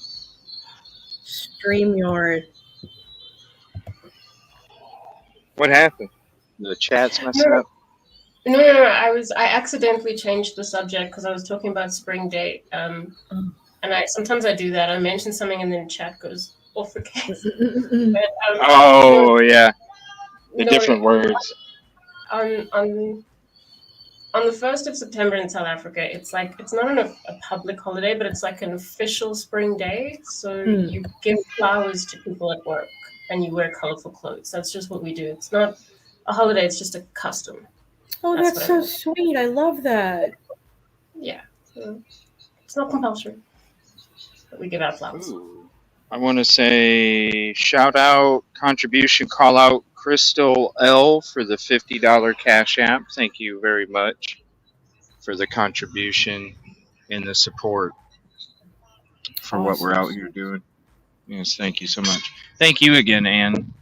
StreamYard. What happened? The chat's messing No, up. no. I accidentally changed the subject because I was talking about spring date. Oh. And I sometimes I do that. I mention something and then chat goes off again. But Oh yeah, the no, different words. on on on the 1st of September in South Africa, it's like it's not a public holiday, but it's like an official spring day. So Hmm. you give flowers to people at work and you wear colorful clothes. That's just what we do. It's not a holiday. It's just a custom. Oh, That's that's what I so meant. sweet. I love that. Yeah. So it's not compulsory, but we give out flowers. Ooh. I want to say shout out, contribution, call out Crystal L for the $50 Cash App. Thank you very much for the contribution and the support for what we're Awesome. out here doing. Yes, thank you so much. Thank you again, Anne,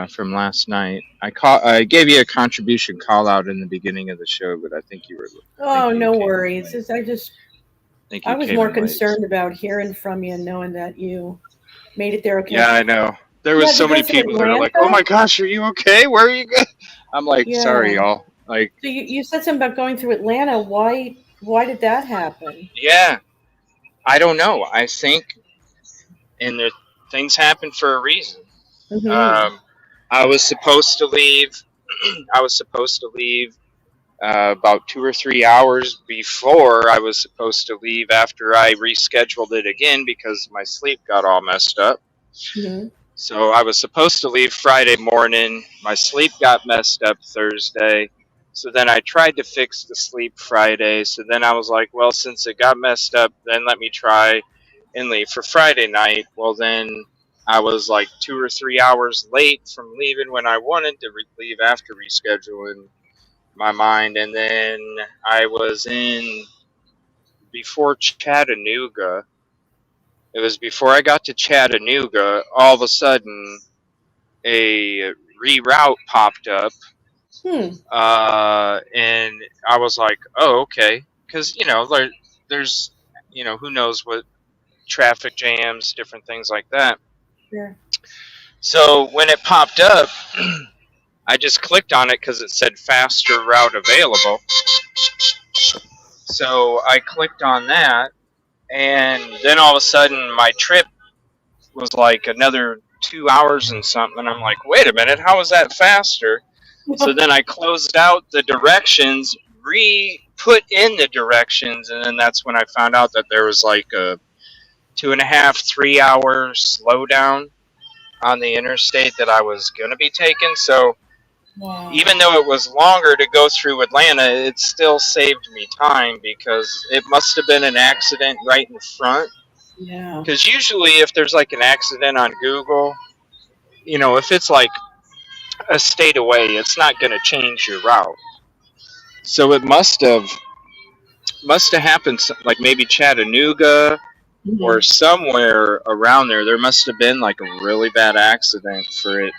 from last night. I gave you a contribution call out in the beginning of the show, but I think Oh, you no came in worries. late. I was more concerned about hearing from you and knowing that you made it there okay. Yeah, I know. There You was had to so go many through people that are like, "Oh Atlanta? my gosh, are you okay? Where are you going?" I'm like, "Sorry, Yeah. y'all." Like, So you said something about going through Atlanta. Why did that happen? yeah, I don't know. I think, and there, things happen for a reason. Mm-hmm. Um, I was supposed to leave. I was supposed to leave about 2 or 3 hours before I was supposed to leave. After I rescheduled it again because my sleep got all messed up. Mm-hmm. So I was supposed to leave Friday morning. My sleep got messed up Thursday. So then I tried to fix the sleep Friday. So then I was like, well, since it got messed up, then let me try and leave for Friday night. Well, then I was like 2 or 3 hours late from leaving when I wanted to leave after rescheduling my mind. And then I was in before Chattanooga. It was before I got to Chattanooga. All of a sudden, a reroute popped up, Hmm. and I was like, "Oh, okay," because there's who knows what traffic jams, different things like that. Sure. So when it popped up, I just clicked on it because it said faster route available. So I clicked on that, and then all of a sudden my trip was like another 2 hours and something. And I'm like, wait a minute, how is that faster? So then I closed out the directions, put in the directions, and then that's when I found out that there was like a 2.5, 3 hour slowdown on the interstate that I was going to be taking. So Wow. even though it was longer to go through Atlanta, it still saved me time because it must have been an accident right in front. Yeah. Because usually, if there's like an accident on Google, if it's like a state away. It's not going to change your route. So it must have happened like maybe Chattanooga or Mhm. somewhere around there. There must have been like a really bad accident for it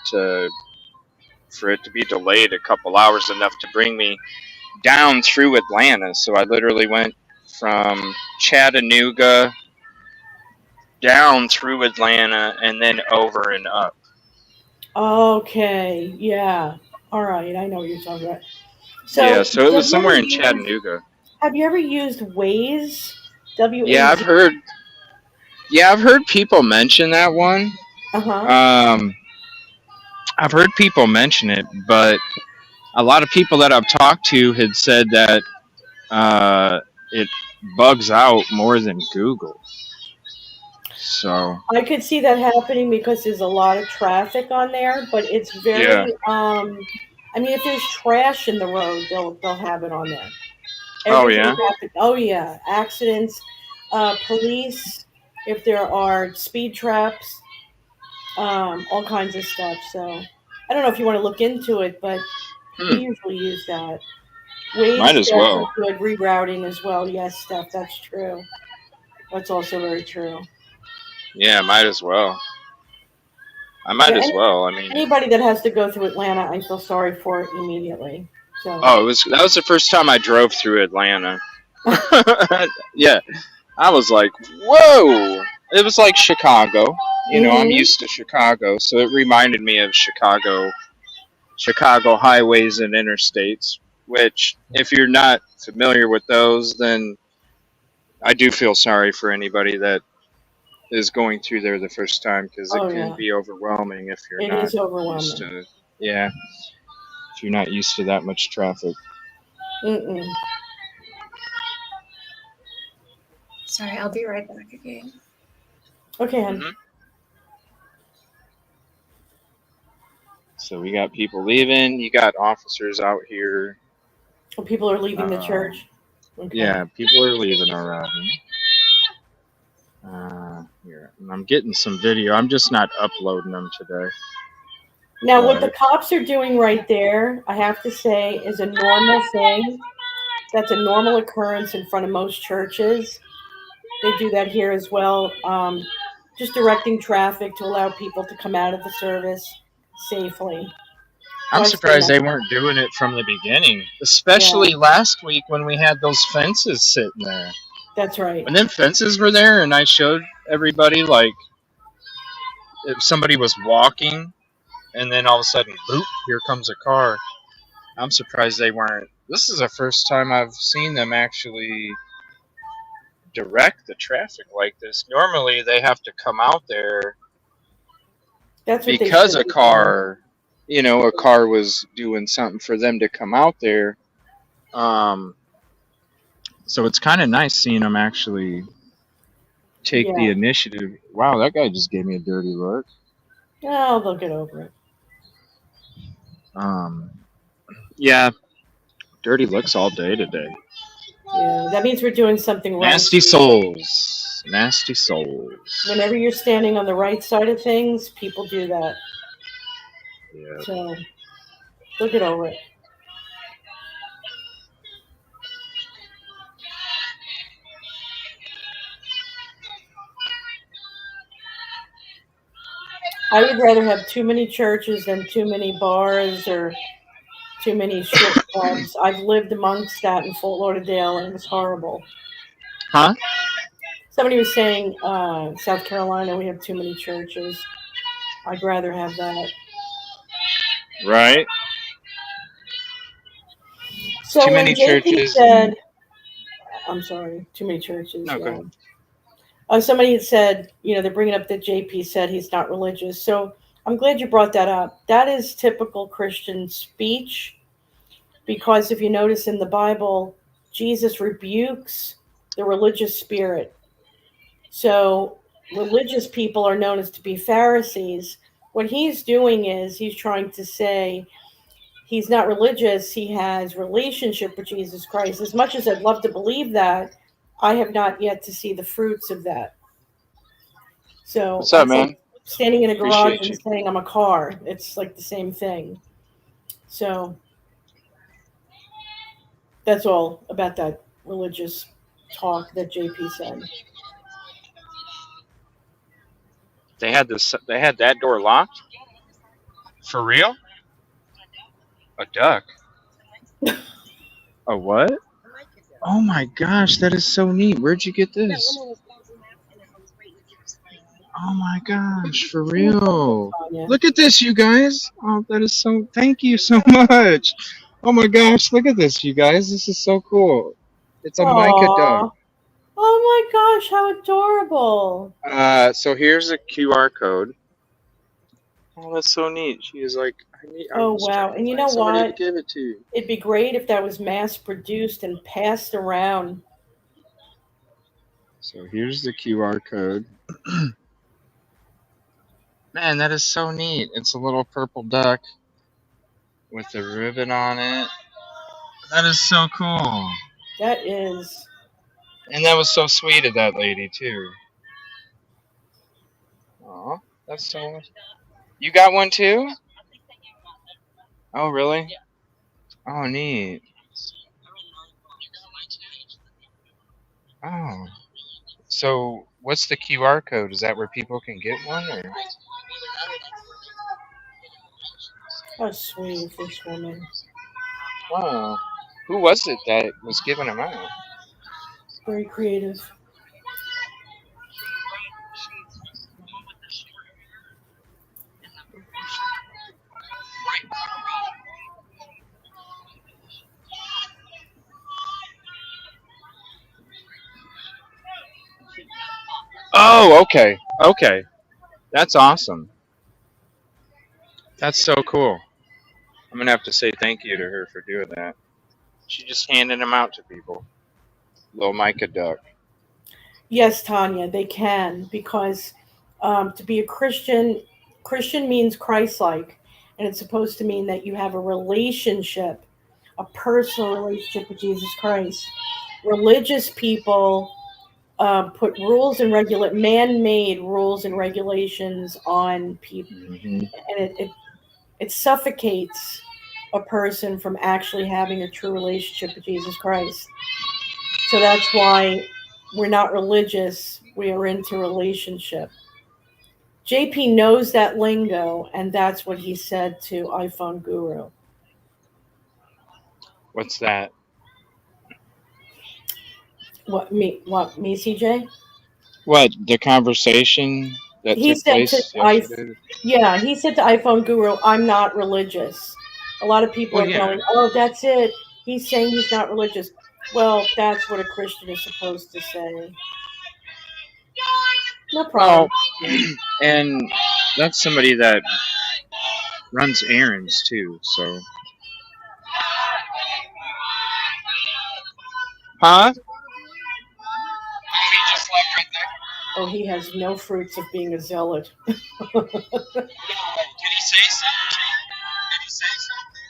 to be delayed a couple hours, enough to bring me down through Atlanta. So I literally went from Chattanooga down through Atlanta and then over and up. Okay, yeah. All right, I know what you're talking about. Yeah, So, so it have was you ever somewhere in used Chattanooga. have you ever used Waze? W A Yeah, Z. I've heard people mention that one. Uh-huh. Um I've heard people mention it, but a lot of people that I've talked to had said that it bugs out more than Google. So I could see that happening because there's a lot of traffic on there, but it's yeah. very I mean if there's trash in the road, they'll have it on there. Oh Everything yeah. happened. Oh yeah, accidents, police, if there are speed traps, all kinds of stuff. So I don't know if you want to look into it, but we Hmm. usually use that. Might Waze as does well. some good rerouting as well. Yes, Steph, that's true. That's also very true. Yeah, might as well. I Yeah, might as well. I mean, anybody that has to go through Atlanta, I feel sorry for immediately. So, oh, that was the first time I drove through Atlanta. Yeah, I was like, whoa! It was like Chicago. You know, I'm hmm used to Chicago, so it reminded me of Chicago highways and interstates. Which, if you're not familiar with those, then I do feel sorry for anybody that is going through there the first time, because it oh can yeah, be overwhelming if you're it not is used overwhelming. to. Yeah, if you're not used to that much traffic. Mm-mm. Sorry, I'll be right back again. Okay, hon. Hmm. So we got people leaving. You got officers out here. Well, people are leaving the Um, church. Okay. yeah, people are leaving already. Here, and I'm getting some video. I'm just not uploading them today. Now, what the But cops are doing right there, I have to say, is a normal thing. That's a normal occurrence in front of most churches. They do that here as well. Just directing traffic to allow people to come out of the service safely. So I'm I say surprised they nothing. weren't doing it from the beginning, Yeah, especially last week when we had those fences sitting there. that's right. When them fences were there, and I showed everybody like if somebody was walking, and then all of a sudden, boop, here comes a car. I'm surprised they weren't. This is the first time I've seen them actually direct the traffic like this. Normally, they have to come out there That's what they because should a be doing. car, a car was doing something for them to come out there. Um, so it's kind of nice seeing them actually take the Yeah. initiative. Wow, that guy just gave me a dirty look. Oh, they'll get over it. Um, yeah, dirty looks all day today. Yeah, that means we're doing something right. Nasty souls. Nasty souls. Whenever you're standing on the right side of things, people do that. Yeah. So they'll get over it. I would rather have too many churches than too many bars or too many strip clubs. I've lived amongst that in Fort Lauderdale, and it was horrible. Huh? Somebody was saying, South Carolina, we have too many churches. I'd rather have that. Right? Too So when many JP churches said, and. I'm sorry, too many churches, No, go yeah. ahead. Somebody had said, they're bringing up that JP said he's not religious. So I'm glad you brought that up. That is typical Christian speech because if you notice in the Bible, Jesus rebukes the religious spirit. So religious people are known as to be Pharisees. What he's doing is he's trying to say he's not religious, he has relationship with Jesus Christ. As much as I'd love to believe that, I have not yet to see the fruits of that. So What's up, it's like man? standing in a garage Appreciate and you. saying I'm a car. It's like the same thing. So that's all about that religious talk that JP said. They had this. They had that door locked. For real? A duck? A what? Oh my gosh, that is so neat. Where'd you get this? Oh my gosh, for real. Tanya. Look at this, you guys. Oh, that is so. Thank you so much. Oh my gosh, look at this, you guys. This is so cool. It's a mica duck. Aw. Oh my gosh, how adorable. So here's a QR code. Oh, that's so neat. She is like, I Oh was trying wow. to And you find know somebody to what? give it to. It'd be great if that was mass produced and passed around. So here's the QR code. Man, that is so neat. It's a little purple duck with a ribbon on it. That is so cool. That is. And that was so sweet of that lady, too. Aw, that's so much. You got one, too? Oh, really? Oh, neat. Oh. So, what's the QR code? Is that where people can get one? Or? How sweet of this woman. Wow. Who was it that was giving them out? Very creative. Oh, okay. Okay. That's awesome. That's so cool. I'm going to have to say thank you to her for doing that. She just handed them out to people. Little Micah duck. Yes, Tanya, they can because to be a Christian, Christian means Christ-like, and it's supposed to mean that you have a relationship, a personal relationship with Jesus Christ. Religious people put rules and man-made rules and regulations on people, Hmm. and it suffocates a person from actually having a true relationship with Jesus Christ. So that's why we're not religious, we are into relationship. JP knows that lingo, and that's what he said to iPhone Guru. What's that? What me, CJ? What, the conversation that He took said to place yesterday? he said to iPhone Guru, I'm not religious. A lot of people Well, are yeah. going, oh, that's it. He's saying he's not religious. Well, that's what a Christian is supposed to say. No Well, problem. Yeah. and that's somebody that runs errands, too, so. Huh? Oh, he just left right there. Oh, he has no fruits of being a zealot. Did he say something? Did he say something?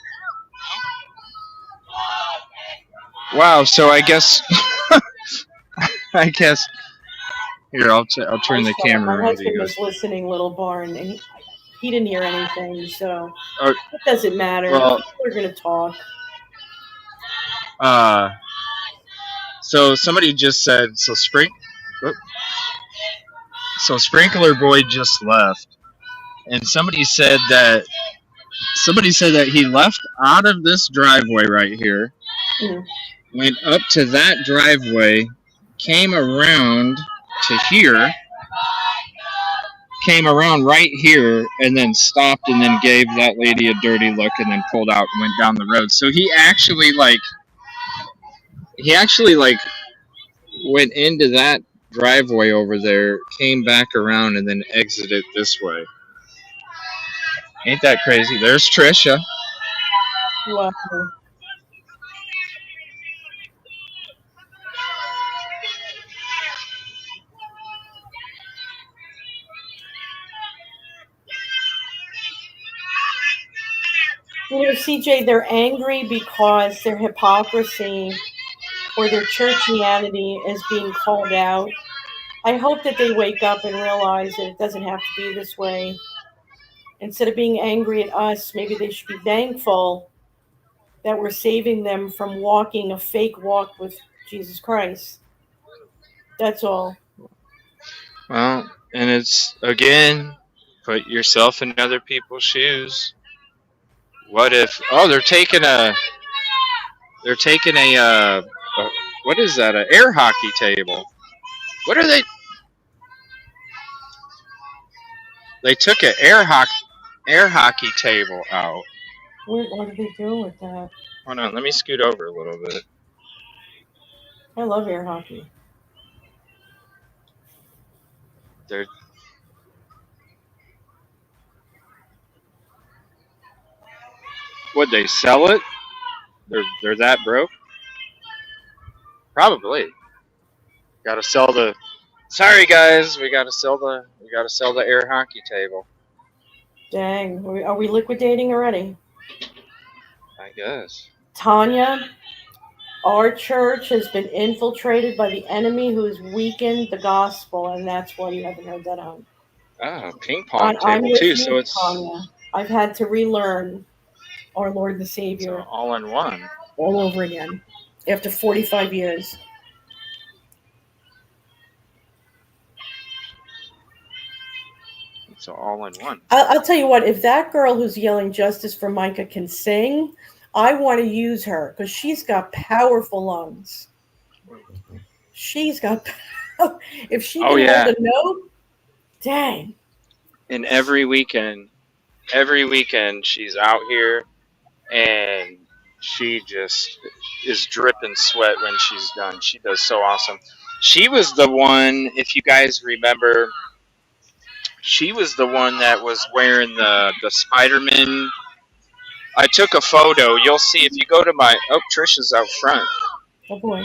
Wow. So I guess I guess here I'll turn I'm the sorry. camera My around to husband you guys. was listening, Little Barn, and he didn't hear anything, so Oh, it doesn't matter. well, People are going to talk. uh, so somebody just said so Sprinkler Boy just left, and somebody said that he left out of this driveway right here, Mm. went up to that driveway, came around to here, came around right here, and then stopped and then gave that lady a dirty look and then pulled out and went down the road. So he actually went into that driveway over there, came back around, and then exited this way. Ain't that crazy? There's Trisha. Wow. You know, CJ, they're angry because their hypocrisy or their churchianity is being called out. I hope that they wake up and realize that it doesn't have to be this way. Instead of being angry at us, maybe they should be thankful that we're saving them from walking a fake walk with Jesus Christ. That's all. Well, and it's again, put yourself in other people's shoes. What if? Oh, they're taking a what is that? An air hockey table. What are they? They took an air hockey table out. What are they doing with that? Hold on, let me scoot over a little bit. I love air hockey. They're would they sell it? They're that broke? Probably. Got to sell the. Sorry guys, we got to sell the air hockey table. Dang, are we liquidating already? I guess. Tanya, our church has been infiltrated by the enemy who has weakened the gospel, and that's why you haven't heard that on. Ah, ping pong I'm table with too. So you, Tanya. I've had to relearn our Lord and it's Savior all in one. all over again after 45 years. It's all in one. I'll tell you what, if that girl who's yelling justice for Micah can sing, I want to use her because she's got powerful lungs. She's got, if she Oh can hold yeah. a note, dang. And every weekend she's out here and she just is dripping sweat when she's done. She does so awesome. She was the one, if you guys remember, she was the one that was wearing the Spider-Man. I took a photo. You'll see if you go to my. Oh, Trisha's out front. Oh boy.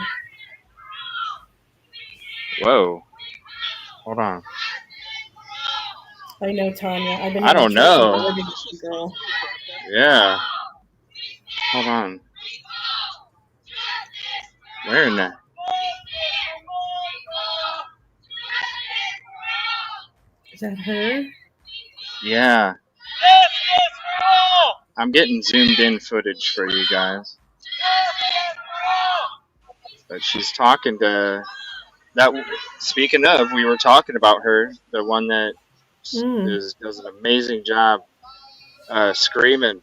Whoa. Hold on. I know, Tanya. I've been I having don't trouble know. living with the girl. Yeah. Hold on. Where in that? Is that her? Yeah. I'm getting zoomed in footage for you guys. But she's talking to that. Speaking of, we were talking about her, the one that Mm. does an amazing job screaming.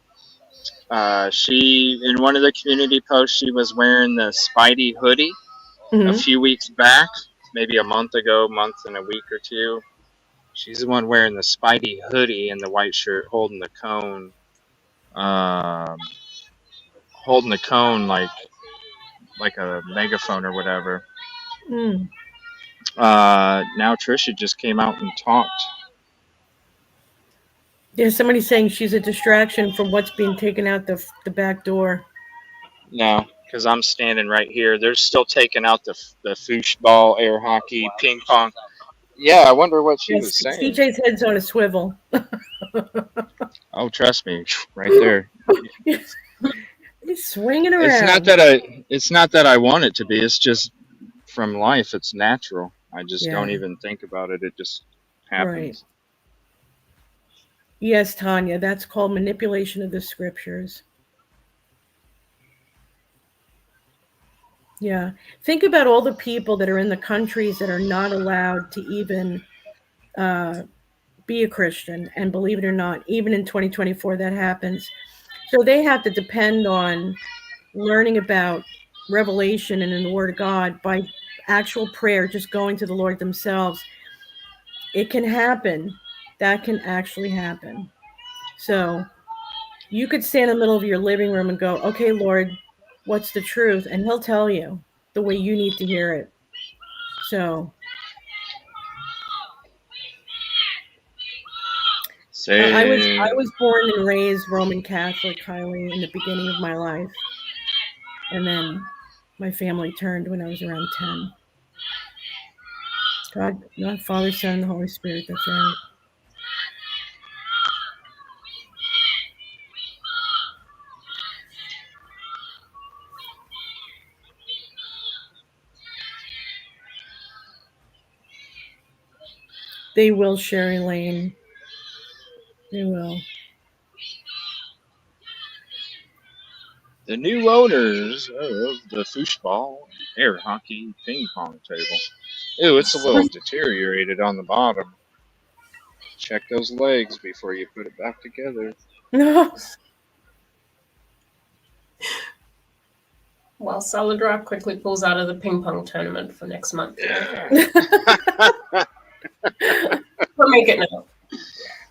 She in one of the community posts, she was wearing the Spidey hoodie a Mm-hmm. few weeks back, maybe a month ago, month and a week or two. She's the one wearing the Spidey hoodie and the white shirt, holding the cone, um, like a megaphone or whatever. Mm. Now Trisha just came out and talked. There's somebody saying she's a distraction from what's being taken out the back door. No, because I'm standing right here. They're still taking out the foosball, air hockey, ping pong. Yeah, I wonder what she Yes, was saying. CJ's head's on a swivel. Oh, trust me, right there. He's swinging It's not around. that I want it to be. It's just from life. It's natural. I just don't Yeah, even think about it. It just right. happens. Yes, Tanya, that's called manipulation of the scriptures. Yeah. Think about all the people that are in the countries that are not allowed to even be a Christian. And believe it or not, even in 2024, that happens. So they have to depend on learning about revelation and in the Word of God by actual prayer, just going to the Lord themselves. It can happen. That can actually happen. So you could stand in the middle of your living room and go, okay, Lord, what's the truth? And he'll tell you the way you need to hear it. So I Say, was born and raised Roman Catholic, Kylie, in the beginning of my life. And then my family turned when I was around 10. God, Father, Son, and the Holy Spirit, that's right. They will, Sherry Lane. They will. The new owners of the foosball, air hockey, ping pong table. Ew, it's a little deteriorated on the bottom. Check those legs before you put it back together. While Solid Rock quickly pulls out of the ping pong tournament for next month. We'll make it now.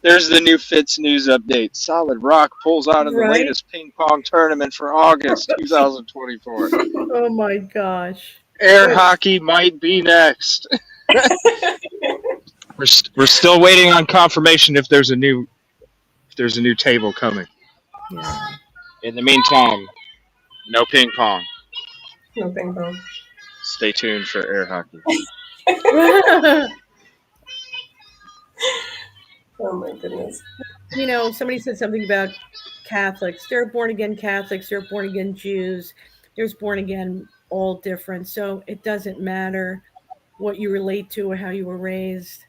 There's the new Fitz news update. Solid Rock pulls out of the Right? latest ping pong tournament for August 2024. Oh my gosh. Air hockey might be next. We're still waiting on confirmation if there's a new table coming. Yeah. In the meantime, no ping pong. No ping pong. Stay tuned for air hockey. Oh my goodness. You know, somebody said something about Catholics. There are born again Catholics, there are born again Jews, there's born again all different. So it doesn't matter what you relate to or how you were raised.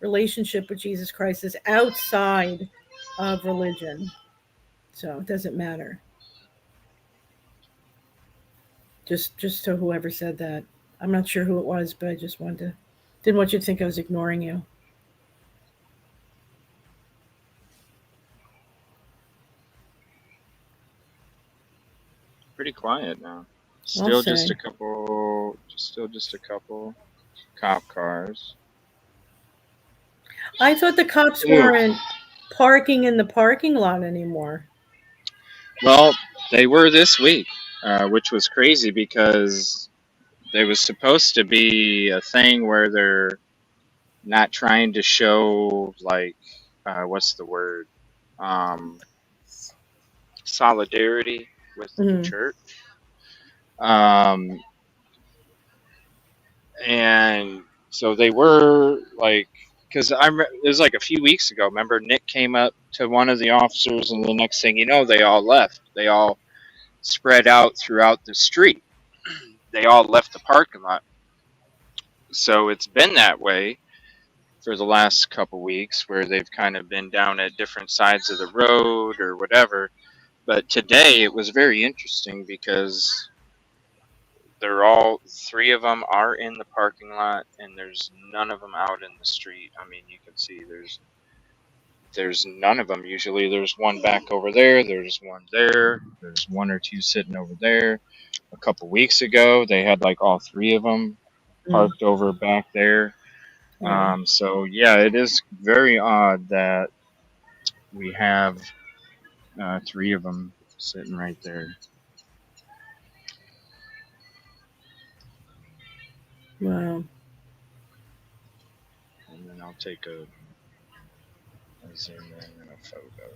Relationship with Jesus Christ is outside of religion. So it doesn't matter. Just to whoever said that. I'm not sure who it was, but I just wanted to didn't want you to think I was ignoring you. Pretty quiet now. I'll Still just say. a couple. Still just a couple cop cars. I thought the cops Ew. weren't parking in the parking lot anymore. Well, they were this week, which was crazy because there was supposed to be a thing where they're not trying to show like what's the word, um, solidarity with the Mm-hmm. church. Um, and so they were like, because it was like a few weeks ago. Remember, Nick came up to one of the officers, and the next thing you know, they all left. They all spread out throughout the street. They all left the parking lot. So it's been that way for the last couple weeks, where they've kind of been down at different sides of the road or whatever. But today it was very interesting because they're all three of them are in the parking lot, and there's none of them out in the street. I mean, you can see there's none of them. Usually there's one back over there, there's one there, there's one or two sitting over there. A couple weeks ago they had like all three of them parked over back there. Yeah. So yeah, it is very odd that we have three of them sitting right there. Wow. And then I'll take a zoom in and a photo.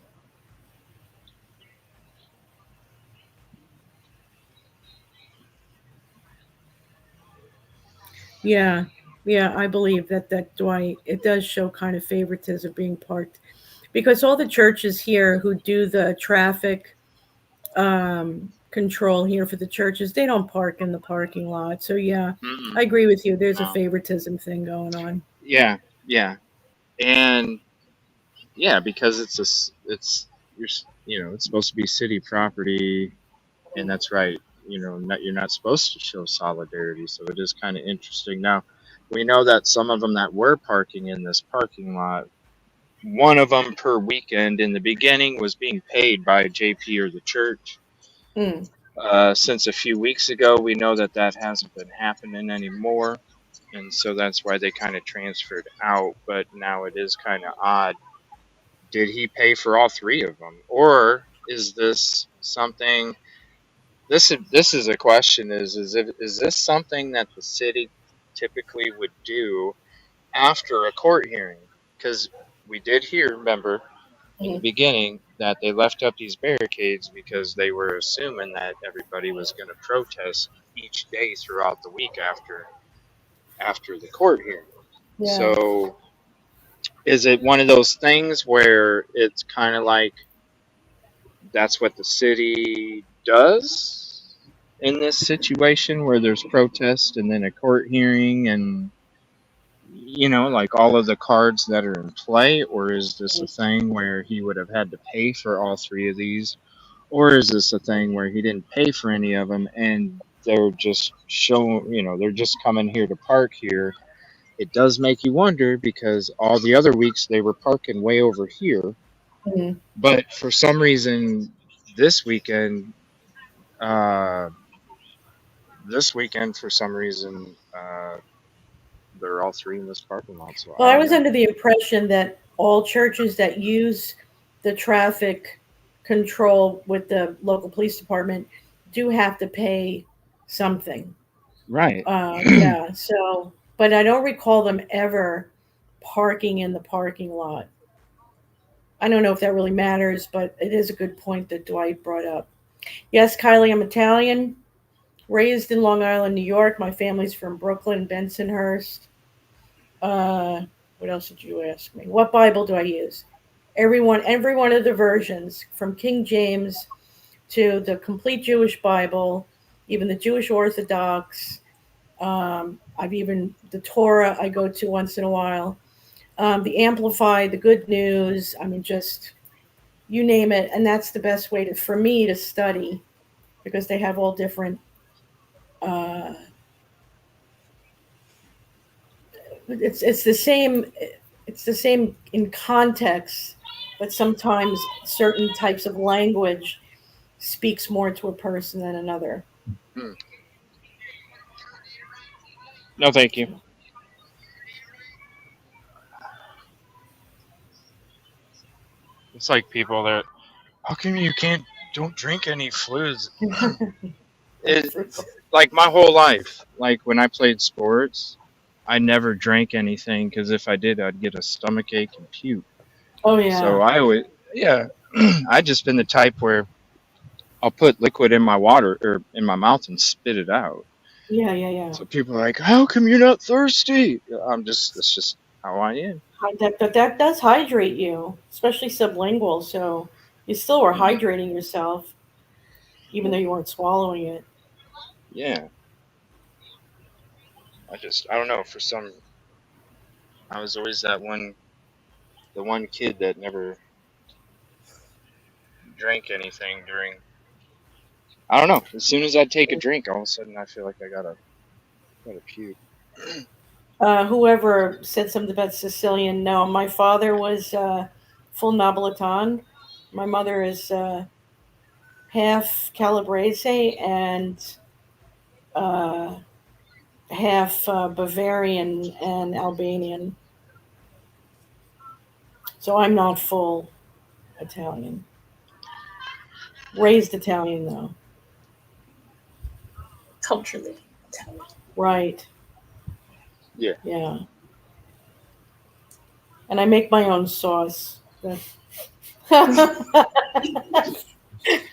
Yeah. Yeah, I believe that Dwight, it does show kind of favoritism being parked because all the churches here who do the traffic control here for the churches, they don't park in the parking lot. So yeah, Mm-mm. I agree with you. There's a No. favoritism thing going on. Yeah, yeah, and yeah, because it's it's supposed to be city property, and that's right. You're not supposed to show solidarity, so it is kind of interesting. Now, we know that some of them that were parking in this parking lot, one of them per weekend in the beginning was being paid by JP or the church. Mm. Since a few weeks ago, we know that that hasn't been happening anymore, and so that's why they kind of transferred out. But now it is kind of odd. Did he pay for all three of them, or is this something? This is a question. Is this something that the city typically would do after a court hearing? Because we did hear, remember, in the beginning that they left up these barricades because they were assuming that everybody was going to protest each day throughout the week after the court hearing. Yeah. So is it one of those things where it's kind of like that's what the city does in this situation where there's protest and then a court hearing and like all of the cards that are in play, or is this a thing where he would have had to pay for all three of these, Or is this a thing where he didn't pay for any of them and they're just showing, they're just coming here to park here? It does make you wonder because all the other weeks they were parking way over here, Mhm. but for some reason this weekend, uh, for some reason, they're all three in this parking lot. So Well, I I don't was know. under the impression that all churches that use the traffic control with the local police department do have to pay something. Right. Yeah, so, but I don't recall them ever parking in the parking lot. I don't know if that really matters, but it is a good point that Dwight brought up. Yes, Kylie, I'm Italian, raised in Long Island, New York. My family's from Brooklyn, Bensonhurst. Uh, what else did you ask me? What Bible do I use? Every one of the versions, from King James to the complete Jewish Bible, even the Jewish Orthodox. I've even the Torah I go to once in a while. The Amplified, the Good News. I mean, just you name it, and that's the best way to for me to study because they have all different. Uh, it's the same. It's the same in context, but sometimes certain types of language speaks more to a person than another. Hmm. No, thank you. It's like people that, how come you don't drink any fluids? It, like my whole life, like when I played sports, I never drank anything because if I did, I'd get a stomach ache and puke. Oh So yeah, I would, yeah, I just been the type where I'll put liquid in my water or in my mouth and spit it out. yeah, yeah, yeah. So people are like, "How come you're not thirsty?" That's just how I am. That does hydrate you, especially sublingual. So you still were Hmm. hydrating yourself, even though you weren't swallowing it. Yeah, I don't know. I was always the one kid that never drank anything during. I don't know. As soon as I take a drink, all of a sudden I feel like I gotta puke. Whoever said something about Sicilian, no. My father was full Napolitan. My mother is half Calabrese and uh, half Bavarian and Albanian. So I'm not full Italian. Raised Italian, though. Culturally Italian. Right. Yeah. Yeah. And I make my own sauce.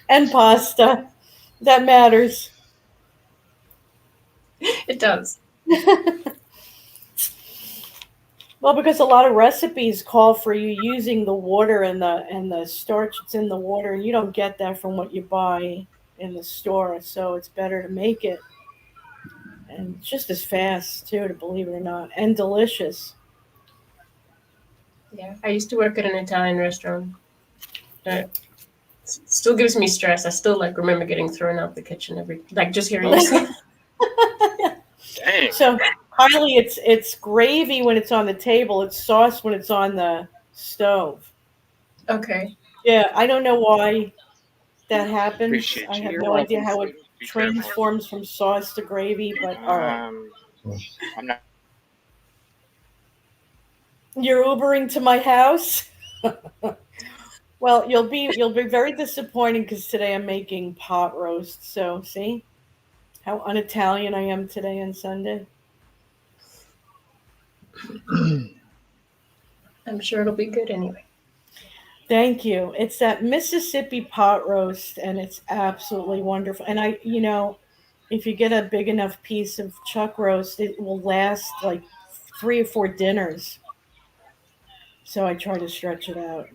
And pasta. That matters. It does. Well, because a lot of recipes call for you using the water and the starch that's in the water, and you don't get that from what you buy in the store. So it's better to make it, and it's just as fast too, to believe it or not, and delicious. Yeah. I used to work at an Italian restaurant. It still gives me stress. I still like remember getting thrown out the kitchen every like just hearing you Oh, say. dang. So Kylie, it's gravy when it's on the table. It's sauce when it's on the stove. Okay. Yeah, I don't know why that happens. I Appreciate you. have You're no idea welcome. how it Be careful. transforms from sauce to gravy, but all right. Um, I'm not. You're Ubering to my house? Well, you'll be very disappointed because today I'm making pot roast. So see how un-Italian I am today on Sunday. I'm sure it'll be good anyway. Thank you. It's that Mississippi pot roast, and it's absolutely wonderful. And if you get a big enough piece of chuck roast, it will last like 3 or 4 dinners. So I try to stretch it out,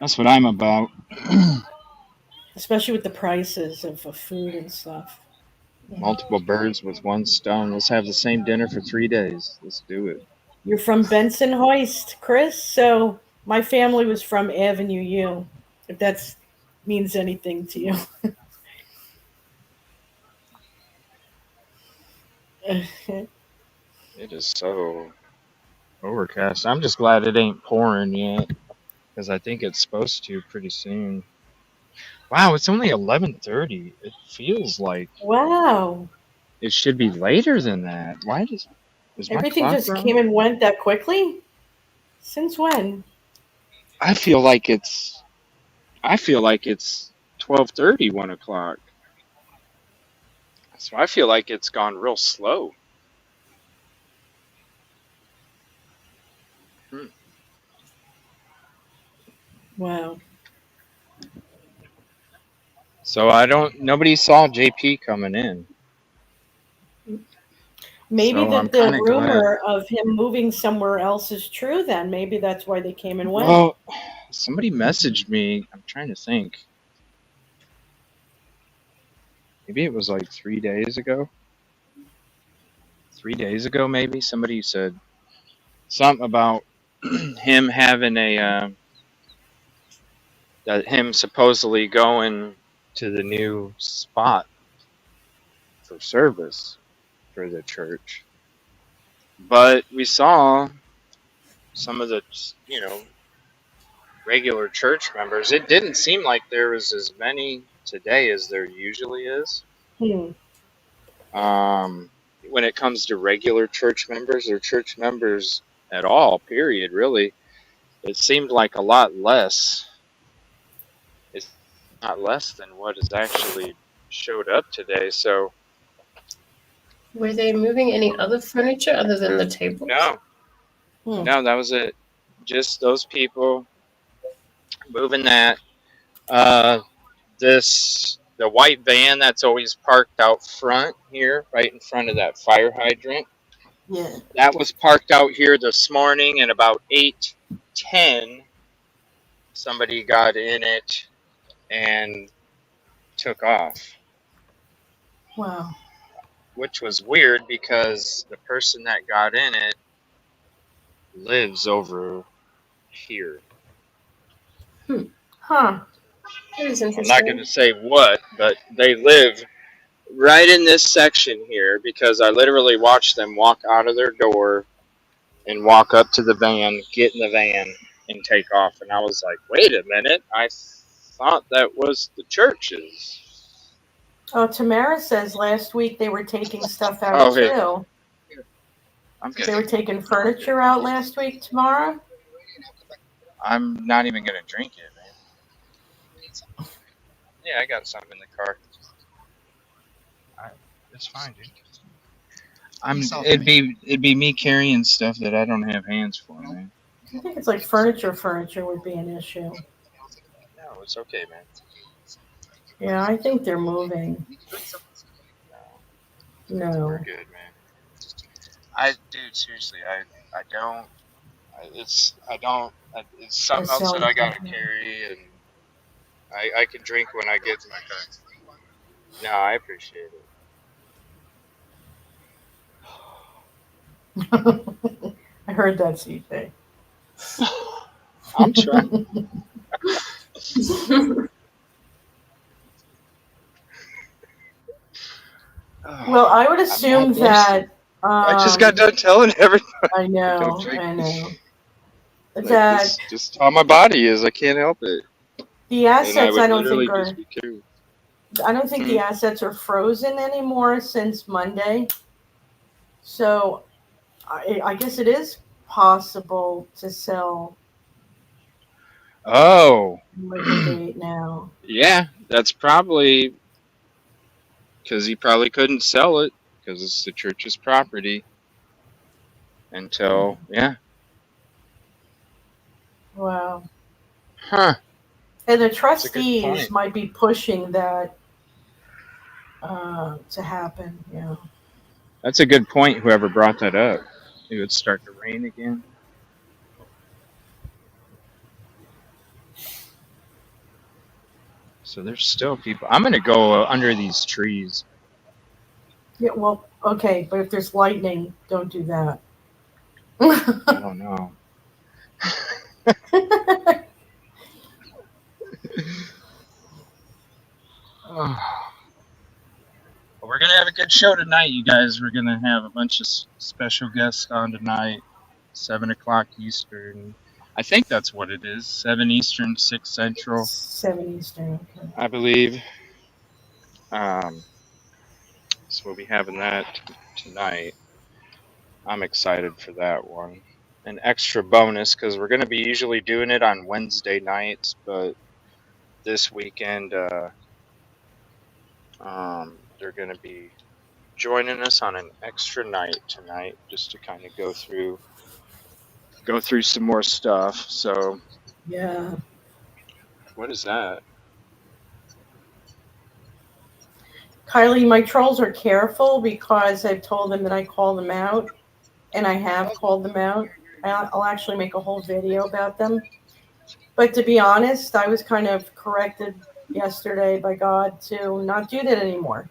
That's what I'm about. especially with the prices of food and stuff. Yeah. Multiple birds with one stone. Let's have the same dinner for 3 days. Let's do it. You're from Benson Hoist, Chris. So my family was from Avenue U. if that means anything to you. It is so overcast. I'm just glad it ain't pouring yet, because I think it's supposed to pretty soon. Wow, it's only 11:30. It feels like Wow. it should be later than that. Why is my Everything clock just came wrong? and went that quickly? Since when? I feel like it's I feel like it's 12:30, 1 o'clock. So I feel like it's gone real slow. Hmm. Wow. So I don't. Nobody saw JP coming in. Maybe So I'm that the kind of glad. rumor of him moving somewhere else is true then. Maybe that's why they came and went. Well, somebody messaged me. I'm trying to think. Maybe it was like 3 days ago. 3 days ago, maybe somebody said something about him having that him supposedly going to the new spot for service for the church. But we saw some of the, regular church members. It didn't seem like there was as many today as there usually is. Hmm. Um, when it comes to regular church members or church members at all, period, really, it seemed like a lot less. It's not less than what has actually showed up today. So, Were they moving any other furniture other than the tables? no, Hmm. no, that was it. Just those people moving that. Uh, the white van that's always parked out front here, right in front of that fire hydrant. Yeah. That was parked out here this morning, and about 8:10, somebody got in it and took off, Wow. which was weird because the person that got in it lives over here. Hmm. Huh. That is I'm not going to interesting. say what, but they live right in this section here because I literally watched them walk out of their door and walk up to the van, get in the van, and take off. And I was like, wait a minute, I thought that was the church's. Oh, Tamara says last week they were taking stuff out Oh, hey, too. I'm They good. were taking furniture out last week, Tamara? I'm not even going to drink it, man. Yeah, I got some in the car. I, it's fine, dude. It'd be me carrying stuff that I don't have hands for, man. I think it's like furniture would be an issue. No, it's okay, man. Yeah, I think they're moving. No, we're No. good, man. Dude, seriously, I don't. I don't. It's That something else that sounds I gotta like carry, and I can drink when I get to my car. No, I appreciate I heard that, CJ. it. I'm trying. Well, I would I'm not assume boasting. that I just got done telling everybody I don't know, drink. I know. Like That this, just how my body is. I can't help it, the and I assets would literally just be careful. I don't think the assets are frozen anymore since Monday. So I guess it is possible to sell Oh, and liquidate now. yeah, that's probably because he probably couldn't sell it because it's the church's property until yeah. Wow. Huh. And the That's a good trustees point. might be pushing that to happen. Yeah. That's a good point. Whoever brought that up, it would start to rain again. So there's still people. I'm gonna go under these trees. Yeah. Well, okay, but if there's lightning, don't do that. I don't know. Oh. Well, we're gonna have a good show tonight, you guys. We're gonna have a bunch of special guests on tonight, 7 o'clock Eastern. I think that's what it is. 7 Eastern, 6 Central, 7 Eastern. Okay. I believe. So we'll be having that tonight. I'm excited for that one. An extra bonus because we're gonna be usually doing it on Wednesday nights, but this weekend, they're gonna be joining us on an extra night tonight, just to kind of go through some more stuff. So, Yeah. what is that? Kylie, my trolls are careful because I've told them that I call them out, and I have called them out. I'll actually make a whole video about them. But to be honest, I was kind of corrected yesterday by God to not do that anymore.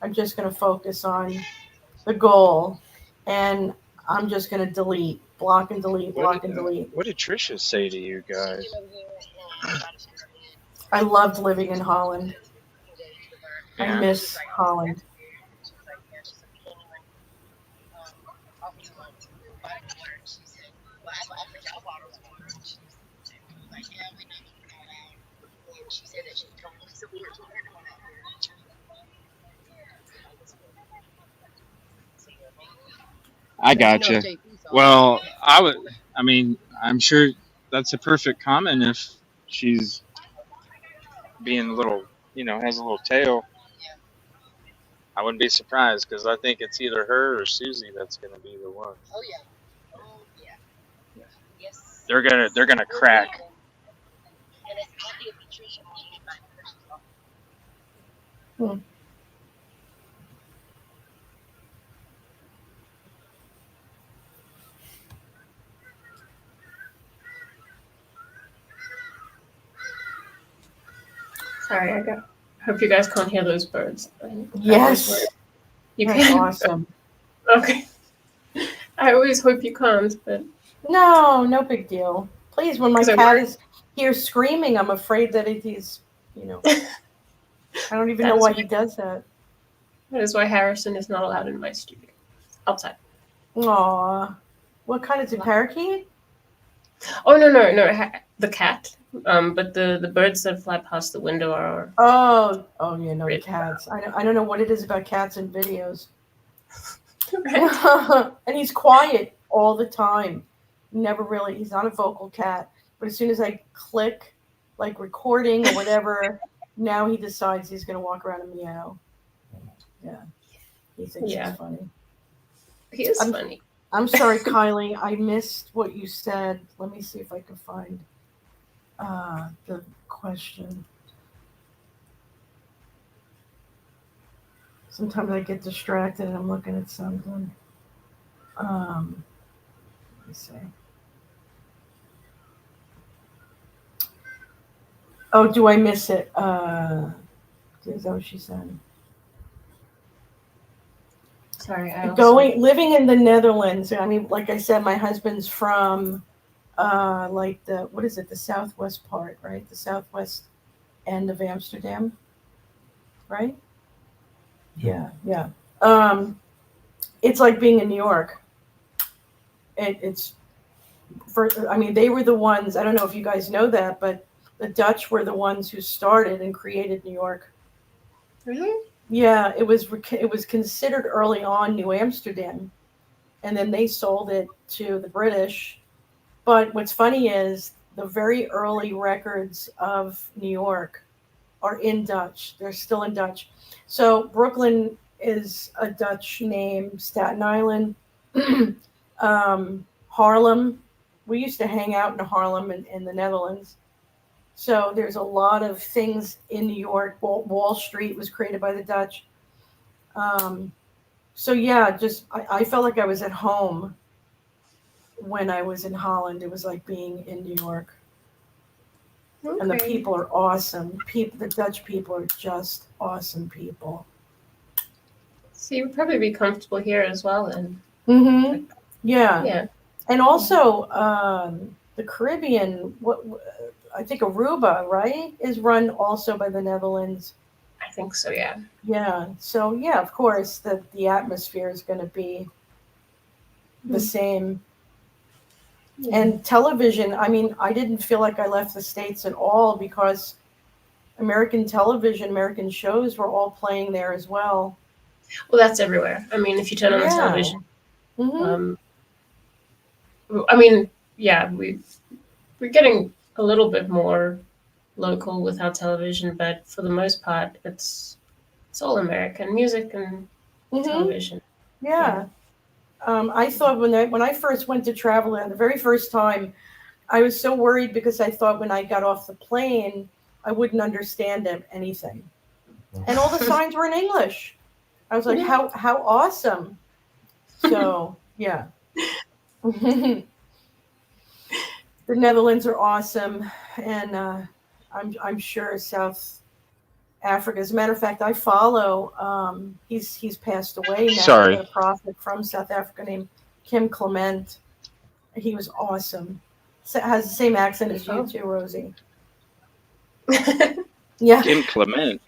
I'm just going to focus on the goal, and I'm just going to delete, block and delete, block and delete. What did Trisha say to you guys? I loved living in Holland. I Yeah. miss Holland. I gotcha. Well, I mean, I'm sure that's a perfect comment if she's being a little, has a little tail. I wouldn't be surprised because I think it's either her or Susie that's going to be the one. They're gonna crack. Hmm. Sorry, hope you guys can't hear those birds. Yes. You That's can. awesome. Okay. I always hope you can't, but No big deal. Please, when my 'cause I cat work- is here screaming, I'm afraid that he's, I don't even That know is why why- he does that. that is why Harrison is not allowed in my studio. Outside. Aw. What kind is a parakeet? Oh no, the cat. But the birds that fly past the window are. Oh yeah, no, Really? cats. I don't know what it is about cats in videos. Right. And he's quiet all the time. He's not a vocal cat. But as soon as I click, like recording or whatever, now he decides he's going to walk around and meow. Yeah. He thinks Yeah. it's funny. He is funny. I'm sorry, Kylie. I missed what you said. Let me see if I can find the question. Sometimes I get distracted and I'm looking at something. Let me see. Oh, do I miss it? Is that what she said? Sorry, I Living in the Netherlands. I mean, like I said, my husband's from like the southwest part, right? The southwest end of Amsterdam, right? Yeah. It's like being in New York. I mean, they were the ones. I don't know if you guys know that, but the Dutch were the ones who started and created New York. Really? Yeah, it was considered early on New Amsterdam, and then they sold it to the British. But what's funny is the very early records of New York are in Dutch. They're still in Dutch. So Brooklyn is a Dutch name. Staten Island, Harlem. We used to hang out in Harlem in the Netherlands. So there's a lot of things in New York. Wall Street was created by the Dutch. So yeah, I felt like I was at home when I was in Holland. It was like being in New York. Okay. And the people are awesome. The Dutch people are just awesome people. So you would probably be comfortable here as well, then. Mm-hmm. Yeah. Yeah. And also the Caribbean. I think Aruba, right, is run also by the Netherlands. I I think so. Yeah. Yeah. So yeah, of course, the atmosphere is going to be the same. And television, I mean, I didn't feel like I left the States at all because American television, American shows were all playing there as well. Well, that's everywhere. I mean, if you turn on the Yeah. television, Mm-hmm. I mean, yeah, we're getting a little bit more local with our television, but for the most part, it's all American music and Mm-hmm. television. Yeah. I thought when I first went to Travelland the very first time, I was so worried because I thought when I got off the plane, I wouldn't understand anything, and all the signs were in English. I was like, Yeah. how awesome! So yeah, the Netherlands are awesome, and I'm sure South Africa. As a matter of fact, I follow. He's passed away now, Sorry. the prophet from South Africa named Kim Clement. He was awesome. Has the same accent as you Oh. too, Rosie. Yeah. Kim Clement.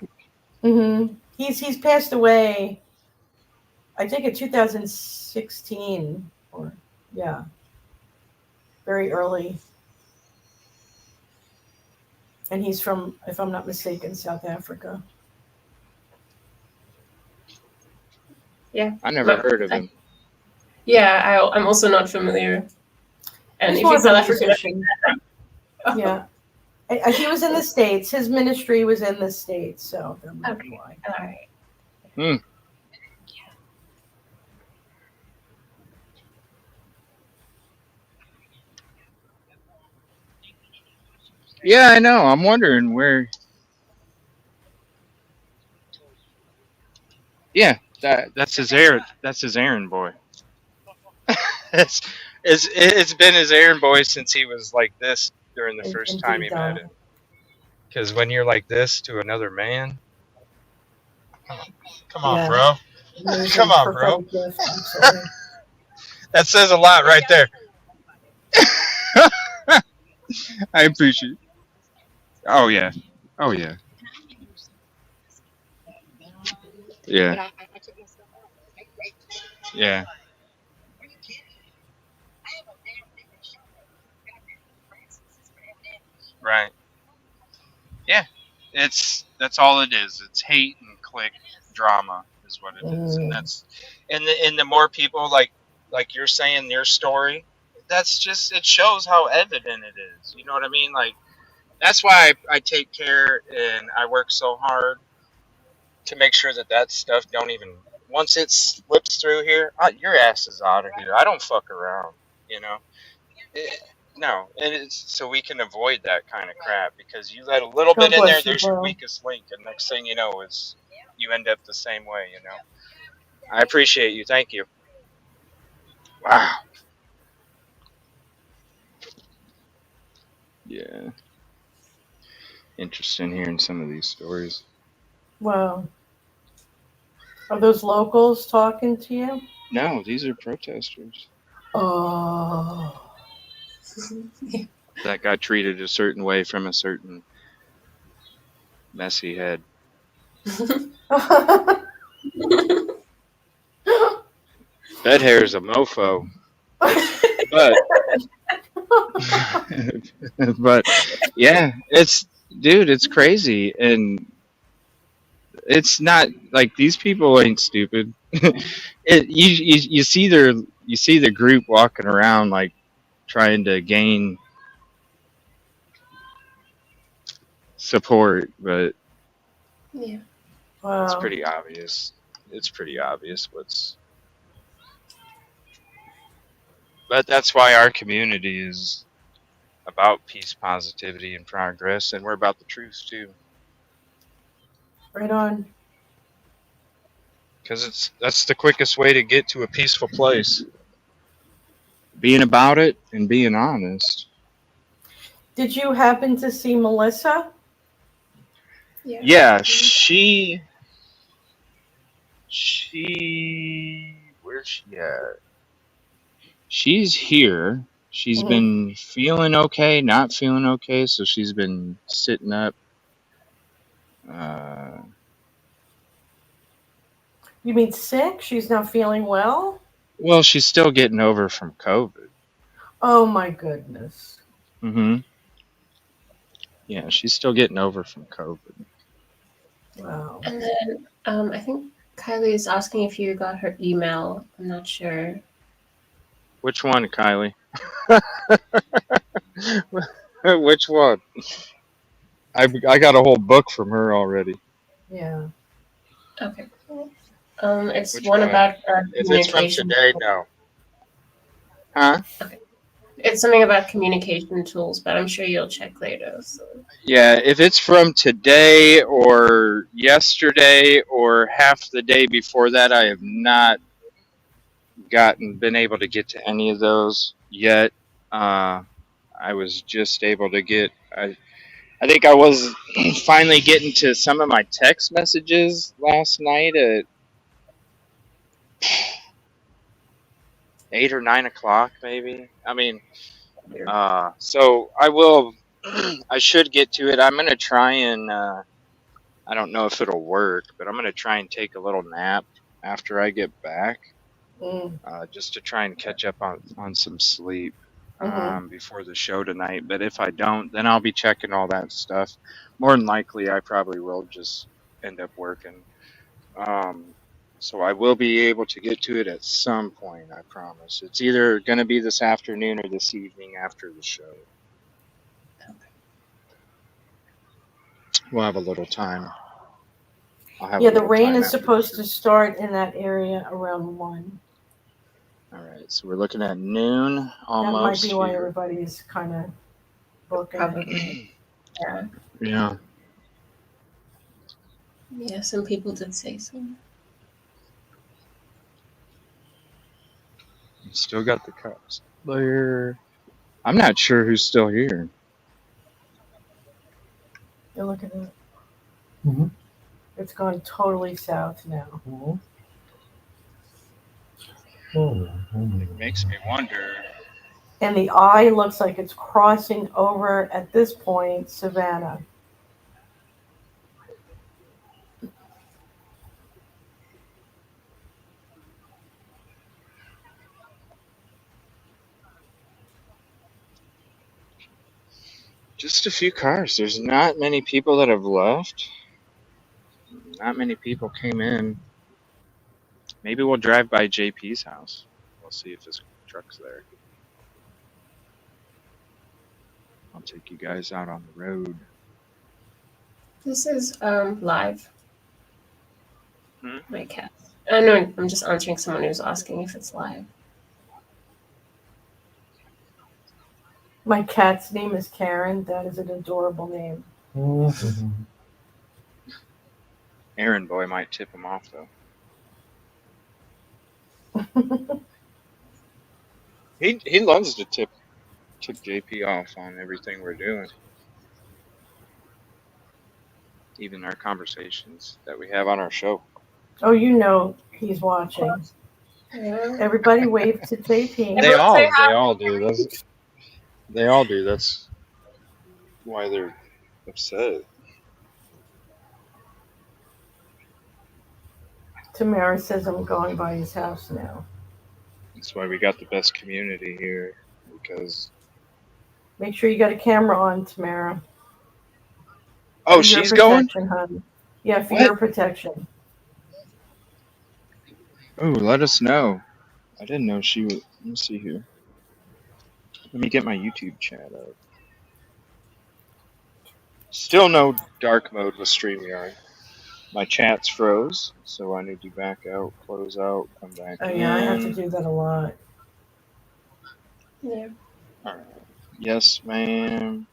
He's passed away. I think in 2016 or yeah, very early. And he's from, if I'm not mistaken, South Africa. Yeah. I never But heard of him. I'm also not familiar. And He's if more you're of a South African, musician. Yeah. He was in the States. His ministry was in the States, so that might be why. All right. Hmm. Yeah, I know. I'm wondering where. Yeah, that's his errand. That's his errand boy. it's, it's been his errand boy since he was like this during the first time he Indeed. met him. Because when you're like this to another man, come on, Yeah. bro. Amazing Come on, bro. prophetic gift. I'm sorry. That says a lot right there. I appreciate it. Oh, yeah. Oh, yeah. Yeah. Yeah. Right. Yeah. That's all it is. It's hate and click drama is what it is. And that's and the more people like you're saying your story, that's just it shows how evident it is. You know what I mean? Like that's why I take care and I work so hard to make sure that stuff don't even once it slips through here, your ass is out of here. I don't fuck around, you know. It, no, and it's so we can avoid that kind of crap because you let a little God bit in there, bless you, there's your bro. weakest link, and next thing you know is you end up the same way, you know. I appreciate you. Thank you. Wow. Yeah. Interesting hearing some of these stories. Wow. Are those locals talking to you? No, these are protesters Oh. that got treated a certain way from a certain messy head. Bed hair is a mofo, but but yeah, it's crazy, and it's not like these people ain't stupid. You see the group walking around like trying to gain support, but Yeah. Wow. it's pretty obvious. It's pretty obvious but that's why our community is about peace, positivity, and progress, and we're about the truth too. Right on. Because that's the quickest way to get to a peaceful place. Being about it and being honest. Did you happen to see Melissa? Yeah, where's she at? She's here. She's been feeling okay, not feeling okay, so she's been sitting up. You mean sick? She's not feeling well? Well, she's still getting over from COVID. Oh my goodness. Mm-hmm. Yeah, she's still getting over from COVID. Wow. And then I think Kylie is asking if you got her email. I'm not sure. Which one, Kylie? Which one? I got a whole book from her already. Yeah. Okay. It's Which one one? about If it's from communication. today, no. Huh? Okay. It's something about communication tools, but I'm sure you'll check later. So. Yeah, if it's from today or yesterday or half the day before that, I have not been able to get to any of those yet. I was just able to get. I think I was finally getting to some of my text messages last night at 8 or 9 o'clock, maybe. I mean, so I will. I should get to it. I'm gonna try and. I don't know if it'll work, but I'm gonna try and take a little nap after I get back, Mm. just to try and catch up on some sleep Mm-hmm. before the show tonight. But if I don't, then I'll be checking all that stuff. More than likely, I probably will just end up working. Um, so I will be able to get to it at some point. I promise. It's either gonna be this afternoon or this evening after the show. We'll have a little time. I'll have a Yeah, the little rain time is after the supposed show. to start in that area around 1. All right, so we're looking at noon That might be almost why here. everybody's kind of booking it. Probably. Yeah. Yeah. Yeah, some people did say so. Still got the cups there. I'm not sure who's still here. You look at it. Mm-hmm. It's gone totally south now. Mm-hmm. It makes me wonder. And the eye looks like it's crossing over at this point, Savannah. Just a few cars. There's not many people that have left. Not many people came in. Maybe we'll drive by JP's house. We'll see if his truck's there. I'll take you guys out on the road. This is live. Hmm? My cat. No, I'm just answering someone who's asking if it's live. My cat's name is Karen. That is an adorable name. Mm-hmm. Aaron boy might tip him off though. He loves to tip JP off on everything we're doing. Even our conversations that we have on our show. Oh, you know he's watching. Yeah. Everybody wave to JP. They Everyone say hi. all do. They all do. That's why they're upset. Tamara says I'm going by his house now. That's why we got the best community here, because Make sure you got a camera on, Tamara. oh, For your she's going. protection, hon. Yeah, for What? your protection. Oh, let us know. I didn't know she was. Let me see here. Let me get my YouTube chat up. Still no dark mode with StreamYard. My chat's froze, so I need to back out, close out, come back Oh in. yeah, I have to do that a lot. Yeah. All right. Yes, ma'am.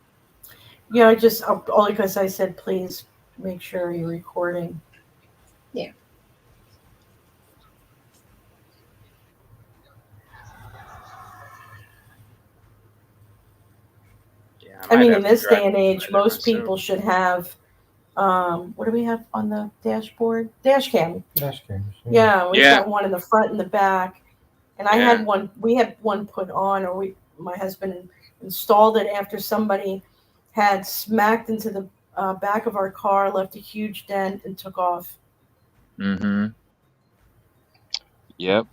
Yeah, I just only because I said please make sure you're recording. Yeah. Yeah, I might mean, have in to this drive day and age, by there most myself. people should have. What do we have on the dashboard? Dash cam. Dash cams. Yeah, we've Yeah. got one in the front and the back. And I Yeah. had one. We had one put on, or my husband installed it after somebody had smacked into the back of our car, left a huge dent, and took off. Mm-hmm. Yep.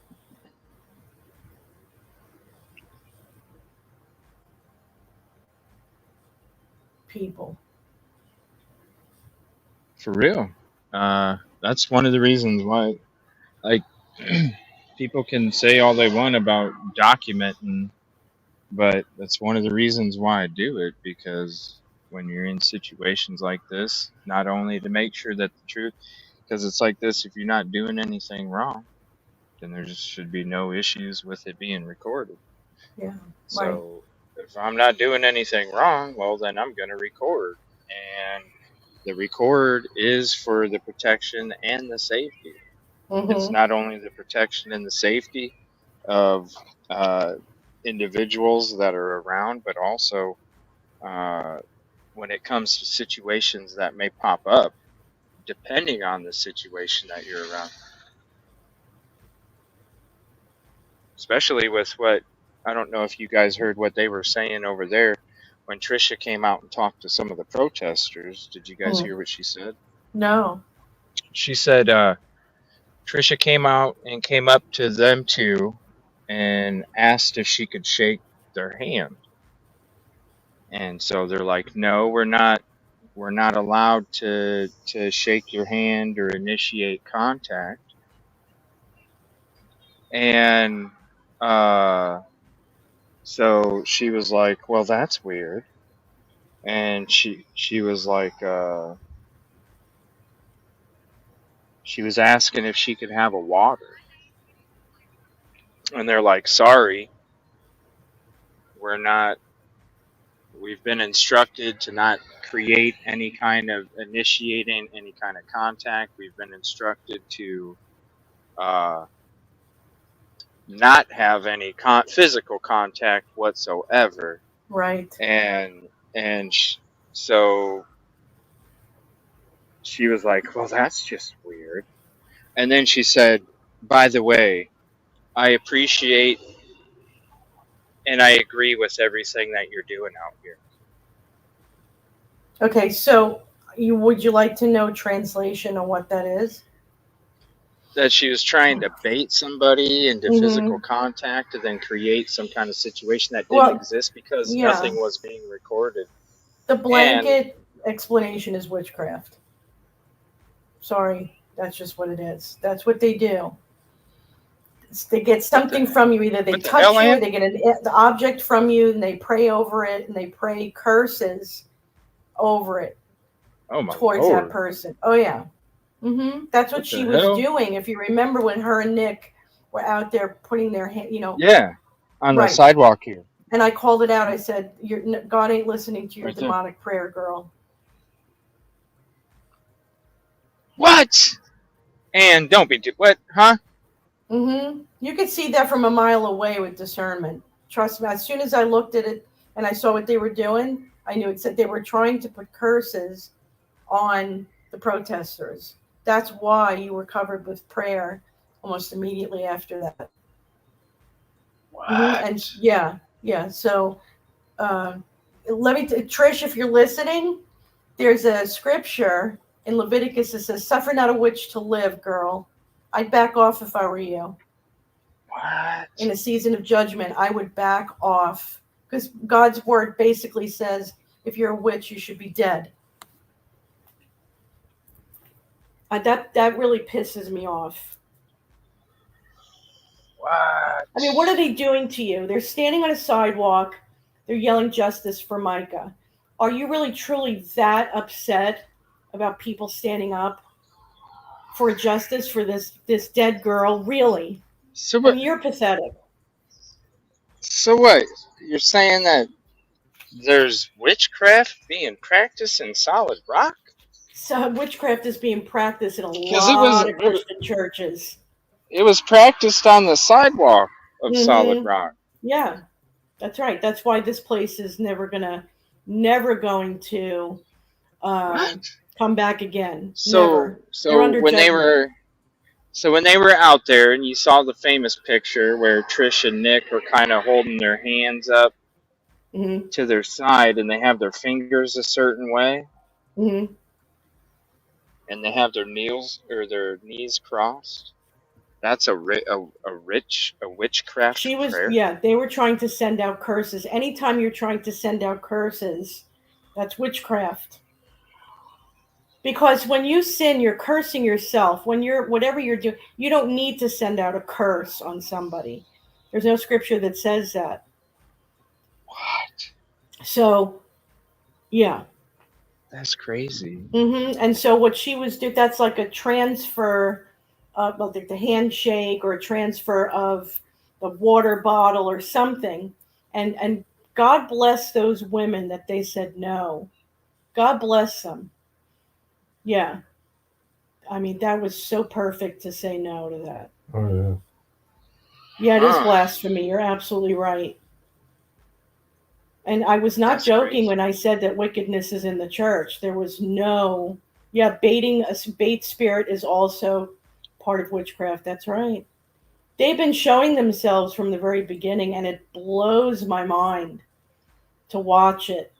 People. For real. That's one of the reasons why, like, people can say all they want about documenting, but that's one of the reasons why I do it, because when you're in situations like this, not only to make sure that the truth, because it's like this, if you're not doing anything wrong, then there just should be no issues with it being recorded. Yeah. Right. So if I'm not doing anything wrong, well, then I'm going to record. And the record is for the protection and the safety. It's Mm-hmm. not only the protection and the safety of uh, individuals that are around, but also uh, when it comes to situations that may pop up, depending on the situation that you're around. Especially with what, I don't know if you guys heard what they were saying over there when Trisha came out and talked to some of the protesters. Did you guys Mm. hear what she said? No. She said Trisha came out and came up to them two and asked if she could shake their hand. And so they're like, "No, we're not allowed to shake your hand or initiate contact." And so she was like, "Well, that's weird." And she was like she was asking if she could have a water. And they're like, "Sorry, we're not, we've been instructed to not create any kind of initiating any kind of contact. We've been instructed to uh, not have any physical contact whatsoever." Right. And so she was like, "Well, that's just weird." And then she said, "By the way, I appreciate and I agree with everything that you're doing out here." Okay. So, would you like to know translation of what that is? That she was trying to bait somebody into physical Mm-hmm. contact to then create some kind of situation that didn't Well, exist because yeah. nothing was being recorded. The And blanket explanation is witchcraft. Sorry, that's just what it is. That's what they do. They get something from you. Either they what the hell, touch you, or Ann? they get the object from you, and they pray over it, and they pray curses over it Oh my towards that lord. person. Oh yeah. That's what What she the was hell? doing. If you remember when her and Nick were out there putting their hand, Yeah. On the right. sidewalk here. And I called it out. I said, God ain't listening to your Right there. demonic prayer, girl." What? And don't be what? Huh? You could see that from a mile away with discernment. Trust me. As soon as I looked at it and I saw what they were doing, I knew it said they were trying to put curses on the protesters. That's why you were covered with prayer almost immediately after that. And What? yeah. So let me, Trish, if you're listening, there's a scripture in Leviticus that says, "Suffer not a witch to live, girl." I'd back off if I were you. In What? a season of judgment, I would back off because God's word basically says if you're a witch, you should be dead. That really pisses me off. What? I mean, what are they doing to you? They're standing on a sidewalk. They're yelling justice for Micah. Are you really truly that upset about people standing up for justice for this dead girl? Really? So I what? mean, you're pathetic. So what? You're saying that there's witchcraft being practiced in Solid Rock? So witchcraft is being practiced in a Because it was lot of Christian churches. it was practiced on the sidewalk of Solid Mm-hmm. Rock. Yeah, that's right. That's why this place is never going to uh, What? come back again. So Never. They're so under when they judgment. were so when they were out there and you saw the famous picture where Trish and Nick were kind of holding their hands up Mm-hmm. to their side and they have their fingers a certain way Mm-hmm. and they have their knees crossed. That's a witchcraft She was, prayer. yeah, they were trying to send out curses. Anytime you're trying to send out curses, that's witchcraft. Because when you sin, you're cursing yourself. When you're, whatever you're doing, you don't need to send out a curse on somebody. There's no scripture that says that. What? So, yeah. That's crazy. And so what she was doing, that's like a transfer, well, the handshake or a transfer of the water bottle or something. And God bless those women that they said no. God bless them. Yeah. I mean, that was so perfect to say no to that. Oh yeah. Yeah, it is Huh. blasphemy. You're absolutely right. And I was not That's joking crazy. when I said that wickedness is in the church. There was no, yeah, baiting a bait spirit is also part of witchcraft. That's right. They've been showing themselves from the very beginning, and it blows my mind to watch it.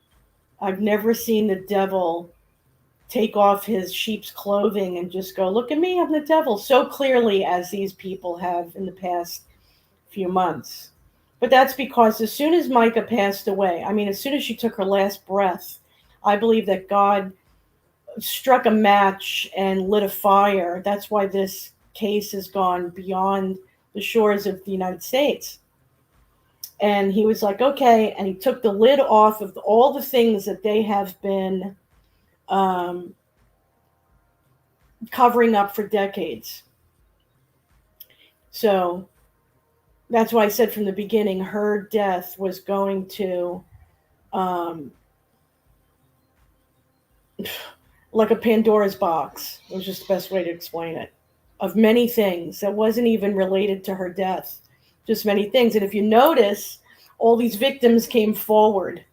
I've never seen the devil take off his sheep's clothing and just go, "Look at me, I'm the devil," so clearly as these people have in the past few months. But that's because as soon as Micah passed away, I mean, as soon as she took her last breath, I believe that God struck a match and lit a fire. That's why this case has gone beyond the shores of the United States. And he was like, okay. And he took the lid off of all the things that they have been um, covering up for decades. So that's why I said from the beginning her death was going to um, like a Pandora's box. It was just the best way to explain it. Of many things that wasn't even related to her death, just many things. And if you notice, all these victims came forward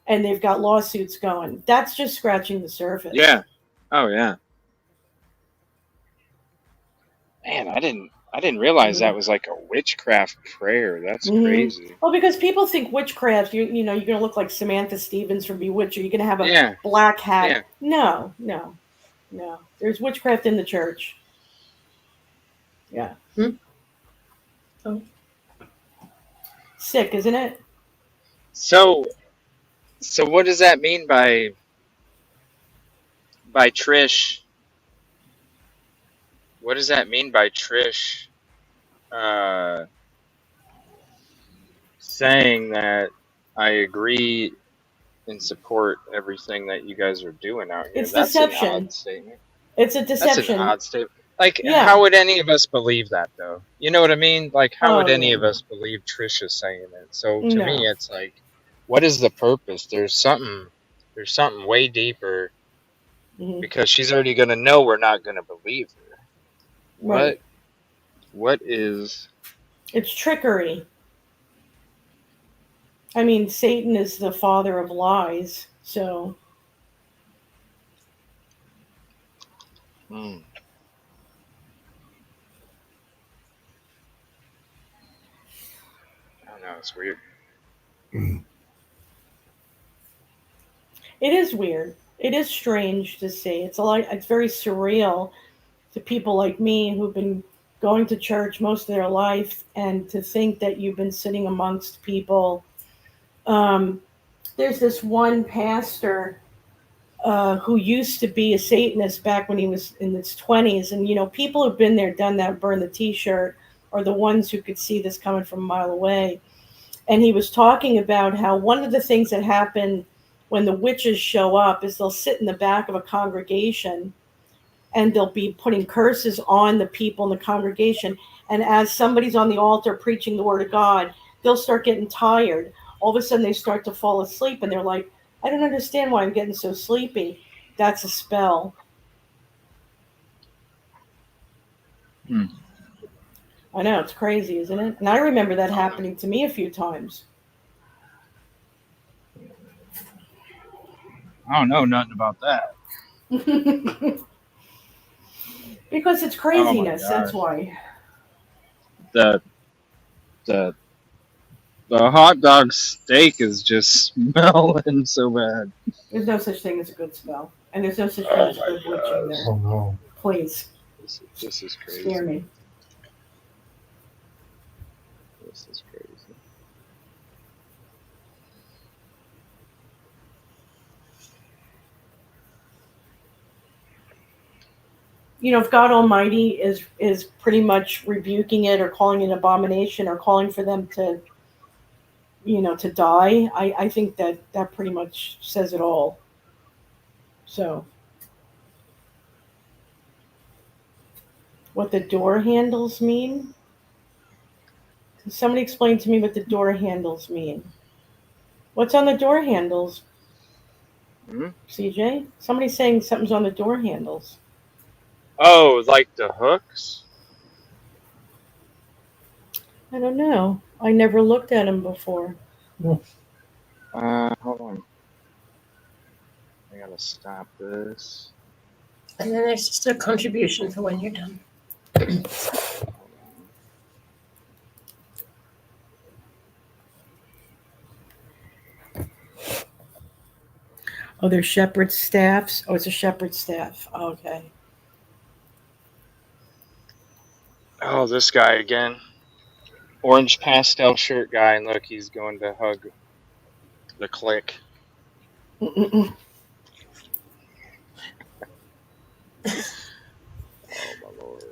and they've got lawsuits going. That's just scratching the surface. Yeah. Oh yeah. Man, I didn't realize that was like a witchcraft prayer. That's crazy. Well, because people think witchcraft, you know, you're gonna look like Samantha Stevens from Bewitched, or you're gonna have a Yeah. black hat. Yeah. No, no, no. There's witchcraft in the church. Yeah. Oh. Sick, isn't it? So what does that mean by Trish? What does that mean by Trish uh saying that I agree and support everything that you guys are doing out here? It's That's an deception. odd statement. It's a That's an deception. odd statement. Like, Yeah. how would any of us believe that, though? You know what I mean? Like, how Oh would any yeah. of us believe Trisha saying it? So to me, No. it's like, what is the purpose? There's something way deeper Hmm. because she's already gonna know we're not gonna believe her. Right. What is? It's trickery. I mean, Satan is the father of lies. So Hmm, I don't know. It's weird. it is weird. It is strange to see. It's a lot. It's very surreal to people like me who've been going to church most of their life, and to think that you've been sitting amongst people. Um, there's this one pastor who used to be a Satanist back when he was in his 20s. And, you know, people who've been there, done that, burned the t shirt are the ones who could see this coming from a mile away. And he was talking about how one of the things that happen when the witches show up is they'll sit in the back of a congregation and they'll be putting curses on the people in the congregation. And as somebody's on the altar preaching the word of God, they'll start getting tired. All of a sudden, they start to fall asleep, and they're like, I don't understand why I'm getting so sleepy. That's a spell. Hmm. I know, it's crazy, isn't it? And I remember that I don't know. happening to me a few times. I don't know nothing about that. Because it's Oh my craziness, that's gosh. why. The the the hot dog steak is just smelling so bad. There's no such thing as a good spell. And there's no such thing Oh as my good witching gosh. there. Oh no. Please, This is scare crazy. me. This is crazy. You know, if God Almighty is pretty much rebuking it or calling it an abomination or calling for them to, you know, to die, I think that pretty much says it all. So, what the door handles mean? Can somebody explain to me what the door handles mean? What's on the door handles, Hmm? CJ? Somebody's saying something's on the door handles. Oh, like the hooks? I don't know. I never looked at them before. Hold on. I gotta stop this. And then there's just a contribution for when you're done. Hold on. Oh, they're shepherd's staffs. Oh, it's a shepherd's staff. Okay. Oh, this guy again. Orange pastel shirt guy, and look, he's going to hug the click. Mm-mm-mm. Oh my lord.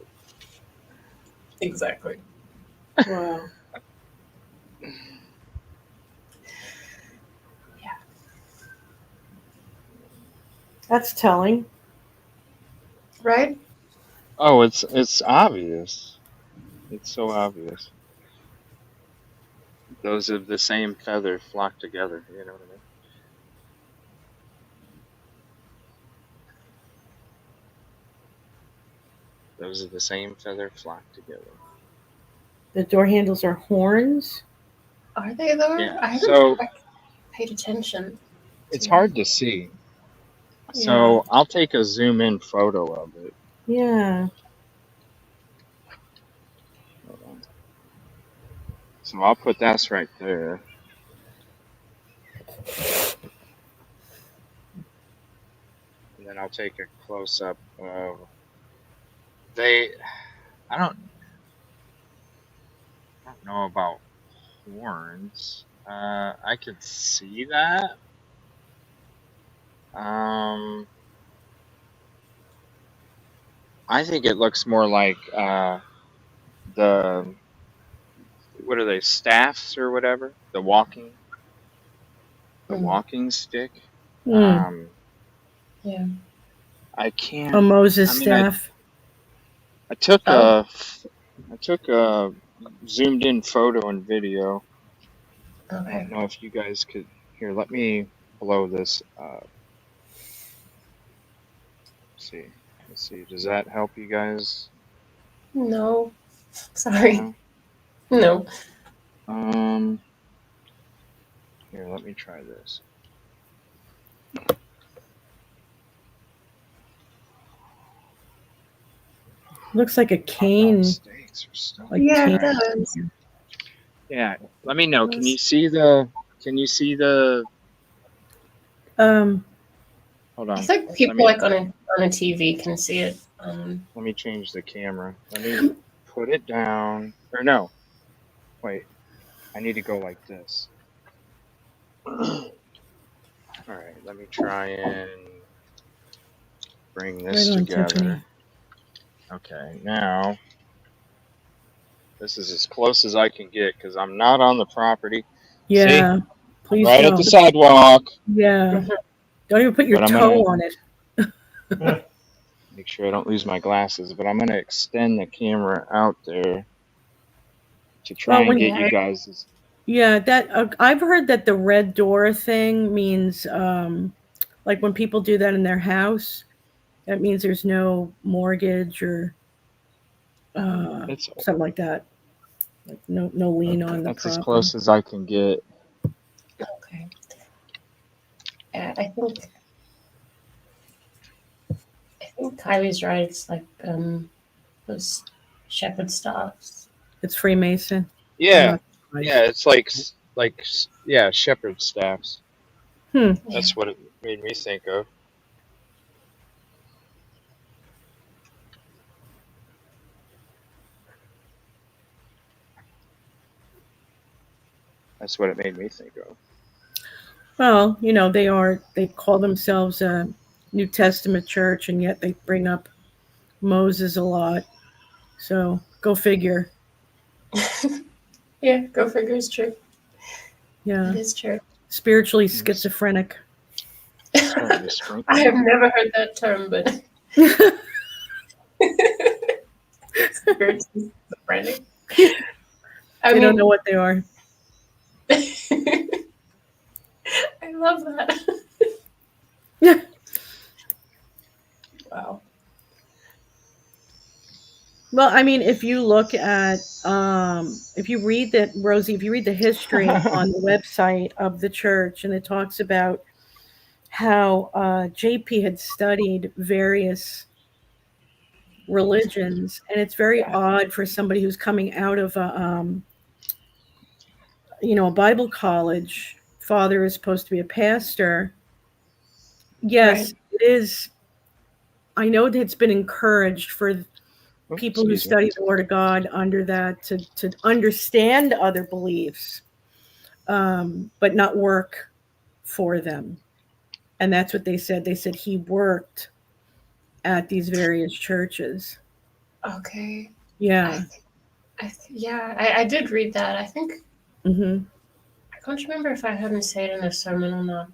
Exactly. Wow. That's telling. Right? Oh, it's obvious. It's so obvious. Those of the same feather flock together. You know what I mean? Those of the same feather flock together. The door handles are horns. Are they though? Yeah. I haven't So paid attention to it's that. hard to see. Yeah. So I'll take a zoom in photo of it. Yeah. Hold on. So I'll put that right there. And then I'll take a close up of they I don't know about horns. I could see that. Um, I think it looks more like the what are they, staffs or whatever? The Mm, walking stick. Hmm. Um, yeah. I A can't. I Moses mean, I staff. I took Oh, a I took a zoomed in photo and video. I don't okay. know if you guys could here. Let me blow this up. See. Let's see. Does that help you guys? No. Sorry. No. No. Um. Here, let me try this. Looks like a Oh, the cane. stakes are still. Like Yeah, All it cane. right. does. Yeah. Let me know. Can you Yes. see the? Can you see the? Um. Hold I on. think Let people me like on a TV can see it. let me change the camera. Let me put it down. Or no. Wait. I need to go like this. All right. Let me try and bring Right this on, together. Tiffany. Okay. Now this is as close as I can get because I'm not on the property. See, Yeah. I'm Please right at the don't. sidewalk, Yeah. Don't even put your but I'm toe gonna on it. make sure I don't lose my glasses. But I'm gonna extend the camera out there to try Well, and when get you Yeah. guys. yeah, that I've heard that the red door thing means like when people do that in their house, that means there's no mortgage or It's something like that. Like no lien on the that's as property. close as I can get. Okay. I think Kylie's right. It's like those shepherd staffs. It's Freemason. I'm Yeah, not yeah. surprised. It's like yeah, shepherd staffs. Hmm. Yeah. That's what it made me think of. That's what it made me think of. Well, they call themselves a New Testament church, and yet they bring up Moses a lot. So go figure. Yeah, go figure. It's true. Yeah, It is true. spiritually I'm s- schizophrenic. starting to sprinkle. I have never heard that term, but spiritually schizophrenic. I They don't know mean, what they are. I love that. Yeah. Wow. Well, I mean, if you look at, if you read that, Rosie, if you read the history on the website of the church, and it talks about how JP had studied various religions, and it's very Yeah. odd for somebody who's coming out of a Bible college. Father is supposed to be a pastor. Yes, Right. it is. I know that it's been encouraged for Oh, people who excuse me. study the Word of God under that to understand other beliefs, but not work for them. And that's what they said. They said he worked at these various churches. Okay. Yeah. Yeah, I did read that. I think Hmm. I can't remember if I heard him say it in a sermon or not.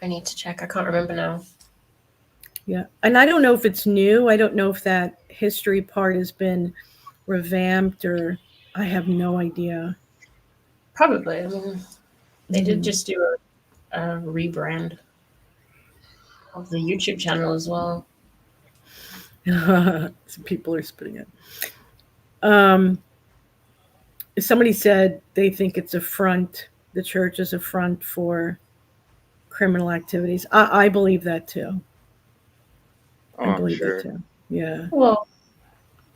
I need to check. I can't remember now. Yeah. And I don't know if it's new. I don't know if that history part has been revamped, or I have no idea. Probably. I mean, they did Mhm. just do a rebrand of the YouTube channel as well. Some people are spitting it. Um, Somebody said they think it's a front. The church is a front for criminal activities. I believe that too. Oh, I I'm believe that sure. too. Yeah. Well,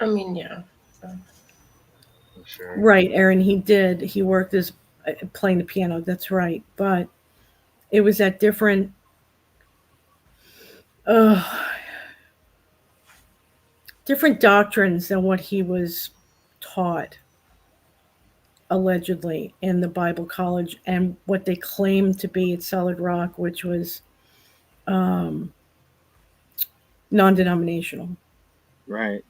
I mean, yeah. I'm sure. Right, Aaron. He did. He worked as playing the piano. That's right. But it was at uh, different doctrines than what he was taught allegedly in the Bible college, and what they claimed to be at Solid Rock, which was um, non-denominational. Right.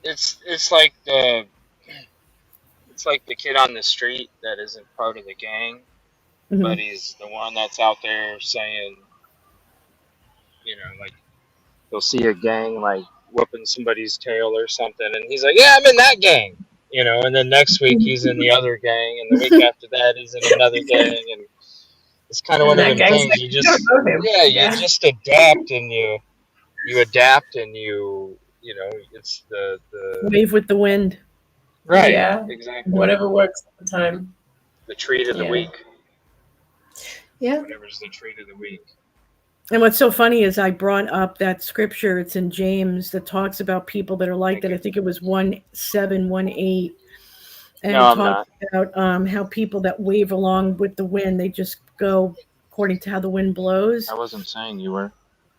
It's like the kid on the street that isn't part of the gang, Hmm. but he's the one that's out there saying, like he'll see a gang like whooping somebody's tail or something, and he's like, "Yeah, I'm in that gang," and then next week he's in the other gang, and the week after that he's in another gang, and it's kind of And one of that them gang's things like, you you don't just, know him. yeah, you Yeah. just adapt and you adapt and it's the Wave with the wind. right, Yeah. exactly, Whatever works at the time. the treat of the Yeah. week, Yeah. whatever's the treat of the week. And what's so funny is I brought up that scripture. It's in James that talks about people that are like Thank that. I you. think it was 1:7, 1:8, and No, it I'm talks not. about how people that wave along with the wind, they just go according to how the wind blows, I wasn't saying you were.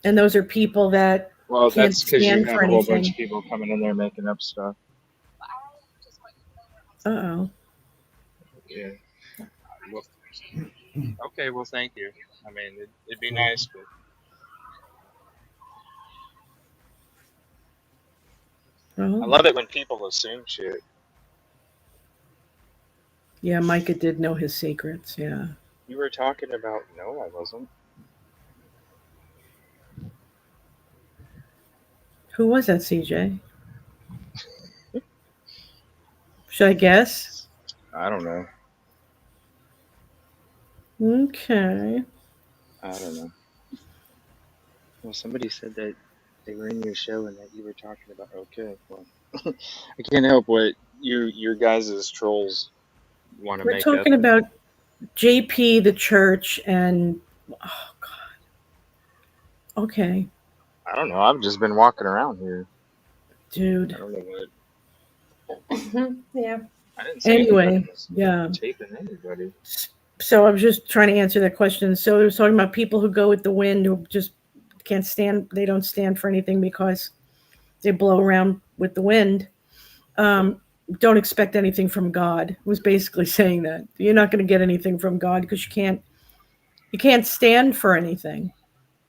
and those are people that Well, can't that's because you stand have for a whole bunch anything. of people coming in there making up stuff. Uh-oh. Yeah. Well, okay. Well, thank you. I mean, it'd be Mhm. nice, but I Oh, love it when people assume shit. yeah, Micah did know his secrets. Yeah. You were talking about. No, I wasn't. Who was that, CJ? Should I guess? I don't know. Okay. I don't know. Well, somebody said that they were in your show and that you were talking about. Okay, well, I can't help what your guys' trolls want to We're make up. talking about JP, the church, and oh God. Okay, I don't know. I've just been walking around here. I dude. don't know what. Yeah. I didn't say anybody Anyway, was yeah. taping anybody. So I was just trying to answer that question. So it was talking about people who go with the wind, who just can't stand. They don't stand for anything because they blow around with the wind. Yeah. don't expect anything from God. It was basically saying that you're not going to get anything from God because you can't stand for anything,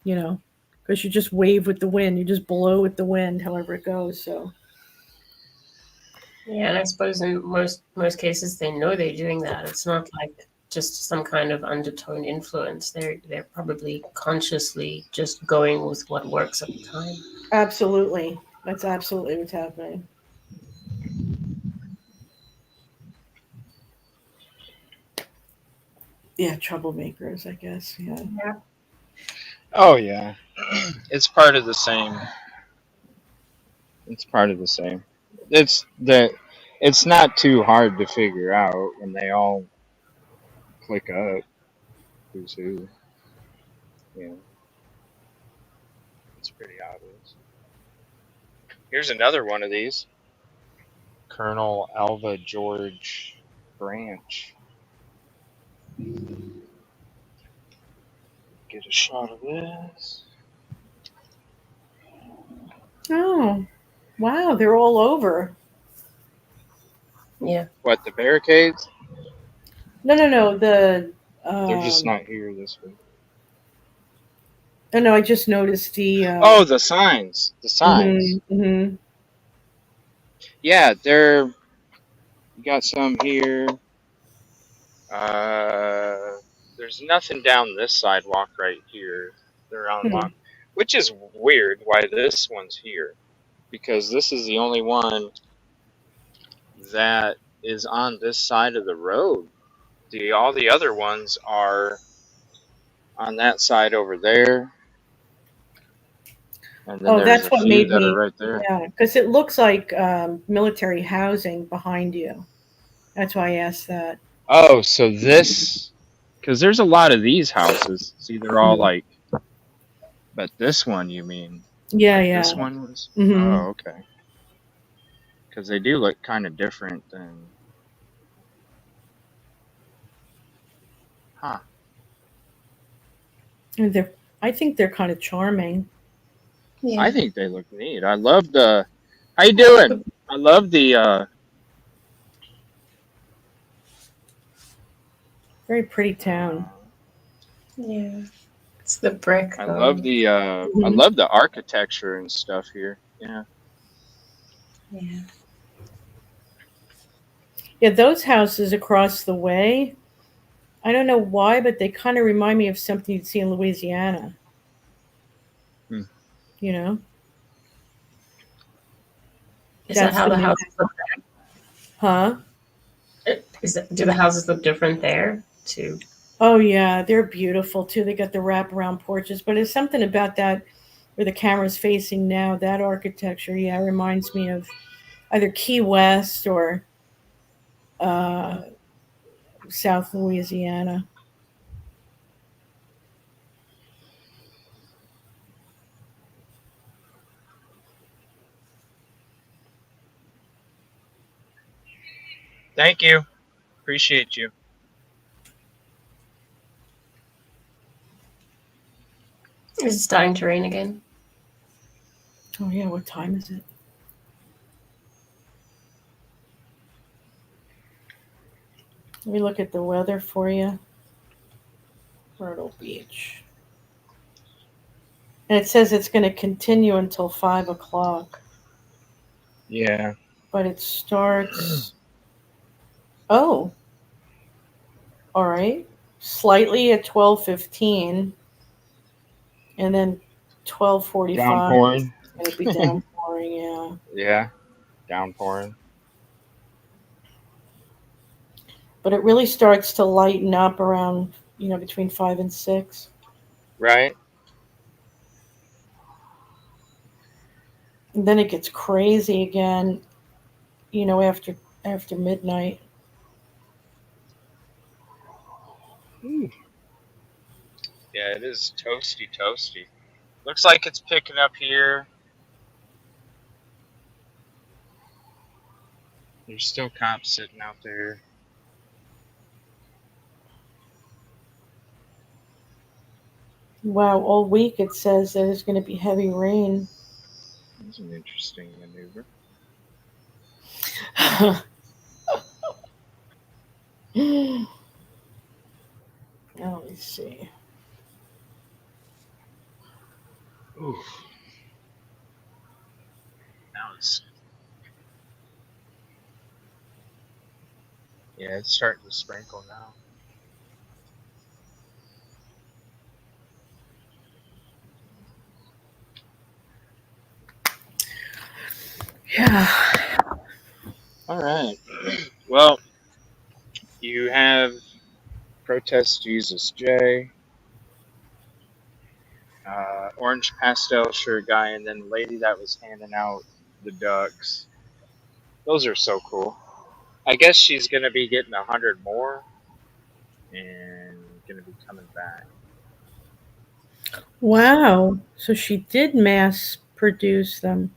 you know, because you just wave with the wind, you just blow with the wind, however it goes. So Yeah, and I suppose in most cases they know they're doing that. It's not like just some kind of undertone influence. They're probably consciously just going with what works at the time. absolutely, that's absolutely what's happening. Yeah, troublemakers, I guess. Yeah. Yeah. Oh yeah, it's part of the same. It's part of the same. It's the. It's not too hard to figure out when they all click up who's who. You know, it's pretty obvious. Here's another one of these. Colonel Alva George Branch. Get a shot of this. Oh, wow, they're all over. Yeah. What, the barricades? No, no, no. They're just Um, not here this week. no, I just noticed the. Oh, the signs. The signs. Mhm, mhm. Yeah, they're. You got some here. Uh, there's nothing down this sidewalk right here. They're Hmm. unlocked, which is weird. Why this one's here? Because this is the only one that is on this side of the road. All the other ones are on that side over there, and then Oh, there's that's a what few made that are me. right there. Yeah, because it looks like military housing behind you. That's why I asked that. Oh, so this, because there's a lot of these houses. See, they're all Mhm. like, but this one, you mean, Yeah, like yeah. this one was? Hmm. Oh, okay. Because they do look kind of different than, huh? And they're. I think they're kind of charming. I Yeah. think they look neat. I love the. How you I like doing? I love the. Very pretty town. Uh, yeah. It's the brick. I love the. I Hmm. love the architecture and stuff here. Yeah. Yeah. Yeah, those houses across the way. I don't know why, but they kind of remind me of something you'd see in Louisiana. Hmm. You know, Is that that's how the the main. houses look? Huh? Do the houses look different there too? Oh yeah, they're beautiful too. They got the wraparound porches, but there's something about that where the camera's facing now. That architecture, yeah, reminds me of either Key West or uh, South Louisiana. Thank you. Appreciate you. Is it starting to rain again? Oh yeah, what time is it? Let me look at the weather for you. Myrtle Beach, and it says it's going to continue until 5 o'clock, Yeah. but it starts. Oh, all right, slightly at 12:15, and then 12:45 Downpouring. it's going to be downpouring. Yeah, Yeah. Downpouring. but it really starts to lighten up around between 5 and 6, Right. and then it gets crazy again. After midnight. Ooh. Yeah, it is toasty, toasty. Looks like it's picking up here. There's still cops sitting out there. Wow, all week it says that there's going to be heavy rain. That's an interesting maneuver. Now let me see. Ooh, now it's yeah, it's starting to sprinkle now. Yeah. All right. Well, you have Protest Jesus J, orange pastel shirt guy, and then the lady that was handing out the ducks. Those are so cool. I guess she's gonna be getting 100 more and gonna be coming back. So Wow. So she did mass produce them.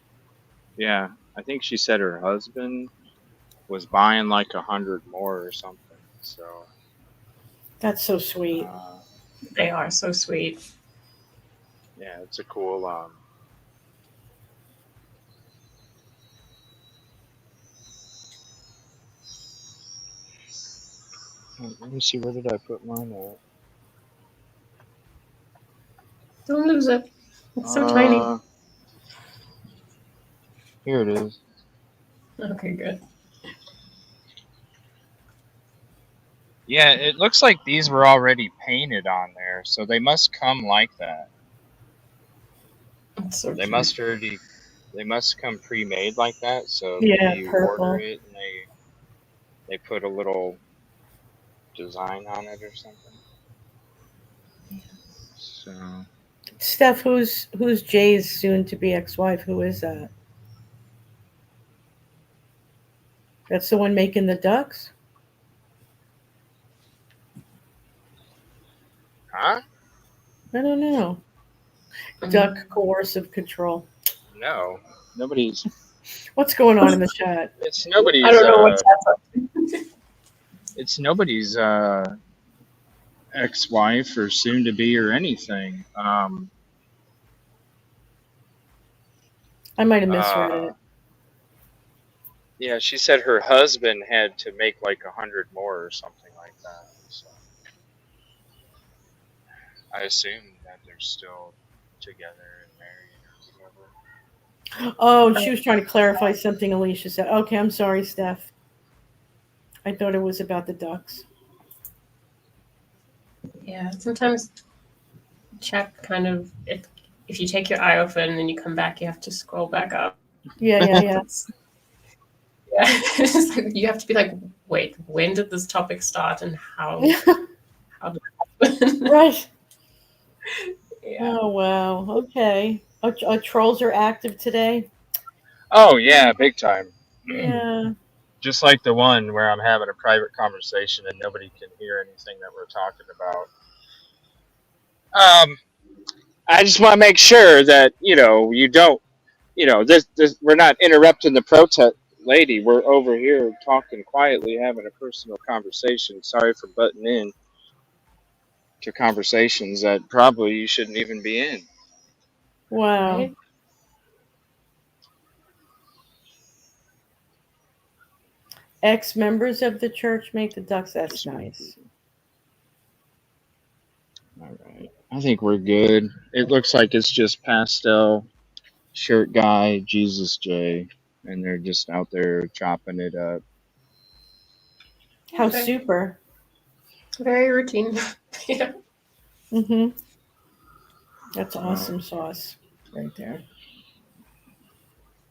yeah, I think she said her husband was buying like 100 more or something. So That's so sweet. uh, They are so sweet. yeah, it's a cool. Let me see, where did I put mine Don't lose it. at? It's so tiny. Here it is. Okay, good. Yeah, it looks like these were already painted on there, so they must come like that. It's so They cute. must already, they must come pre-made like that. So maybe Yeah, you order purple. it and they put a little design on it or something. So Steph, who's Jay's soon to be ex-wife? Who is that? That's the one making the ducks? huh? I don't know. Duck Mm. coercive control. No, nobody's. What's going on in the chat? It's I nobody's. don't know what's happening. It's nobody's ex-wife or soon to be or anything. I might have misread Uh, it. yeah, she said her husband had to make like 100 more or something like that. So I assume that they're still together and married or whatever. Oh, she was trying to clarify something Alicia said. Okay, I'm sorry, Steph. I thought it was about the ducks. Yeah, sometimes chat kind of if you take your eye off it and then you come back, you have to scroll back up. Yeah, yeah, yeah. Yeah, it's like you have to be like, wait, when did this topic start and how did it happen? Right. Yeah. Oh, wow. Okay. Trolls are active today? Oh yeah, big time. Yeah. Just like the one where I'm having a private conversation and nobody can hear anything that we're talking about. I just want to make sure that you don't, this we're not interrupting the protest lady. We're over here talking quietly, having a personal conversation. Sorry for butting in to conversations that probably you shouldn't even be in. Wow. Right? Ex-members of the church make the ducks. That's Just nice. all right. I think we're good. It looks like it's just pastel shirt guy, Jesus J, and they're just out there chopping it up. How Okay. super. Very routine. Yeah. Mm-hmm. That's Well, awesome sauce right there.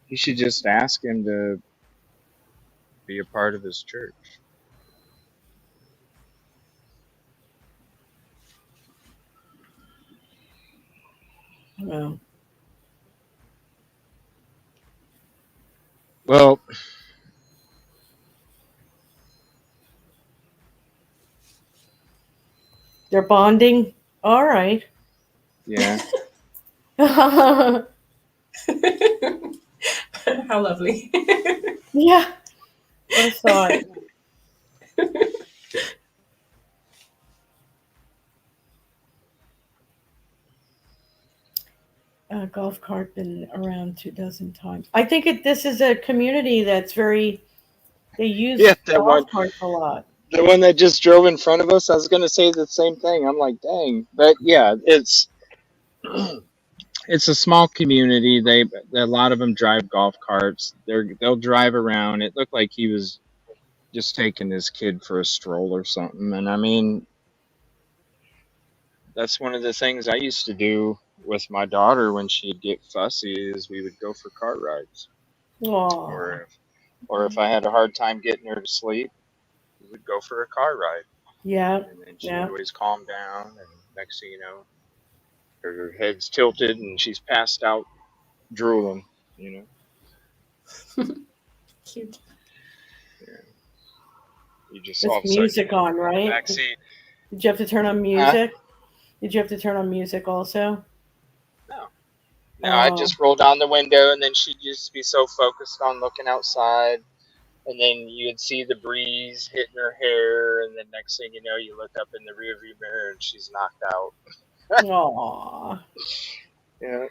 you should just ask him to be a part of his church. Wow. Well, They're bonding? All right. yeah. How lovely. Yeah. What a thought. golf cart been around 2 dozen times. I think this is a community that's very, they Yeah, use that golf one, carts a lot. the one that just drove in front of us. I was gonna say the same thing. I'm like, dang, but yeah, it's a small community. A lot of them drive golf carts. They'll drive around. It looked like he was just taking his kid for a stroll or something. And I mean, that's one of the things I used to do with my daughter when she'd get fussy is we would go for car rides. Oh, Or if I had a hard time getting her to sleep, we would go for a car ride. yeah, And then she would yeah. always calm down and next thing you know, her head's tilted and she's passed out drooling, you know. Cute. Yeah. You just all With of a sudden you music look on, over in the right? back seat. Did you have to turn on Huh? music? Did you have to turn on music also? No. No, I'd Oh, just roll down the window and then she'd just be so focused on looking outside. And then you'd see the breeze hitting her hair, and then next thing you know, you look up in the rearview mirror and she's knocked out. oh. Yeah,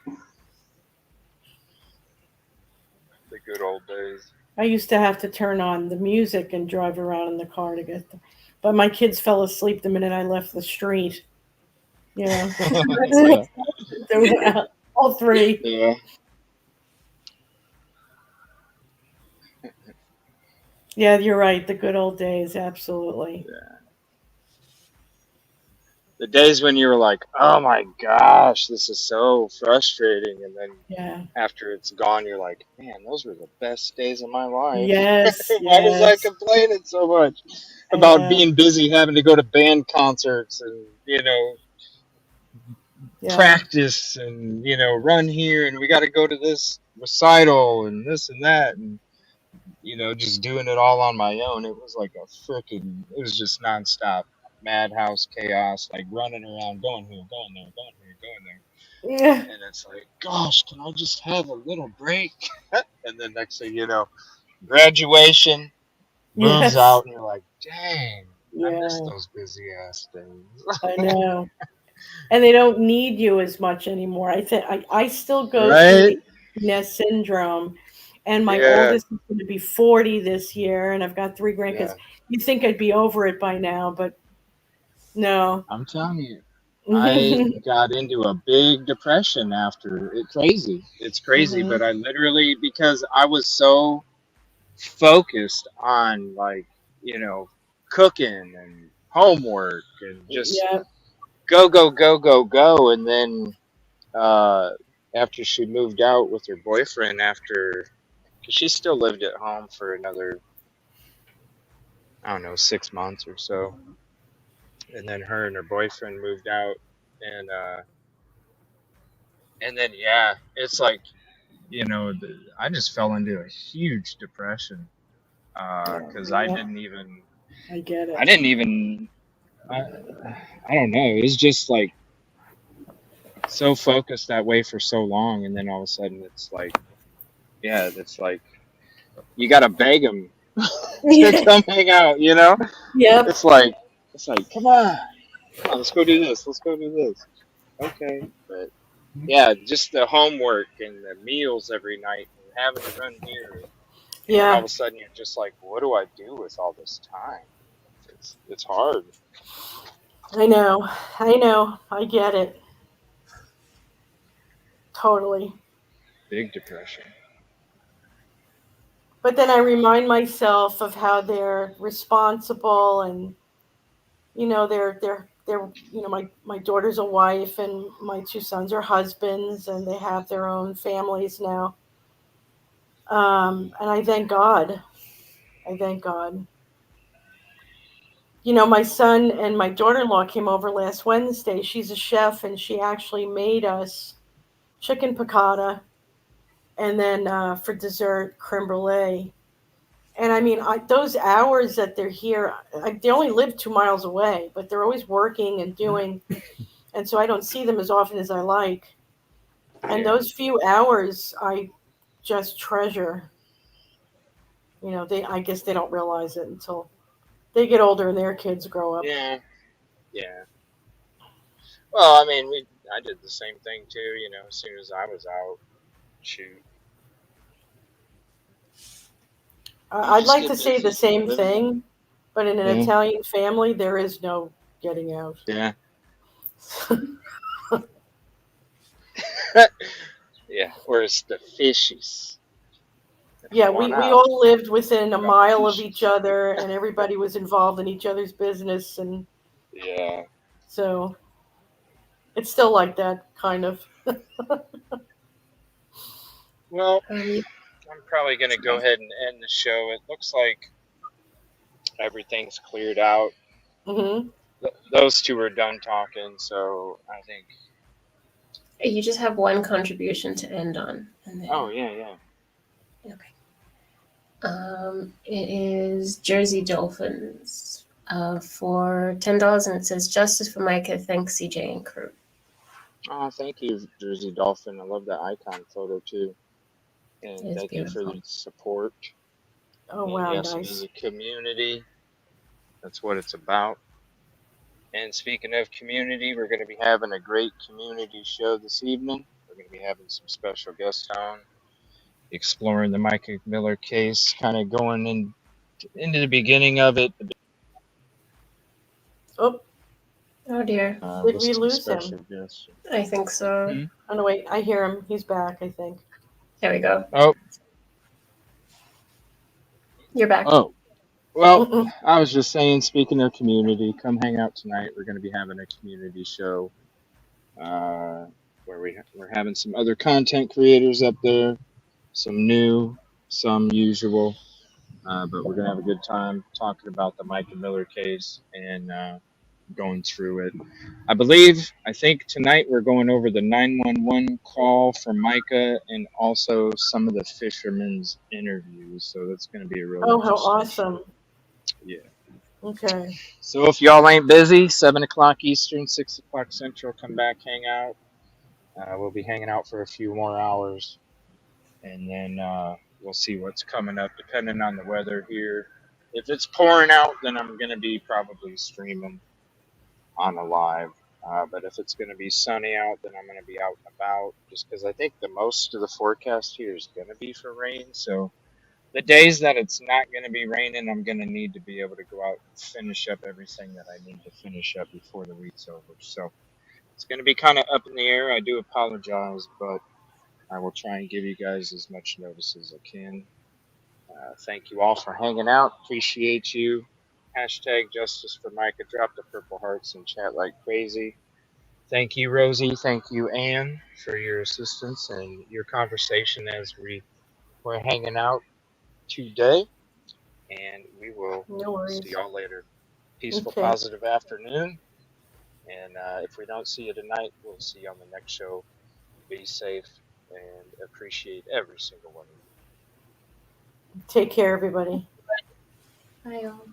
the good old days. I used to have to turn on the music and drive around in the car to get them. But my kids fell asleep the minute I left the street. You know, Yeah, they were out, all three. yeah. Yeah, you're right. The good old days, absolutely. The days when you were like, "Oh my gosh, this is so frustrating," and then Yeah. after it's gone, you're like, "Man, those were the best days of my life." Yes, Why was I yes. complaining so much I about know. being busy, having to go to band concerts and Yeah. practice and run here and we got to go to this recital and this and that and just doing it all on my own. It was like a freaking, it was just nonstop madhouse chaos, like running around, going here, going there, going here, going Yeah. there. And it's like, gosh, can I just have a little break? And then next thing you know, graduation, moves Yes. out, and you're like, dang, I miss Yeah. those busy ass days. I know. And they don't need you as much anymore. I still go through Right? the nest syndrome, and my Yeah, oldest is going to be 40 this year, and I've got three grandkids. yeah. You think I'd be over it by now, but no. I'm telling you, I got into a big depression after it. Crazy. It's crazy, Hmm. but I literally, because I was so focused on like, you know, cooking and homework and just Yeah, go, go, go, go, go. And then uh, after she moved out with her boyfriend, because she still lived at home for another, I don't know, 6 months or so. And then her and her boyfriend moved out. And then, yeah, it's like, I just fell into a huge depression yeah, because yeah. I get I it. didn't even, I, I don't know. It was just like so focused that way for so long. And then all of a sudden it's like, yeah, it's like you got to beg them to Yeah. come hang out, Yep. It's like, come on, let's go do this. Let's go do this. Okay. But yeah, just the homework and the meals every night and having to run here. And then all of Yeah. a sudden you're just like, what do I do with all this time? It's hard. I know. I know. I get it. Totally. Big depression. But then I remind myself of how they're responsible, and they're my daughter's a wife and my two sons are husbands and they have their own families now. And I thank God. I thank God. My son and my daughter-in-law came over last Wednesday. She's a chef and she actually made us chicken piccata, and then for dessert creme brulee. And I mean, those hours that they're here, they only live 2 miles away, but they're always working and doing, and so I don't see them as often as I like. And Yeah. those few hours, I just treasure. They I guess they don't realize it until they get older and their kids grow up. Yeah. Yeah. Well, I mean, I did the same thing too. You know, as soon as I was out, shoot, you I'd just like to get say the busy same living. thing, but in an Yeah, Italian family, there is no getting out. yeah, yeah. Where's the fishies? Yeah, Come on we out. all lived within a Got the mile of each fishies. other, and everybody was involved in each other's business, and Yeah. so it's still like that, kind of. Well, You, I'm probably gonna go sorry. ahead and end the show. It looks like everything's cleared out. Hmm. Those two are done talking, so I think. You just have one contribution to end on, and Oh then yeah, yeah. okay. It is Jersey Dolphins for $10, and it says justice for Micah. Thanks, CJ and crew. Oh, thank you, Jersey Dolphin. I love that icon photo too, It and is thank you for beautiful. the support. Oh And wow, yes, it is nice. a community. That's what it's about. And speaking of community, we're going to be having a great community show this evening. We're going to be having some special guests on, exploring the Micah Miller case, kind of going into the beginning of it Oh, Oh dear. did with we some lose him? special guests. I think so. Hmm? Oh no, wait, I hear him. He's back, I think. There we go. Oh, You're back. oh. Well, Mm-mm. I was just saying, speaking of community, come hang out tonight. We're going to be having a community show uh, where we're having some other content creators up there, some new, some usual. But we're gonna have a good time talking about the Micah Miller case and going through it. I think tonight we're going over the 911 call from Micah and also some of the fishermen's interviews. So that's going to be a real Oh, how interesting awesome. show. Yeah. Okay. So if y'all ain't busy, 7 o'clock Eastern, 6 o'clock Central, come back, hang out. We'll be hanging out for a few more hours, and then we'll see what's coming up depending on the weather here. If it's pouring out, then I'm gonna be probably streaming on a live. But if it's gonna be sunny out, then I'm gonna be out and about. Just because I think the most of the forecast here is gonna be for rain. So the days that it's not gonna be raining, I'm gonna need to be able to go out and finish up everything that I need to finish up before the week's over. So it's gonna be kind of up in the air. I do apologize, but I will try and give you guys as much notice as I can. Thank you all for hanging out. Appreciate you. Hashtag justice for Micah. Drop the purple hearts and chat like crazy. Thank you, Rosie. Thank you, Anne, for your assistance and your conversation as we were hanging out today. And we will No see worries. y'all later. Peaceful, Okay. positive afternoon. And if we don't see you tonight, we'll see you on the next show. Be safe and appreciate every single one of you. Take care, everybody. Bye, y'all.